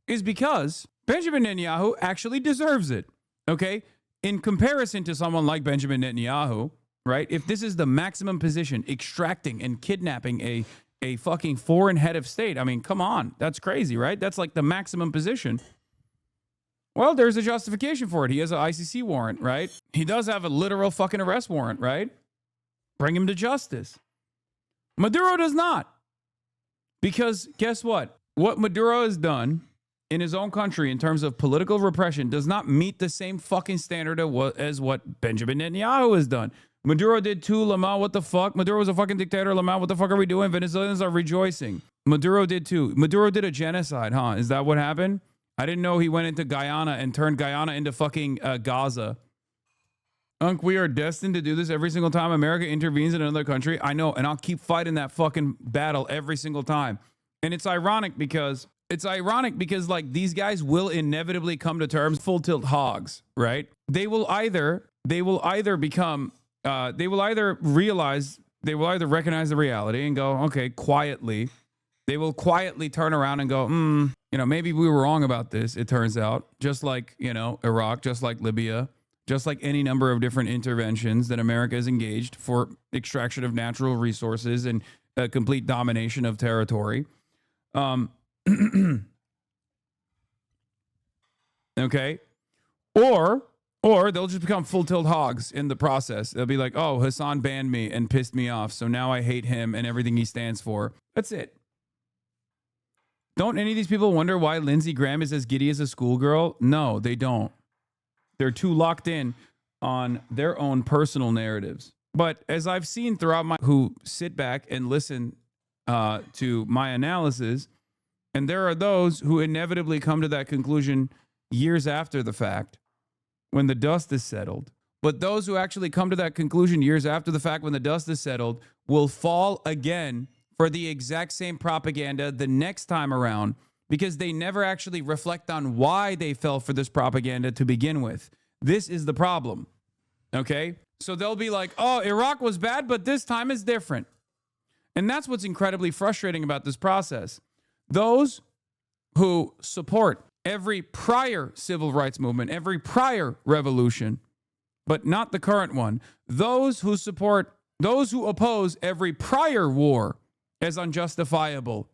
S1: is because Benjamin Netanyahu actually deserves it, okay? In comparison to someone like Benjamin Netanyahu, right? If this is the maximum position, extracting and kidnapping a fucking foreign head of state, I mean, come on. That's crazy, right? That's like the maximum position. Well, there's a justification for it. He has an ICC warrant, right? He does have a literal fucking arrest warrant, right? Bring him to justice. Maduro does not. Because guess what? What Maduro has done in his own country in terms of political repression does not meet the same fucking standard as what Benjamin Netanyahu has done. Maduro did too, Lamar, what the fuck? Maduro was a fucking dictator, Lamar, what the fuck are we doing? Venezuelans are rejoicing. Maduro did too. Maduro did a genocide, huh? Is that what happened? I didn't know he went into Guyana and turned Guyana into fucking Gaza. Unc, we are destined to do this every single time America intervenes in another country. I know, and I'll keep fighting that fucking battle every single time. And it's ironic because like these guys will inevitably come to terms, full tilt hogs, right? They will either recognize the reality and go, okay, quietly. They will quietly turn around and go, you know, maybe we were wrong about this, it turns out. Just like, you know, Iraq, just like Libya, just like any number of different interventions that America has engaged for extraction of natural resources and complete domination of territory. Okay. Or they'll just become full tilt hogs in the process. They'll be like, oh, Hasan banned me and pissed me off, so now I hate him and everything he stands for. That's it. Don't any of these people wonder why Lindsey Graham is as giddy as a schoolgirl? No, they don't. They're too locked in on their own personal narratives. But as I've seen throughout who sit back and listen to my analysis, and there are those who inevitably come to that conclusion years after the fact, when the dust is settled. But those who actually come to that conclusion years after the fact, when the dust is settled, will fall again for the exact same propaganda the next time around, because they never actually reflect on why they fell for this propaganda to begin with. This is the problem. Okay? So they'll be like, oh, Iraq was bad, but this time is different. And that's what's incredibly frustrating about this process. Those who support every prior civil rights movement, every prior revolution, but not the current one, those who oppose every prior war as unjustifiable,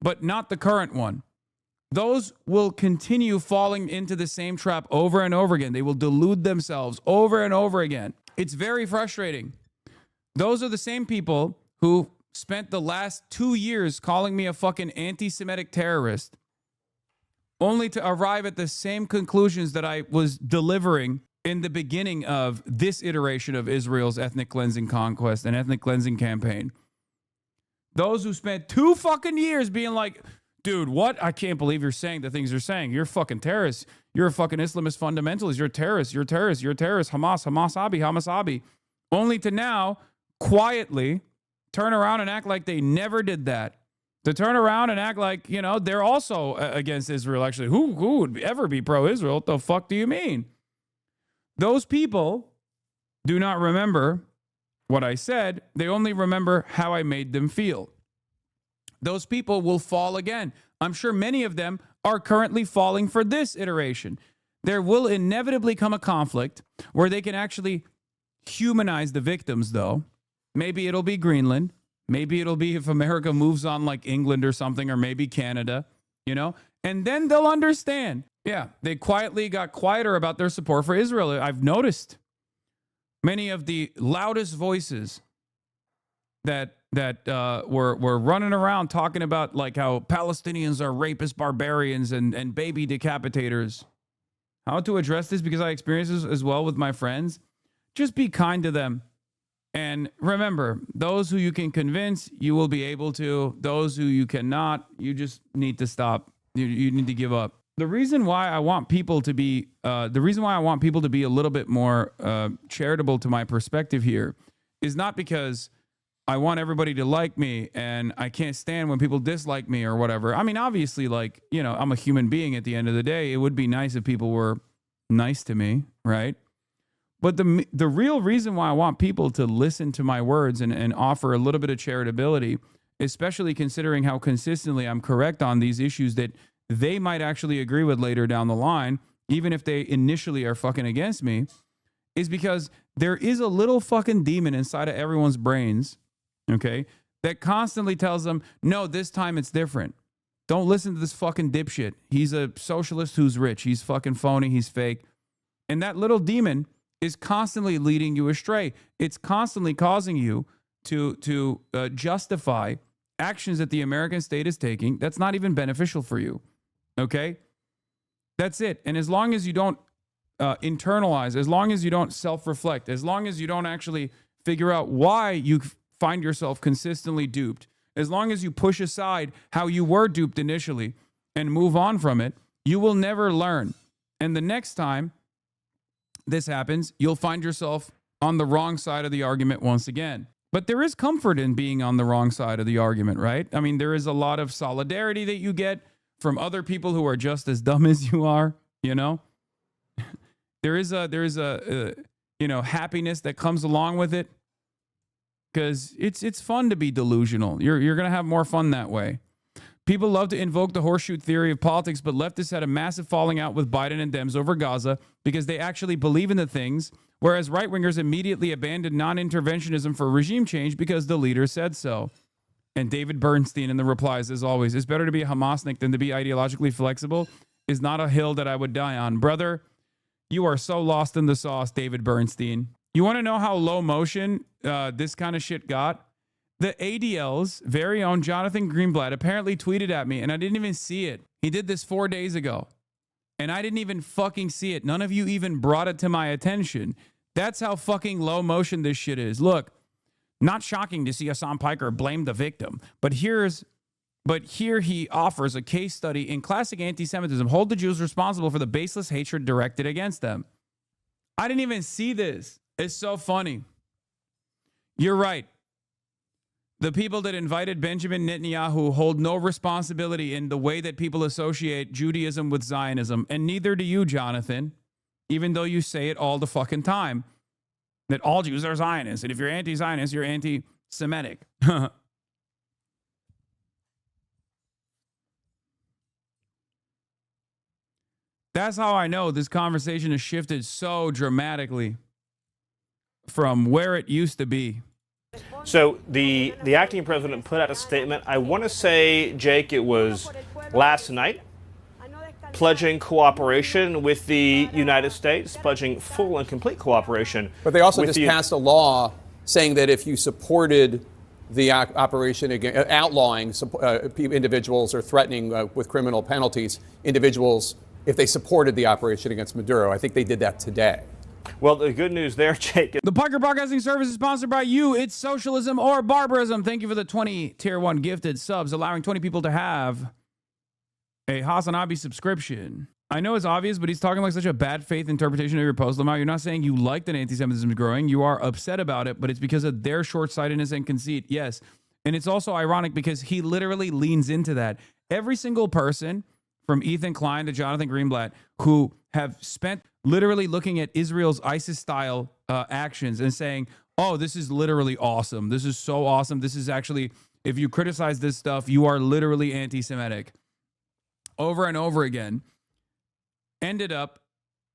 S1: but not the current one, those will continue falling into the same trap over and over again. They will delude themselves over and over again. It's very frustrating. Those are the same people who spent the last 2 years calling me a fucking anti-Semitic terrorist, only to arrive at the same conclusions that I was delivering in the beginning of this iteration of Israel's ethnic cleansing conquest and ethnic cleansing campaign. Those who spent 2 fucking years being like, dude, what? I can't believe you're saying the things you're saying. You're fucking terrorists. You're a fucking Islamist fundamentalist. You're a terrorist. You're a terrorist. You're a terrorist. HamasAbi. Only to now quietly turn around and act like they never did that. To turn around and act like, you know, they're also against Israel. Actually, who would ever be pro-Israel? What the fuck do you mean? Those people do not remember what I said. They only remember how I made them feel. Those people will fall again. I'm sure many of them are currently falling for this iteration. There will inevitably come a conflict where they can actually humanize the victims, though. Maybe it'll be Greenland. Maybe it'll be if America moves on like England or something, or maybe Canada, you know? And then they'll understand. Yeah, they quietly got quieter about their support for Israel. I've noticed many of the loudest voices that were running around talking about like how Palestinians are rapist barbarians and baby decapitators. How to address this, because I experience this as well with my friends. Just be kind to them. And remember, those who you can convince, you will be able to. Those who you cannot, you just need to stop. You need to give up. The reason why I want people to be, a little bit more charitable to my perspective here, is not because I want everybody to like me and I can't stand when people dislike me or whatever. I mean, obviously, like, you know, I'm a human being at the end of the day. It would be nice if people were nice to me, right? But the real reason why I want people to listen to my words and offer a little bit of charitability, especially considering how consistently I'm correct on these issues that they might actually agree with later down the line, even if they initially are fucking against me, is because there is a little fucking demon inside of everyone's brains, okay, that constantly tells them, no, this time it's different. Don't listen to this fucking dipshit. He's a socialist who's rich. He's fucking phony. He's fake. And that little demon is constantly leading you astray. It's constantly causing you to justify actions that the American state is taking that's not even beneficial for you. Okay? That's it. And as long as you don't internalize, as long as you don't self-reflect, as long as you don't actually figure out why you find yourself consistently duped, as long as you push aside how you were duped initially and move on from it, you will never learn. And the next time this happens, you'll find yourself on the wrong side of the argument once again. But there is comfort in being on the wrong side of the argument, right? I mean, there is a lot of solidarity that you get from other people who are just as dumb as you are, you know? there is a happiness that comes along with it, because it's fun to be delusional. You're going to have more fun that way. People love to invoke the horseshoe theory of politics, but leftists had a massive falling out with Biden and Dems over Gaza because they actually believe in the things, whereas right-wingers immediately abandoned non-interventionism for regime change because the leader said so. And David Bernstein in the replies, as always, it's better to be a Hamasnik than to be ideologically flexible is not a hill that I would die on. Brother, you are so lost in the sauce, David Bernstein. You want to know how low motion this kind of shit got? The ADL's very own Jonathan Greenblatt apparently tweeted at me, and I didn't even see it. He did this 4 days ago, and I didn't even fucking see it. None of you even brought it to my attention. That's how fucking low motion this shit is. Look, not shocking to see Hassan Piker blame the victim, but here he offers a case study in classic anti-Semitism. Hold the Jews responsible for the baseless hatred directed against them. I didn't even see this. It's so funny. You're right. The people that invited Benjamin Netanyahu hold no responsibility in the way that people associate Judaism with Zionism, and neither do you, Jonathan, even though you say it all the fucking time, that all Jews are Zionists, and if you're anti-Zionist, you're anti-Semitic. That's how I know this conversation has shifted so dramatically from where it used to be.
S13: So the acting president put out a statement. I want to say, Jake, it was last night, pledging cooperation with the United States, pledging full and complete cooperation.
S12: But they also just passed a law saying that if you supported the operation against outlawing individuals or threatening with criminal penalties individuals if they supported the operation against Maduro. I think they did that today.
S13: Well, the good news there, Jake.
S1: The Piker Broadcasting Service is sponsored by you. It's socialism or barbarism. Thank you for the 20 Tier 1 gifted subs, allowing 20 people to have a HasanAbi subscription. I know it's obvious, but he's talking like such a bad faith interpretation of your post, Lamar. You're not saying you like that anti-Semitism is growing. You are upset about it, but it's because of their short-sightedness and conceit. Yes. And it's also ironic because he literally leans into that. Every single person from Ethan Klein to Jonathan Greenblatt who have spent literally looking at Israel's ISIS-style actions and saying, oh, this is literally awesome. This is so awesome. This is actually, if you criticize this stuff, you are literally anti-Semitic. Over and over again, ended up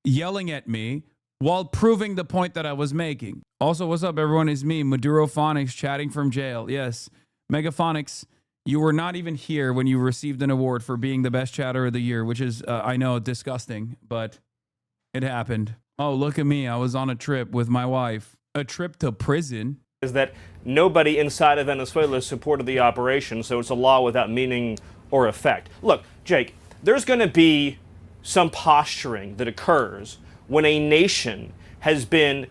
S1: yelling at me while proving the point that I was making. Also, what's up, everyone? It's me, Maduro Phonics, chatting from jail. Yes, Megaphonics, you were not even here when you received an award for being the best chatter of the year, which is, I know, disgusting, but it happened. Oh, look at me. I was on a trip with my wife. A trip to prison.
S13: Is that nobody inside of Venezuela supported the operation, so it's a law without meaning or effect. Look, Jake, there's going to be some posturing that occurs when a nation has been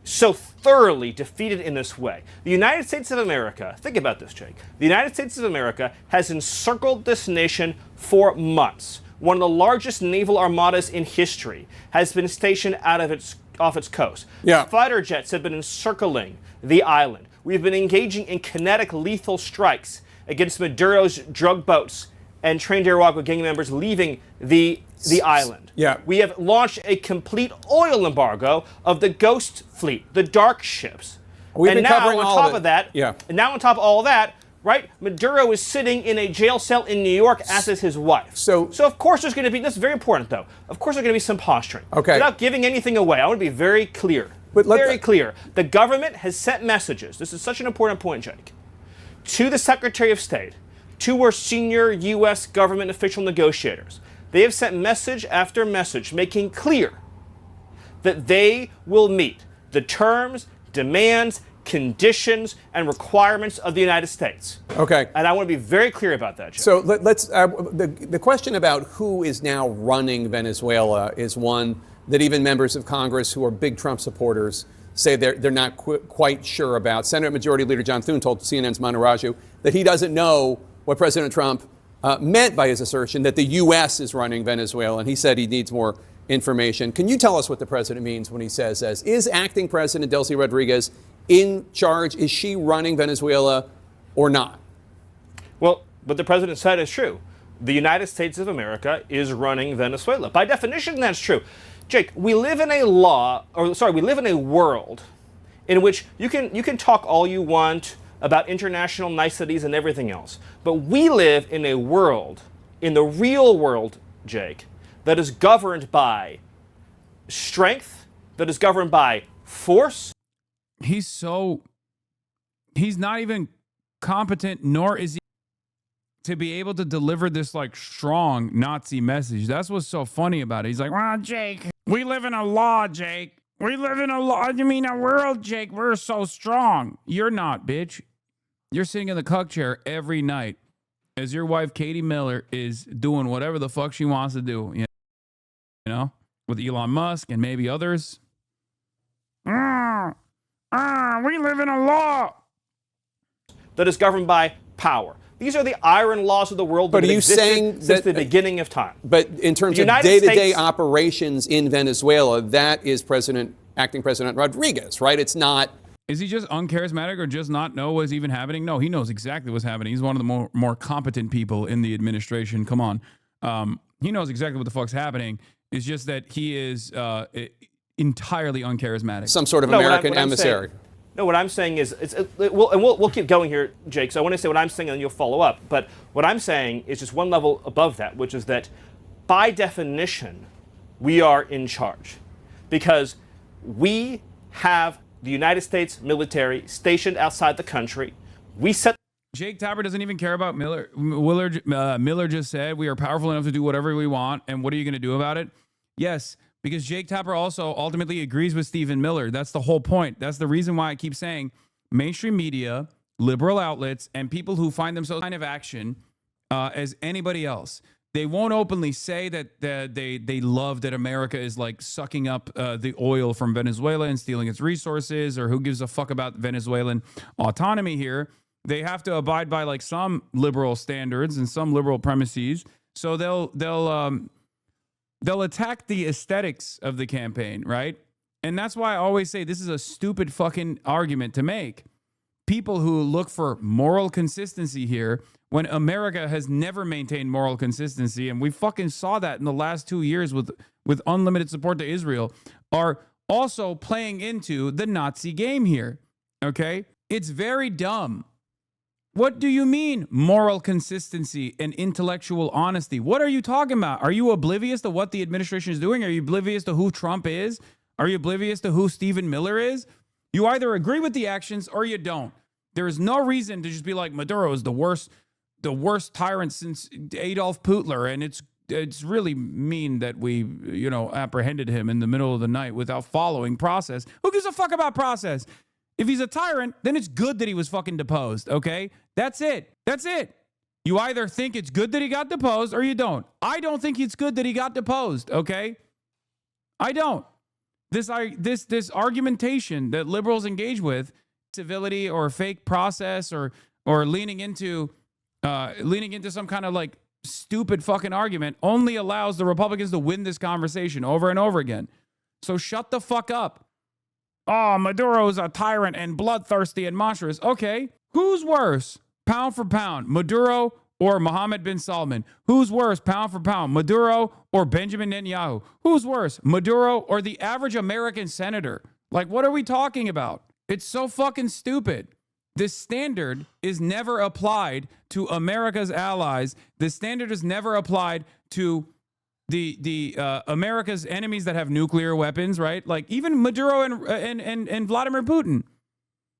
S13: so thoroughly defeated in this way. The United States of America, think about this, Jake. The United States of America has encircled this nation for months. One of the largest naval armadas in history has been stationed off its coast.
S12: Yeah.
S13: Fighter jets have been encircling the island. We've been engaging in kinetic lethal strikes against Maduro's drug boats and trained Arawakwa gang members leaving the island.
S12: Yeah.
S13: We have launched a complete oil embargo of the ghost fleet, the dark ships.
S12: We've
S13: and
S12: been
S13: now
S12: covering
S13: on
S12: all
S13: top
S12: of it.
S13: of that,
S12: Yeah.
S13: and now on top of all of that, right? Maduro is sitting in a jail cell in New York, as is his wife. So of course there's going to be, this is very important though, of course there's going to be some posturing.
S12: Okay.
S13: Without giving anything away, I want to be very clear. Very clear. The government has sent messages, this is such an important point, Jake, to the Secretary of State, to our senior U.S. government official negotiators. They have sent message after message making clear that they will meet the terms, demands, conditions, and requirements of the United States.
S12: Okay.
S13: And I want to be very clear about that, Jake.
S12: So let's, the question about who is now running Venezuela is one that even members of Congress who are big Trump supporters say they're not quite sure about. Senate Majority Leader John Thune told CNN's Manu Raju that he doesn't know what President Trump meant by his assertion that the U.S. is running Venezuela, and he said he needs more information. Can you tell us what the president means when he says, is acting President Delcy Rodriguez in charge? Is she running Venezuela or not?
S13: Well, what the president said is true. The United States of America is running Venezuela. By definition, that's true. Jake, we live in a we live in a world in which you can talk all you want about international niceties and everything else. But we live in a world, in the real world, Jake, that is governed by strength, that is governed by force.
S1: He's not even competent, nor is he to be able to deliver this like strong Nazi message. That's what's so funny about it. He's like, well, Jake, we live in a law, Jake. We live in a law. You mean a world, Jake? We're so strong. You're not, bitch. You're sitting in the cuck chair every night as your wife, Katie Miller, is doing whatever the fuck she wants to do, you know, with Elon Musk and maybe others. We live in a law
S13: that is governed by power. These are the iron laws of the world that
S12: But are you
S13: existed
S12: saying
S13: since
S12: that,
S13: the beginning of time.
S12: But in terms of day-to-day operations in Venezuela, that is acting President Rodriguez, right? It's not.
S1: Is he just uncharismatic or just not know what's even happening? No, he knows exactly what's happening. He's one of the more competent people in the administration. Come on. He knows exactly what the fuck's happening. It's just that he is entirely uncharismatic.
S12: Some sort of American emissary.
S13: What I'm saying is, we'll keep going here, Jake. So I want to say what I'm saying, and then you'll follow up. But what I'm saying is just one level above that, which is that, by definition, we are in charge, because we have the United States military stationed outside the country. We set.
S1: Jake Tapper doesn't even care about Miller. Miller just said we are powerful enough to do whatever we want, and what are you going to do about it? Yes. Because Jake Tapper also ultimately agrees with Stephen Miller. That's the whole point. That's the reason why I keep saying mainstream media, liberal outlets, and people who find themselves kind of action as anybody else. They won't openly say that they love that America is like sucking up the oil from Venezuela and stealing its resources, or who gives a fuck about Venezuelan autonomy here. They have to abide by like some liberal standards and some liberal premises. So they'll attack the aesthetics of the campaign, right? And that's why I always say this is a stupid fucking argument to make. People who look for moral consistency here when America has never maintained moral consistency, and we fucking saw that in the last 2 years with unlimited support to Israel, are also playing into the Nazi game here, okay? It's very dumb. What do you mean moral consistency and intellectual honesty? What are you talking about? Are you oblivious to what the administration is doing? Are you oblivious to who Trump is? Are you oblivious to who Stephen Miller is? You either agree with the actions or you don't. There is no reason to just be like Maduro is the worst tyrant since Adolf Hitler, and it's really mean that we, apprehended him in the middle of the night without following process. Who gives a fuck about process? If he's a tyrant, then it's good that he was fucking deposed, okay? That's it. That's it. You either think it's good that he got deposed or you don't. I don't think it's good that he got deposed, okay? I don't. This argumentation that liberals engage with, civility or fake process or leaning into some kind of like stupid fucking argument only allows the Republicans to win this conversation over and over again. So shut the fuck up. Oh, Maduro's a tyrant and bloodthirsty and monstrous. Okay, who's worse, pound for pound, Maduro or Mohammed bin Salman? Who's worse, pound for pound, Maduro or Benjamin Netanyahu? Who's worse, Maduro or the average American senator? Like, what are we talking about? It's so fucking stupid. This standard is never applied to America's allies. The standard is never applied to the America's enemies that have nuclear weapons, right? Like even Maduro and Vladimir Putin.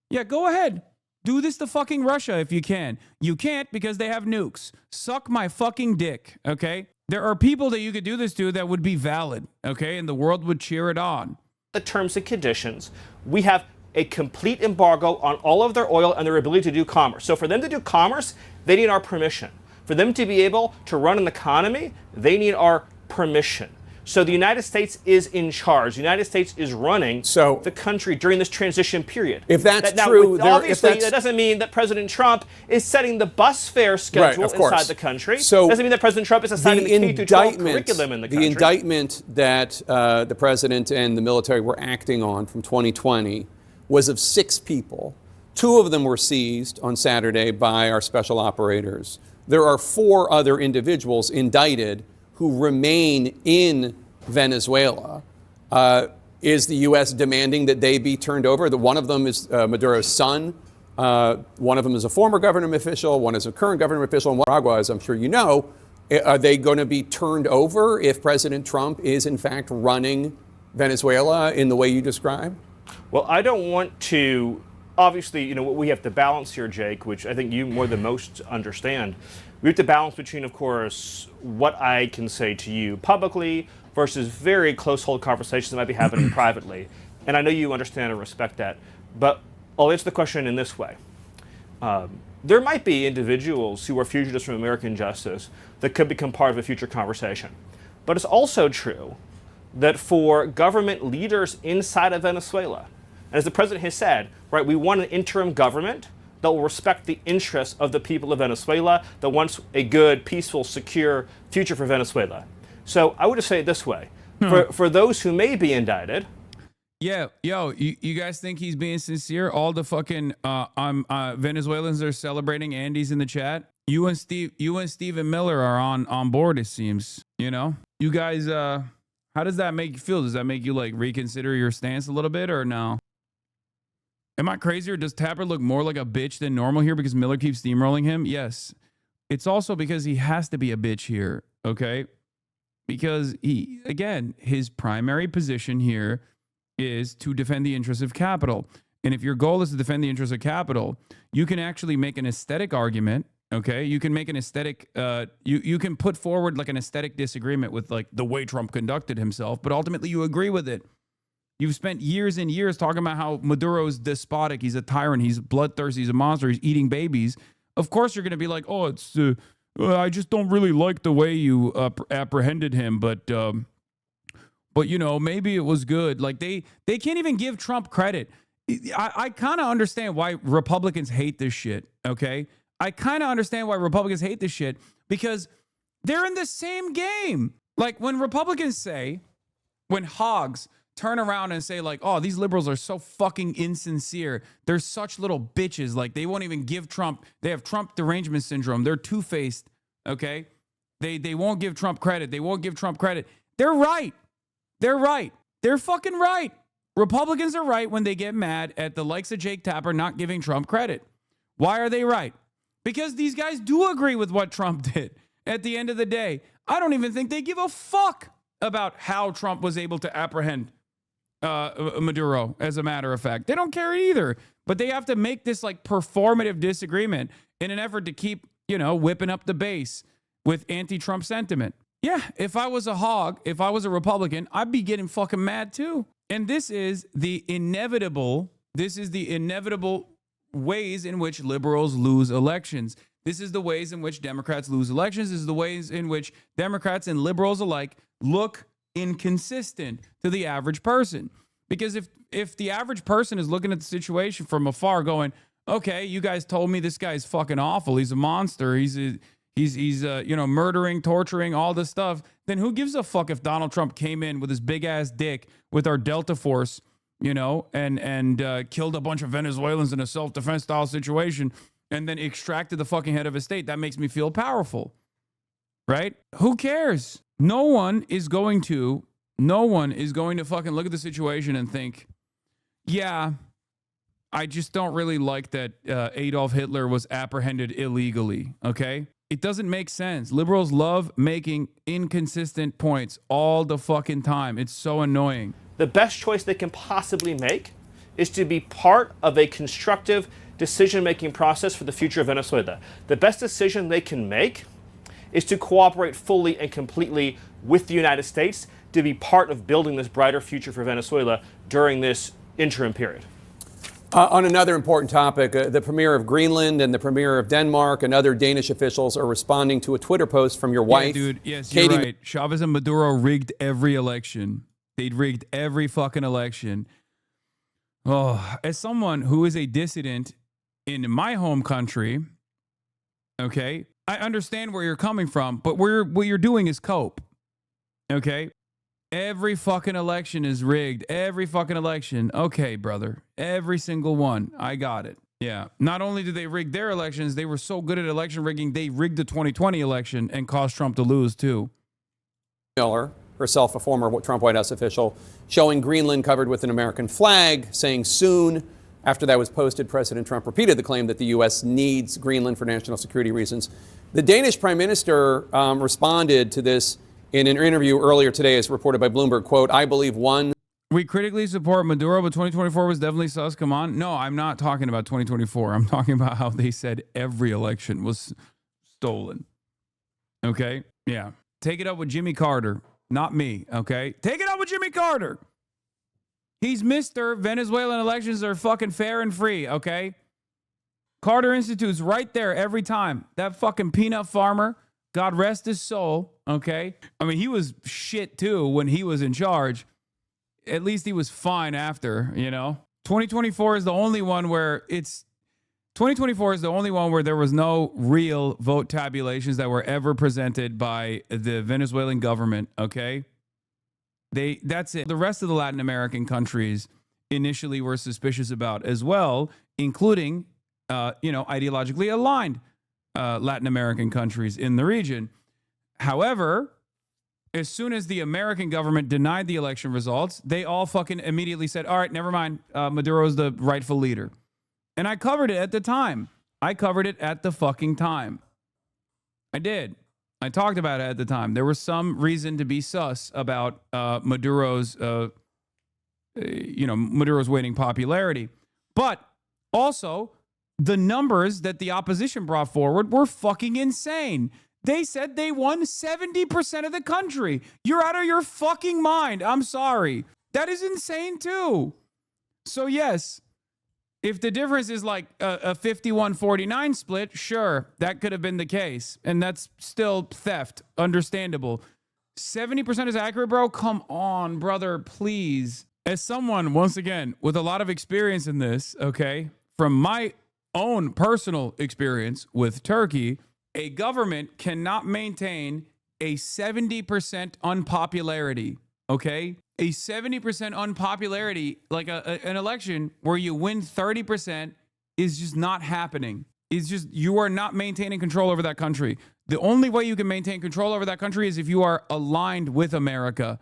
S1: Yeah, go ahead. Do this to fucking Russia if you can. You can't because they have nukes. Suck my fucking dick, okay? There are people that you could do this to that would be valid, okay? And the world would cheer it on.
S13: The terms and conditions. We have a complete embargo on all of their oil and their ability to do commerce. So for them to do commerce, they need our permission. For them to be able to run an economy, they need our permission. So the United States is in charge. The United States is running the country during this transition period.
S12: If that's true,
S13: obviously that doesn't mean that President Trump is setting the bus fare schedule inside the country. So doesn't mean that President Trump is assigning the K-12 curriculum in the country.
S12: The indictment that the president and the military were acting on from 2020 was of 6 people. 2 of them were seized on Saturday by our special operators. There are 4 other individuals indicted who remain in Venezuela. Is the U.S. demanding that they be turned over? One of them is Maduro's son. One of them is a former government official. One is a current government official in Nicaragua, as I'm sure you know. Are they going to be turned over if President Trump is, in fact, running Venezuela in the way you described?
S13: Well, I don't want to. Obviously, we have to balance here, Jake, which I think you more than most understand. We have to balance between, of course, what I can say to you publicly versus very close-hold conversations that might be happening privately. And I know you understand and respect that. But I'll answer the question in this way. There might be individuals who are fugitives from American justice that could become part of a future conversation. But it's also true that for government leaders inside of Venezuela, and as the president has said, right, we want an interim government that will respect the interests of the people of Venezuela, that wants a good, peaceful, secure future for Venezuela. So I would just say it this way. For those who may be indicted.
S1: Yeah, you guys think he's being sincere? All the fucking Venezuelans are celebrating Andy's in the chat. You and Stephen Miller are on board, it seems. You guys, how does that make you feel? Does that make you like reconsider your stance a little bit or no? Am I crazy, or does Tapper look more like a bitch than normal here because Miller keeps steamrolling him? Yes. It's also because he has to be a bitch here, okay? Because his primary position here is to defend the interests of capital. And if your goal is to defend the interests of capital, you can actually make an aesthetic argument, okay? You can make an aesthetic, you can put forward like an aesthetic disagreement with like the way Trump conducted himself, but ultimately you agree with it. You've spent years and years talking about how Maduro is despotic, he's a tyrant, he's bloodthirsty, he's a monster, he's eating babies. Of course you're going to be like, oh, it's I just don't really like the way you apprehended him, but maybe it was good. Like they can't even give Trump credit. I kind of understand why Republicans hate this shit, okay? I kind of understand why Republicans hate this shit because they're in the same game. Like when Republicans say, when hogs turn around and say like, oh, these liberals are so fucking insincere. They're such little bitches. Like they won't even give Trump. They have Trump derangement syndrome. They're two-faced, okay? They won't give Trump credit. They won't give Trump credit. They're right. They're right. They're fucking right. Republicans are right when they get mad at the likes of Jake Tapper not giving Trump credit. Why are they right? Because these guys do agree with what Trump did. At the end of the day, I don't even think they give a fuck about how Trump was able to apprehend Maduro, as a matter of fact. They don't care either. But they have to make this like performative disagreement in an effort to keep, whipping up the base with anti-Trump sentiment. Yeah, if I was a hog, if I was a Republican, I'd be getting fucking mad too. And this is the inevitable ways in which liberals lose elections. This is the ways in which Democrats lose elections. This is the ways in which Democrats and liberals alike look inconsistent to the average person. Because if the average person is looking at the situation from afar going, okay, you guys told me this guy's fucking awful. He's a monster. He's murdering, torturing, all this stuff. Then who gives a fuck if Donald Trump came in with his big ass dick with our Delta Force, and killed a bunch of Venezuelans in a self-defense style situation and then extracted the fucking head of his state? That makes me feel powerful, right? Who cares? No one is going to fucking look at the situation and think, yeah, I just don't really like that Adolf Hitler was apprehended illegally, okay? It doesn't make sense. Liberals love making inconsistent points all the fucking time. It's so annoying.
S13: The best choice they can possibly make is to be part of a constructive decision-making process for the future of Venezuela. The best decision they can make is to cooperate fully and completely with the United States to be part of building this brighter future for Venezuela during this interim period.
S12: On another important topic, the premier of Greenland and the premier of Denmark and other Danish officials are responding to a Twitter post from your wife.
S1: Yeah, dude. Yes, Katie. You're right. Chavez and Maduro rigged every election. They'd rigged every fucking election. Oh, as someone who is a dissident in my home country, okay, I understand where you're coming from, but what you're doing is cope, okay? Every fucking election is rigged. Every fucking election. Okay, brother. Every single one. I got it. Yeah. Not only did they rig their elections, they were so good at election rigging, they rigged the 2020 election and caused Trump to lose, too.
S12: Miller, herself a former Trump White House official, showing Greenland covered with an American flag, saying soon. After that was posted, President Trump repeated the claim that the U.S. needs Greenland for national security reasons. The Danish prime minister responded to this in an interview earlier today, as reported by Bloomberg, quote, I believe
S1: we critically support Maduro, but 2024 was definitely sus. Come on. No, I'm not talking about 2024. I'm talking about how they said every election was stolen. Okay? Yeah. Take it up with Jimmy Carter, not me. Okay? Take it up with Jimmy Carter. He's Mr. Venezuelan elections are fucking fair and free. Okay? Carter Institute's right there every time. That fucking peanut farmer, God rest his soul, okay? I mean, he was shit too when he was in charge. At least he was fine after, 2024 is the only one where there was no real vote tabulations that were ever presented by the Venezuelan government, okay? That's it. The rest of the Latin American countries initially were suspicious about as well, including, ideologically aligned Latin American countries in the region. However, as soon as the American government denied the election results, they all fucking immediately said, all right, never mind. Maduro's the rightful leader. And I covered it at the time. I covered it at the fucking time. I did. I talked about it at the time. There was some reason to be sus about Maduro's waning popularity. But also, the numbers that the opposition brought forward were fucking insane. They said they won 70% of the country. You're out of your fucking mind. I'm sorry. That is insane too. So yes, if the difference is like a 51-49 split, sure, that could have been the case. And that's still theft. Understandable. 70% is accurate, bro? Come on, brother, please. as someone, once again, with a lot of experience in this, okay, from my own personal experience with Turkey, a government cannot maintain a 70% unpopularity, okay? A 70% unpopularity, like an election where you win 30%, is just not happening. It's just, you are not maintaining control over that country. The only way you can maintain control over that country is if you are aligned with America,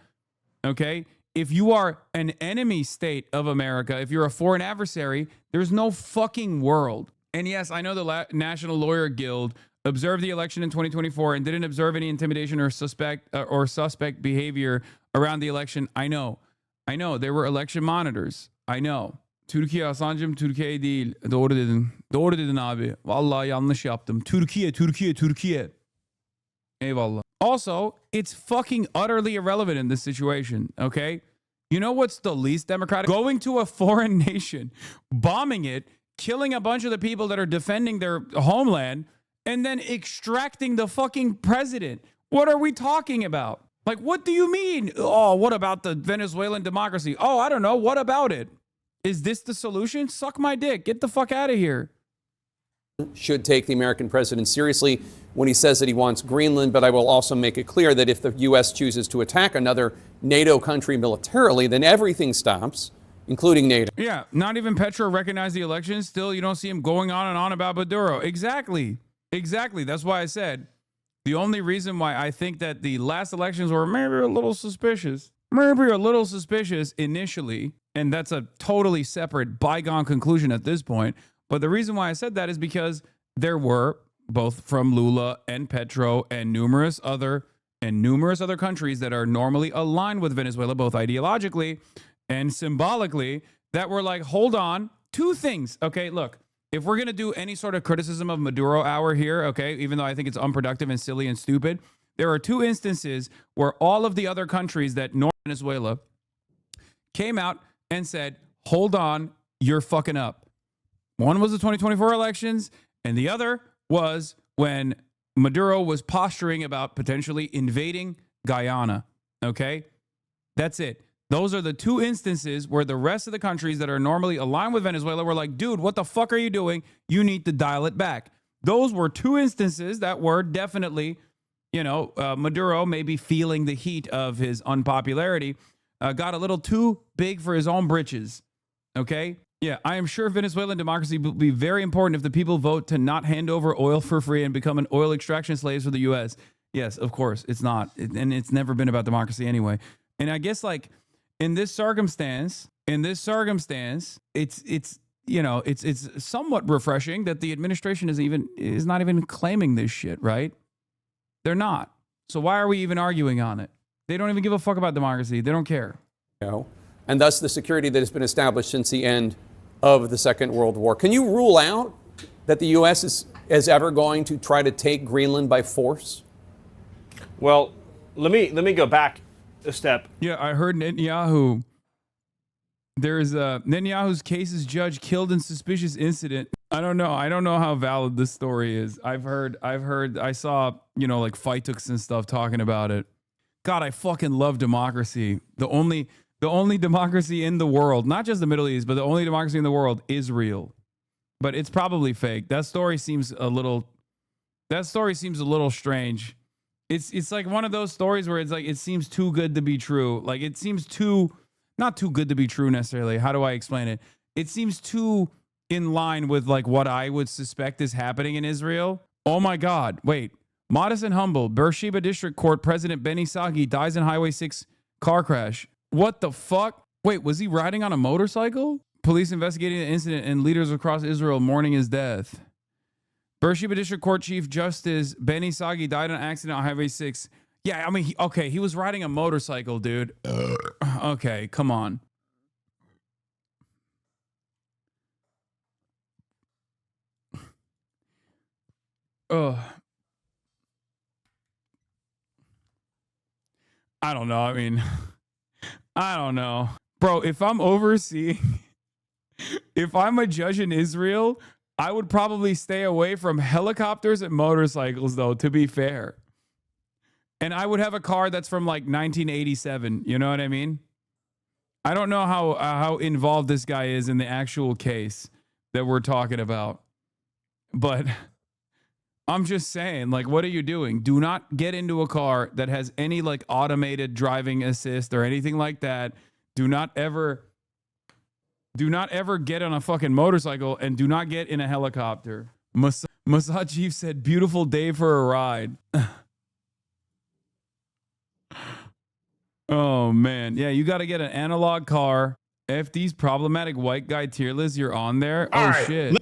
S1: okay? If you are an enemy state of America, if you're a foreign adversary, there's no fucking world. And yes, I know the National Lawyer Guild observed the election in 2024 and didn't observe any intimidation or suspect behavior around the election. I know. There were election monitors. I know. Türkiye Hasan'cığım, Türkiye değil. Doğru dedin. Doğru dedin abi. Vallahi yanlış yaptım. Türkiye. Eyvallah. Also, it's fucking utterly irrelevant in this situation, okay? You know what's the least democratic? Going to a foreign nation, bombing it, killing a bunch of the people that are defending their homeland, and then extracting the fucking president. What are we talking about? Like, what do you mean? Oh, what about the Venezuelan democracy? Oh, I don't know. What about it? Is this the solution? Suck my dick. Get the fuck out of here.
S12: Should take the American president seriously when he says that he wants Greenland, but I will also make it clear that if the U.S. chooses to attack another NATO country militarily, then everything stops, including NATO.
S1: Yeah, not even Petro recognized the election. Still, you don't see him going on and on about Maduro. Exactly. That's why I said the only reason why I think that the last elections were maybe a little suspicious initially, and that's a totally separate bygone conclusion at this point. But the reason why I said that is because there were, both from Lula and Petro and numerous other countries that are normally aligned with Venezuela, both ideologically and symbolically, that were like, hold on, two things. Okay, look, if we're going to do any sort of criticism of Maduro hour here, okay, even though I think it's unproductive and silly and stupid, there are two instances where all of the other countries that North Venezuela came out and said, hold on, you're fucking up. One was the 2024 elections, and the other was when Maduro was posturing about potentially invading Guyana. Okay? That's it. Those are the two instances where the rest of the countries that are normally aligned with Venezuela were like, dude, what the fuck are you doing? You need to dial it back. Those were two instances that were definitely, Maduro maybe feeling the heat of his unpopularity, got a little too big for his own britches. Okay? Yeah, I am sure Venezuelan democracy will be very important if the people vote to not hand over oil for free and become an oil extraction slaves for the U.S. Yes, of course, it's not. And it's never been about democracy anyway. And I guess, like, in this circumstance, it's somewhat refreshing that the administration is not even claiming this shit, right? They're not. So why are we even arguing on it? They don't even give a fuck about democracy. They don't care.
S12: And thus the security that has been established since the end of the Second World War. Can you rule out that the U.S. is ever going to try to take Greenland by force?
S13: Well, let me go back a step.
S1: Yeah, I heard Netanyahu. There's Netanyahu's case's judge killed in suspicious incident. I don't know how valid this story is. I saw, like Fightooks and stuff talking about it. God, I fucking love democracy. The only democracy in the world, not just the Middle East, but the only democracy in the world is real. But it's probably fake. That story seems a little strange. It's like one of those stories where it's like it seems too good to be true. Like it seems not too good to be true necessarily. How do I explain it? It seems too in line with like what I would suspect is happening in Israel. Oh my God. Wait. Modest and humble. Beersheba District Court President Benny Sagi dies in Highway 6 car crash. What the fuck? Wait, was he riding on a motorcycle? Police investigating the incident and leaders across Israel mourning his death. Beersheba District Court Chief Justice Benny Sagi died in an accident on Highway 6. Yeah, I mean, he was riding a motorcycle, dude. Okay, come on. Ugh. I don't know. I mean, I don't know. Bro, if I'm overseeing, if I'm a judge in Israel, I would probably stay away from helicopters and motorcycles, though, to be fair. And I would have a car that's from like 1987. You know what I mean? I don't know how involved this guy is in the actual case that we're talking about, but I'm just saying, like, what are you doing? Do not get into a car that has any like automated driving assist or anything like that. Do not ever get on a fucking motorcycle, and do not get in a helicopter. Massad Chief said, beautiful day for a ride. Oh, man. Yeah, you got to get an analog car. FD's problematic white guy tier list, you're on there?
S14: All
S1: oh,
S14: right.
S1: shit.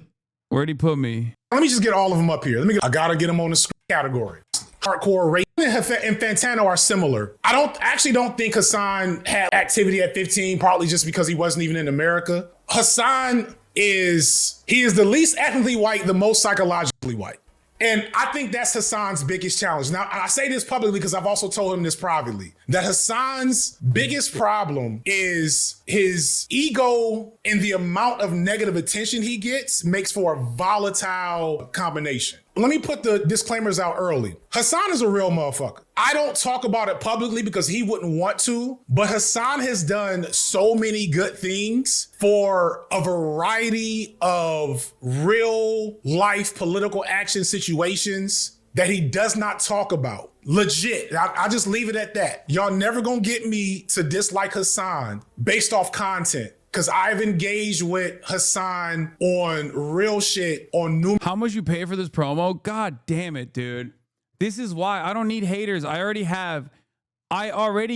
S1: Where'd he put me?
S14: Let me just get all of them up here. I got to get them on the category. Hardcore race and Fantano are similar. I actually don't think Hasan had activity at 15, partly just because he wasn't even in America. Hasan is the least ethnically white, the most psychologically white. And I think that's Hasan's biggest challenge. Now, I say this publicly because I've also told him this privately, that Hasan's biggest problem is his ego, and the amount of negative attention he gets makes for a volatile combination. Let me put the disclaimers out early. Hasan is a real motherfucker. I don't talk about it publicly because he wouldn't want to, but Hasan has done so many good things for a variety of real life political action situations that he does not talk about. Legit. I just leave it at that. Y'all never gonna get me to dislike Hasan based off content, because I've engaged with Hasan on real shit on numerous.
S1: How much you pay for this promo? God damn it, dude. This is why I don't need haters. I already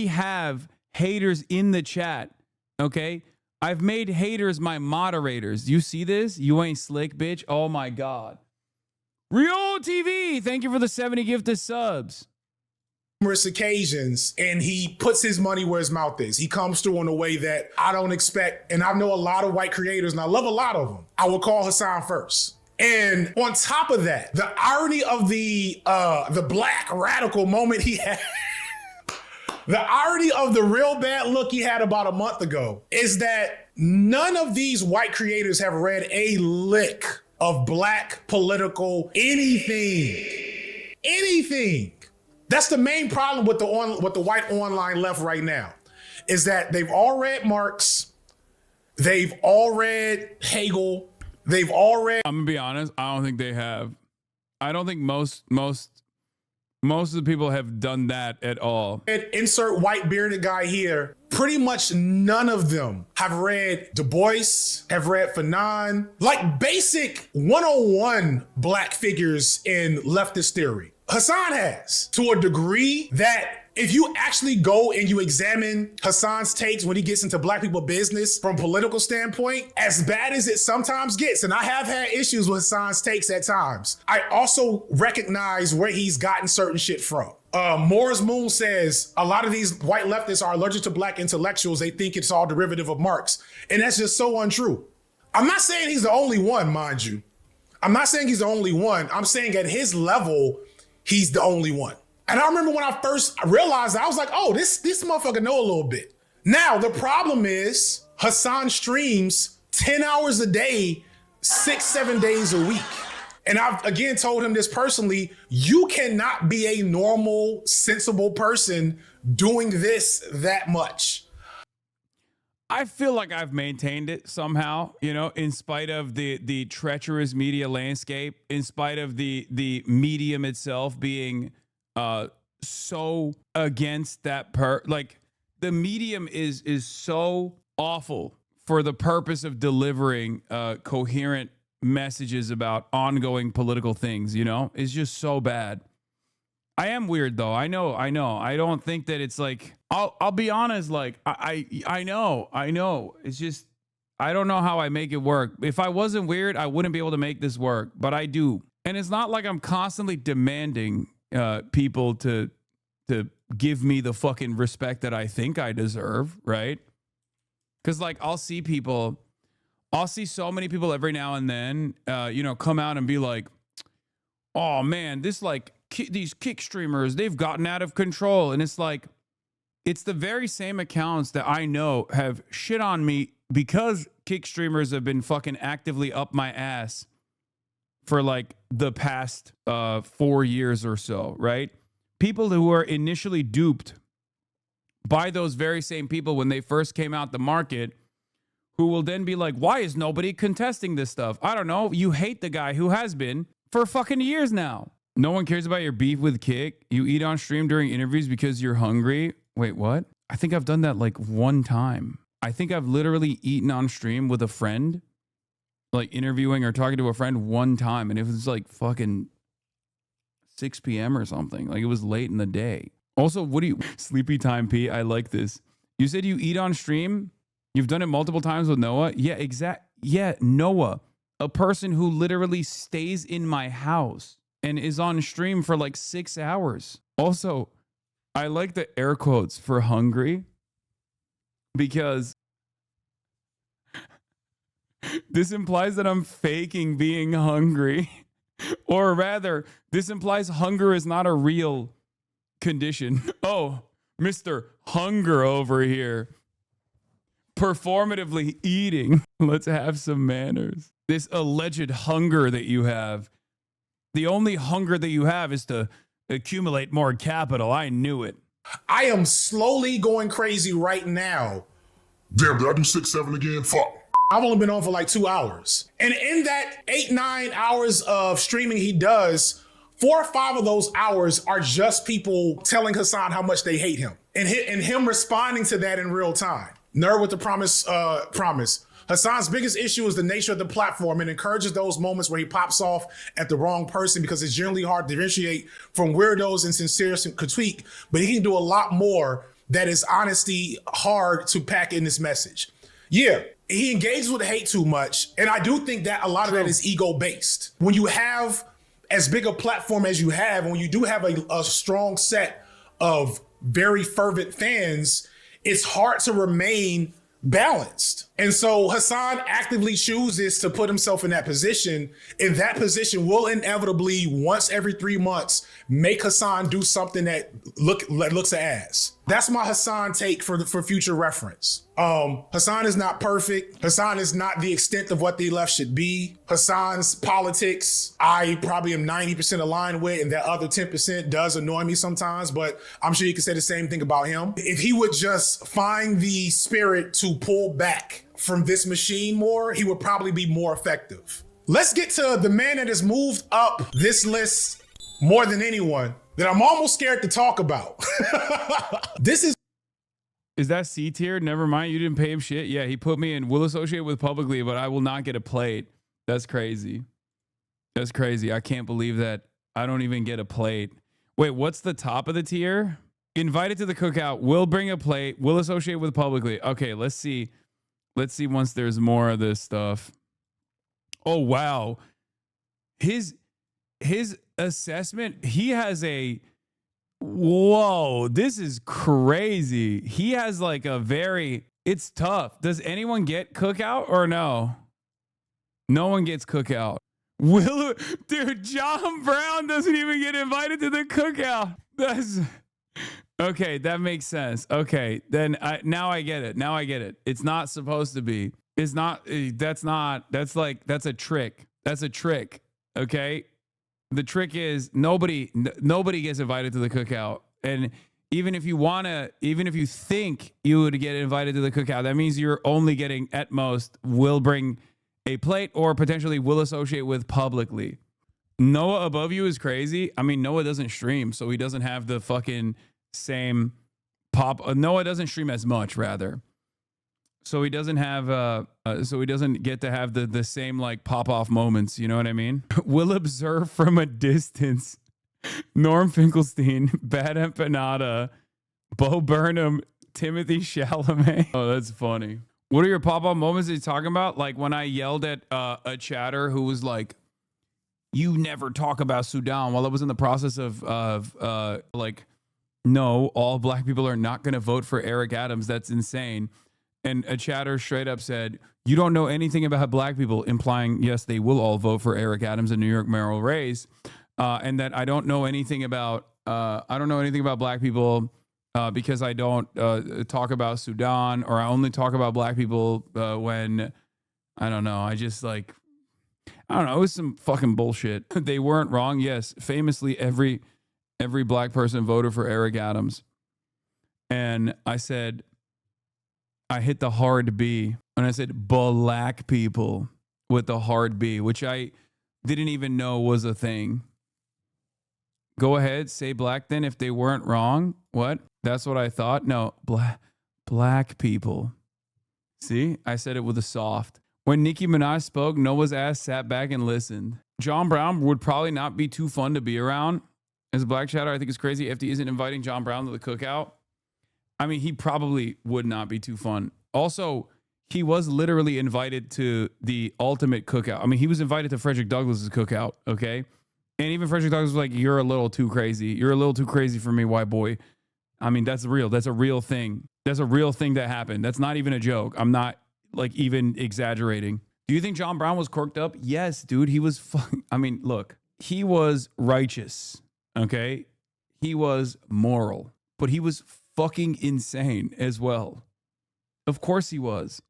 S1: have haters in the chat. Okay? I've made haters my moderators. You see this? You ain't slick, bitch. Oh my God. Rio TV, thank you for the 70 gifted subs.
S14: Numerous occasions, and he puts his money where his mouth is. He comes through in a way that I don't expect, and I know a lot of white creators, and I love a lot of them. I would call Hasan first. And on top of that, the irony of the black radical moment he had, the irony of the real bad look he had about a month ago, is that none of these white creators have read a lick of black political anything. That's the main problem with the white online left right now, is that they've all read Marx, they've all read Hegel, they've all read.
S1: I'm gonna be honest. I don't think they have. I don't think most of the people have done that at all.
S14: Insert white bearded guy here. Pretty much none of them have read Du Bois, have read Fanon, like basic 101 black figures in leftist theory. Hasan has, to a degree that if you actually go and you examine Hasan's takes when he gets into black people business from a political standpoint, as bad as it sometimes gets, and I have had issues with Hasan's takes at times, I also recognize where he's gotten certain shit from. Morris Moon says a lot of these white leftists are allergic to black intellectuals. They think it's all derivative of Marx. And that's just so untrue. I'm not saying he's the only one, mind you. I'm not saying he's the only one. I'm saying at his level, he's the only one. And I remember when I first realized, I was like, oh, this motherfucker know a little bit. Now, the problem is Hasan streams 10 hours a day, 6-7 days a week. And I've, again, told him this personally, you cannot be a normal, sensible person doing this that much.
S1: I feel like I've maintained it somehow, you know, in spite of the treacherous media landscape, in spite of the medium itself being so against that like the medium is so awful for the purpose of delivering coherent messages about ongoing political things, you know? It's just so bad. I am weird though. I know. I don't think that it's like, I'll be honest, like I know. It's just, I don't know how I make it work. If I wasn't weird, I wouldn't be able to make this work, but I do. And it's not like I'm constantly demanding people to give me the fucking respect that I think I deserve, right? Because like I'll see so many people every now and then, come out and be like, oh man, this like these kick streamers, they've gotten out of control. And it's like, it's the very same accounts that I know have shit on me because kick streamers have been fucking actively up my ass for like the past 4 years or so, right? People who are initially duped by those very same people when they first came out the market, who will then be like, why is nobody contesting this stuff? I don't know. You hate the guy who has been for fucking years now. No one cares about your beef with Kick. You eat on stream during interviews because you're hungry. Wait, what? I think I've done that like one time. I think I've literally eaten on stream with a friend, like interviewing or talking to a friend one time. And it was like fucking 6 p.m. or something. Like it was late in the day. Also, what do you, sleepy time P? I like this. You said you eat on stream. You've done it multiple times with Noah. Yeah, Yeah, Noah, a person who literally stays in my house and is on stream for like 6 hours. Also, I like the air quotes for hungry because this implies that I'm faking being hungry. Or rather, this implies hunger is not a real condition. Oh, Mr. Hunger over here. Performatively eating. Let's have some manners. This alleged hunger that you have. The only hunger that you have is to accumulate more capital. I knew it.
S14: I am slowly going crazy right now.
S15: Damn, did I do 6-7 again? Fuck.
S14: I've only been on for like 2 hours. And in that 8-9 hours of streaming he does, 4 or 5 of those hours are just people telling Hasan how much they hate him. And him responding to that in real time. Nerd with the promise. Hasan's biggest issue is the nature of the platform and encourages those moments where he pops off at the wrong person because it's generally hard to differentiate from weirdos and sincere critique, but he can do a lot more that is honesty hard to pack in this message. Yeah, he engages with hate too much, and I do think that a lot of that is ego-based. When you have as big a platform as you have, and when you do have a strong set of very fervent fans, it's hard to remain balanced. And so Hasan actively chooses to put himself in that position, and that position will inevitably, once every 3 months, make Hasan do something that looks an ass. That's my Hasan take for future reference. Hasan is not perfect. Hasan is not the extent of what the left should be. Hasan's politics, I probably am 90% aligned with, and that other 10% does annoy me sometimes, but I'm sure you can say the same thing about him. If he would just find the spirit to pull back from this machine more, he would probably be more effective. Let's get to the man that has moved up this list more than anyone that I'm almost scared to talk about.
S1: Is that C tier? Never mind. You didn't pay him shit. Yeah, he put me in. Will associate with publicly, but I will not get a plate. That's crazy. That's crazy. I can't believe that I don't even get a plate. Wait, what's the top of the tier? Invited to the cookout. Will bring a plate. Will associate with publicly. Okay, let's see. Let's see once there's more of this stuff. Oh, wow. His assessment, he has a, whoa, this is crazy. He has like a very, it's tough. Does anyone get cookout or no? No one gets cookout. Dude, John Brown doesn't even get invited to the cookout. That's... Okay, that makes sense. Okay, then now I get it. Now I get it. It's not supposed to be. It's not. That's a trick. That's a trick. Okay, the trick is nobody gets invited to the cookout. And even if you think you would get invited to the cookout, that means you're only getting at most will bring a plate or potentially will associate with publicly. Noah above you is crazy. I mean, Noah doesn't stream, so he doesn't have the fucking same pop. Noah doesn't stream as much, rather. So he doesn't have so he doesn't get to have the same like pop off moments, you know what I mean? Will observe from a distance. Norm Finkelstein, Bad Empanada, Bo Burnham, Timothy Chalamet. Oh, that's funny. What are your pop off moments that you're talking about? Like when I yelled at a chatter who was like, "You never talk about Sudan," while I was in the process of like, no, all black people are not going to vote for Eric Adams. That's insane. And a chatter straight up said, "You don't know anything about black people," implying, yes, they will all vote for Eric Adams in New York mayoral race. And that I don't know anything about black people because I don't talk about Sudan, or I only talk about black people when, I don't know. I just like, I don't know. It was some fucking bullshit. They weren't wrong. Yes. Famously, every black person voted for Eric Adams. And I said, I hit the hard B. And I said, black people with the hard B, which I didn't even know was a thing. Go ahead, say black then if they weren't wrong. What? That's what I thought? No, black people. See, I said it with a soft. When Nicki Minaj spoke, Noah's ass sat back and listened. John Brown would probably not be too fun to be around. As a Black Shadow, I think it's crazy FD isn't inviting John Brown to the cookout. I mean, he probably would not be too fun. Also, he was literally invited to the ultimate cookout. I mean, he was invited to Frederick Douglass's cookout, okay? And even Frederick Douglass was like, you're a little too crazy. You're a little too crazy for me, white boy. I mean, that's real. That's a real thing. That's a real thing that happened. That's not even a joke. I'm not like even exaggerating. Do you think John Brown was corked up? Yes, dude. He was I mean, look, he was righteous, okay? He was moral, but he was fucking insane as well. Of course he was.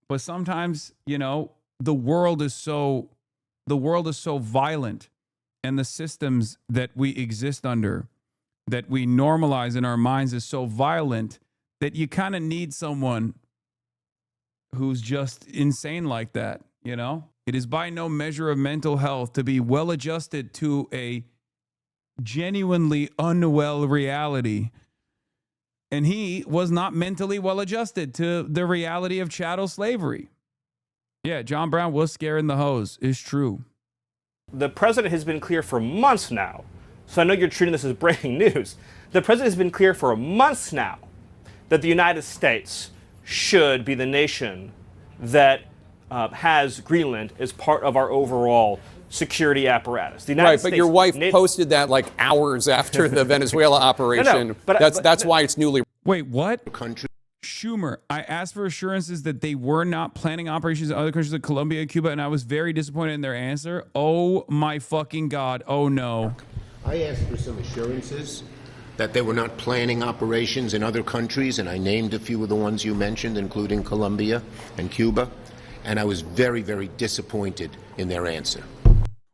S1: But sometimes, you know, the world is so violent, and the systems that we exist under, that we normalize in our minds, is so violent that you kind of need someone who's just insane like that, you know? It is by no measure of mental health to be well adjusted to a genuinely unwell reality. And he was not mentally well adjusted to the reality of chattel slavery. Yeah, John Brown was scaring the hoes. It's true.
S13: The president has been clear for months now. So I know you're treating this as breaking news. The president has been clear for months now that the United States should be the nation that has Greenland as part of our overall security apparatus. The United
S12: right,
S13: States,
S12: but your wife posted that like hours after the Venezuela operation. That's why it's newly.
S1: Wait, what? Country. Schumer, I asked for assurances that they were not planning operations in other countries like Colombia and Cuba, and I was very disappointed in their answer. Oh my fucking God. Oh no.
S16: I asked for some assurances that they were not planning operations in other countries, and I named a few of the ones you mentioned, including Colombia and Cuba, and I was very, very disappointed in their answer.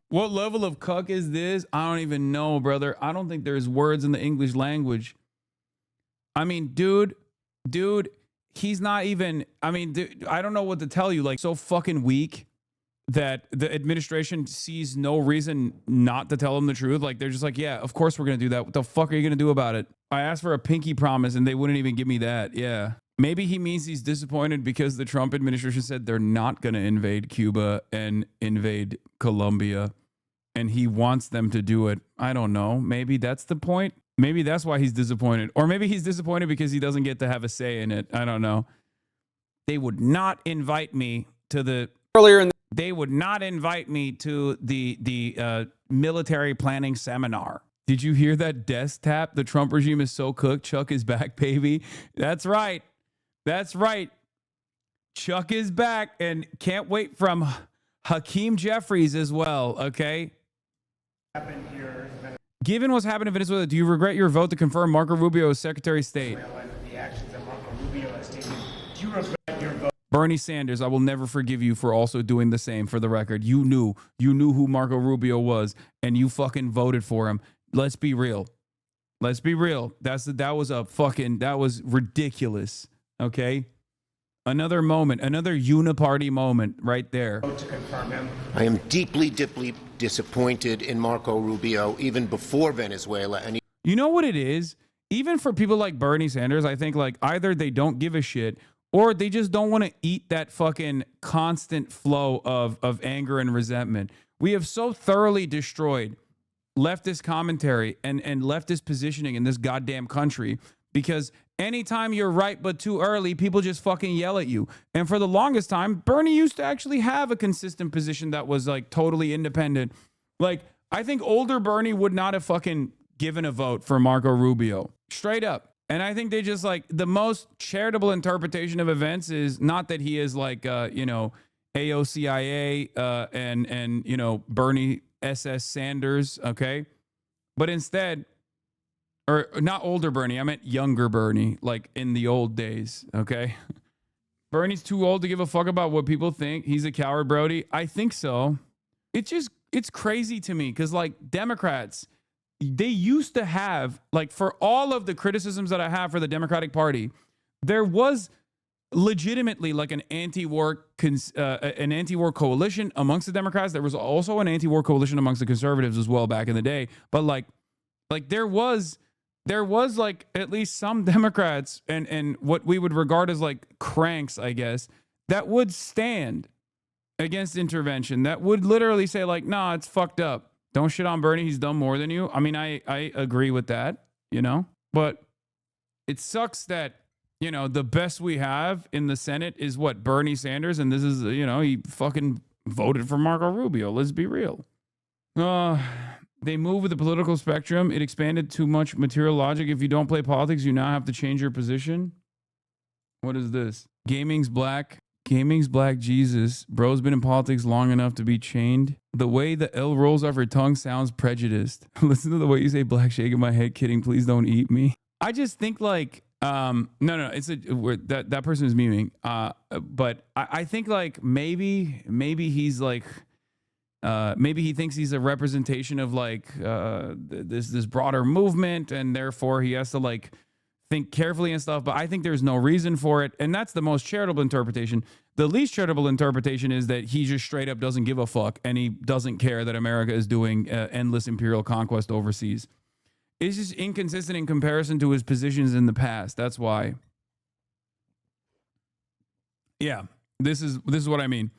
S1: What level of cuck is this? I don't even know, brother. I don't think there's words in the English language. I mean, dude, he's not even, I mean, dude, I don't know what to tell you. Like, so fucking weak that the administration sees no reason not to tell him the truth. Like, they're just like, yeah, of course we're going to do that. What the fuck are you going to do about it? I asked for a pinky promise and they wouldn't even give me that. Yeah. Maybe he means he's disappointed because the Trump administration said they're not going to invade Cuba and invade Colombia, and he wants them to do it. I don't know. Maybe that's the point. Maybe that's why he's disappointed. Or maybe he's disappointed because he doesn't get to have a say in it. I don't know. They would not invite me to the They would not invite me to the military planning seminar. Did you hear that desk tap? The Trump regime is so cooked. Chuck is back, baby. That's right. That's right. Chuck is back, and can't wait from Hakeem Jeffries as well. Okay. Given what's happened in Venezuela, do you regret your vote to confirm Marco Rubio as Secretary of State? Bernie Sanders, I will never forgive you for also doing the same. For the record, you knew who Marco Rubio was, and you fucking voted for him. Let's be real. Let's be real. That was ridiculous. Okay. Another moment, another uniparty moment right there.
S16: I am deeply, deeply disappointed in Marco Rubio, even before Venezuela. And
S1: you know what it is? Even for people like Bernie Sanders, I think like either they don't give a shit or they just don't want to eat that fucking constant flow of anger and resentment. We have so thoroughly destroyed leftist commentary and leftist positioning in this goddamn country because anytime you're right but too early, people just fucking yell at you. And for the longest time, Bernie used to actually have a consistent position that was like totally independent. Like, I think older Bernie would not have fucking given a vote for Marco Rubio. Straight up. And I think they just like the most charitable interpretation of events is not that he is like, AOCIA and Bernie SS Sanders. Okay. But instead, or not older Bernie, I meant younger Bernie, like in the old days, okay? Bernie's too old to give a fuck about what people think. He's a coward, Brody. I think so. It's crazy to me because, like, Democrats, they used to have, like, for all of the criticisms that I have for the Democratic Party, there was legitimately like an anti-war coalition amongst the Democrats. There was also an anti-war coalition amongst the conservatives as well back in the day. But like there was like at least some Democrats and what we would regard as like cranks, I guess, that would stand against intervention, that would literally say like, nah, it's fucked up. Don't shit on Bernie. He's done more than you. I mean, I agree with that, you know, but it sucks that, you know, the best we have in the Senate is what, Bernie Sanders. And this is, you know, he fucking voted for Marco Rubio. Let's be real. They move with the political spectrum. It expanded too much material logic. If you don't play politics, you now have to change your position. What is this? Gaming's black. Gaming's black Jesus. Bro's been in politics long enough to be chained. The way the L rolls off her tongue sounds prejudiced. Listen to the way you say black, shaking my head, kidding, please don't eat me. I just think like, no, it's that person is memeing. But I think like maybe he's like, maybe he thinks he's a representation of like this broader movement, and therefore he has to like think carefully and stuff. But I think there's no reason for it, and that's the most charitable interpretation. The least charitable interpretation is that he just straight up doesn't give a fuck, and he doesn't care that America is doing endless imperial conquest overseas. It's just inconsistent in comparison to his positions in the past. That's why. Yeah, this is what I mean.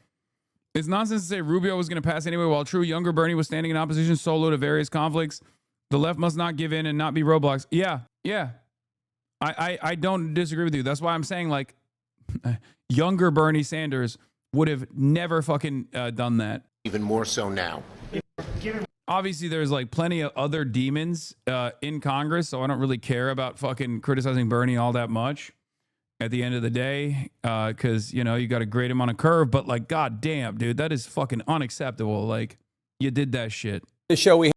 S1: It's nonsense to say Rubio was going to pass anyway, while true younger Bernie was standing in opposition solo to various conflicts. The left must not give in and not be roadblocks. Yeah. I don't disagree with you. That's why I'm saying like younger Bernie Sanders would have never fucking done that.
S16: Even more so now.
S1: Obviously, there's like plenty of other demons in Congress, so I don't really care about fucking criticizing Bernie all that much at the end of the day, because, you know, you got to grade him on a curve. But like, god damn, dude, that is fucking unacceptable. Like, you did that shit.
S12: The show we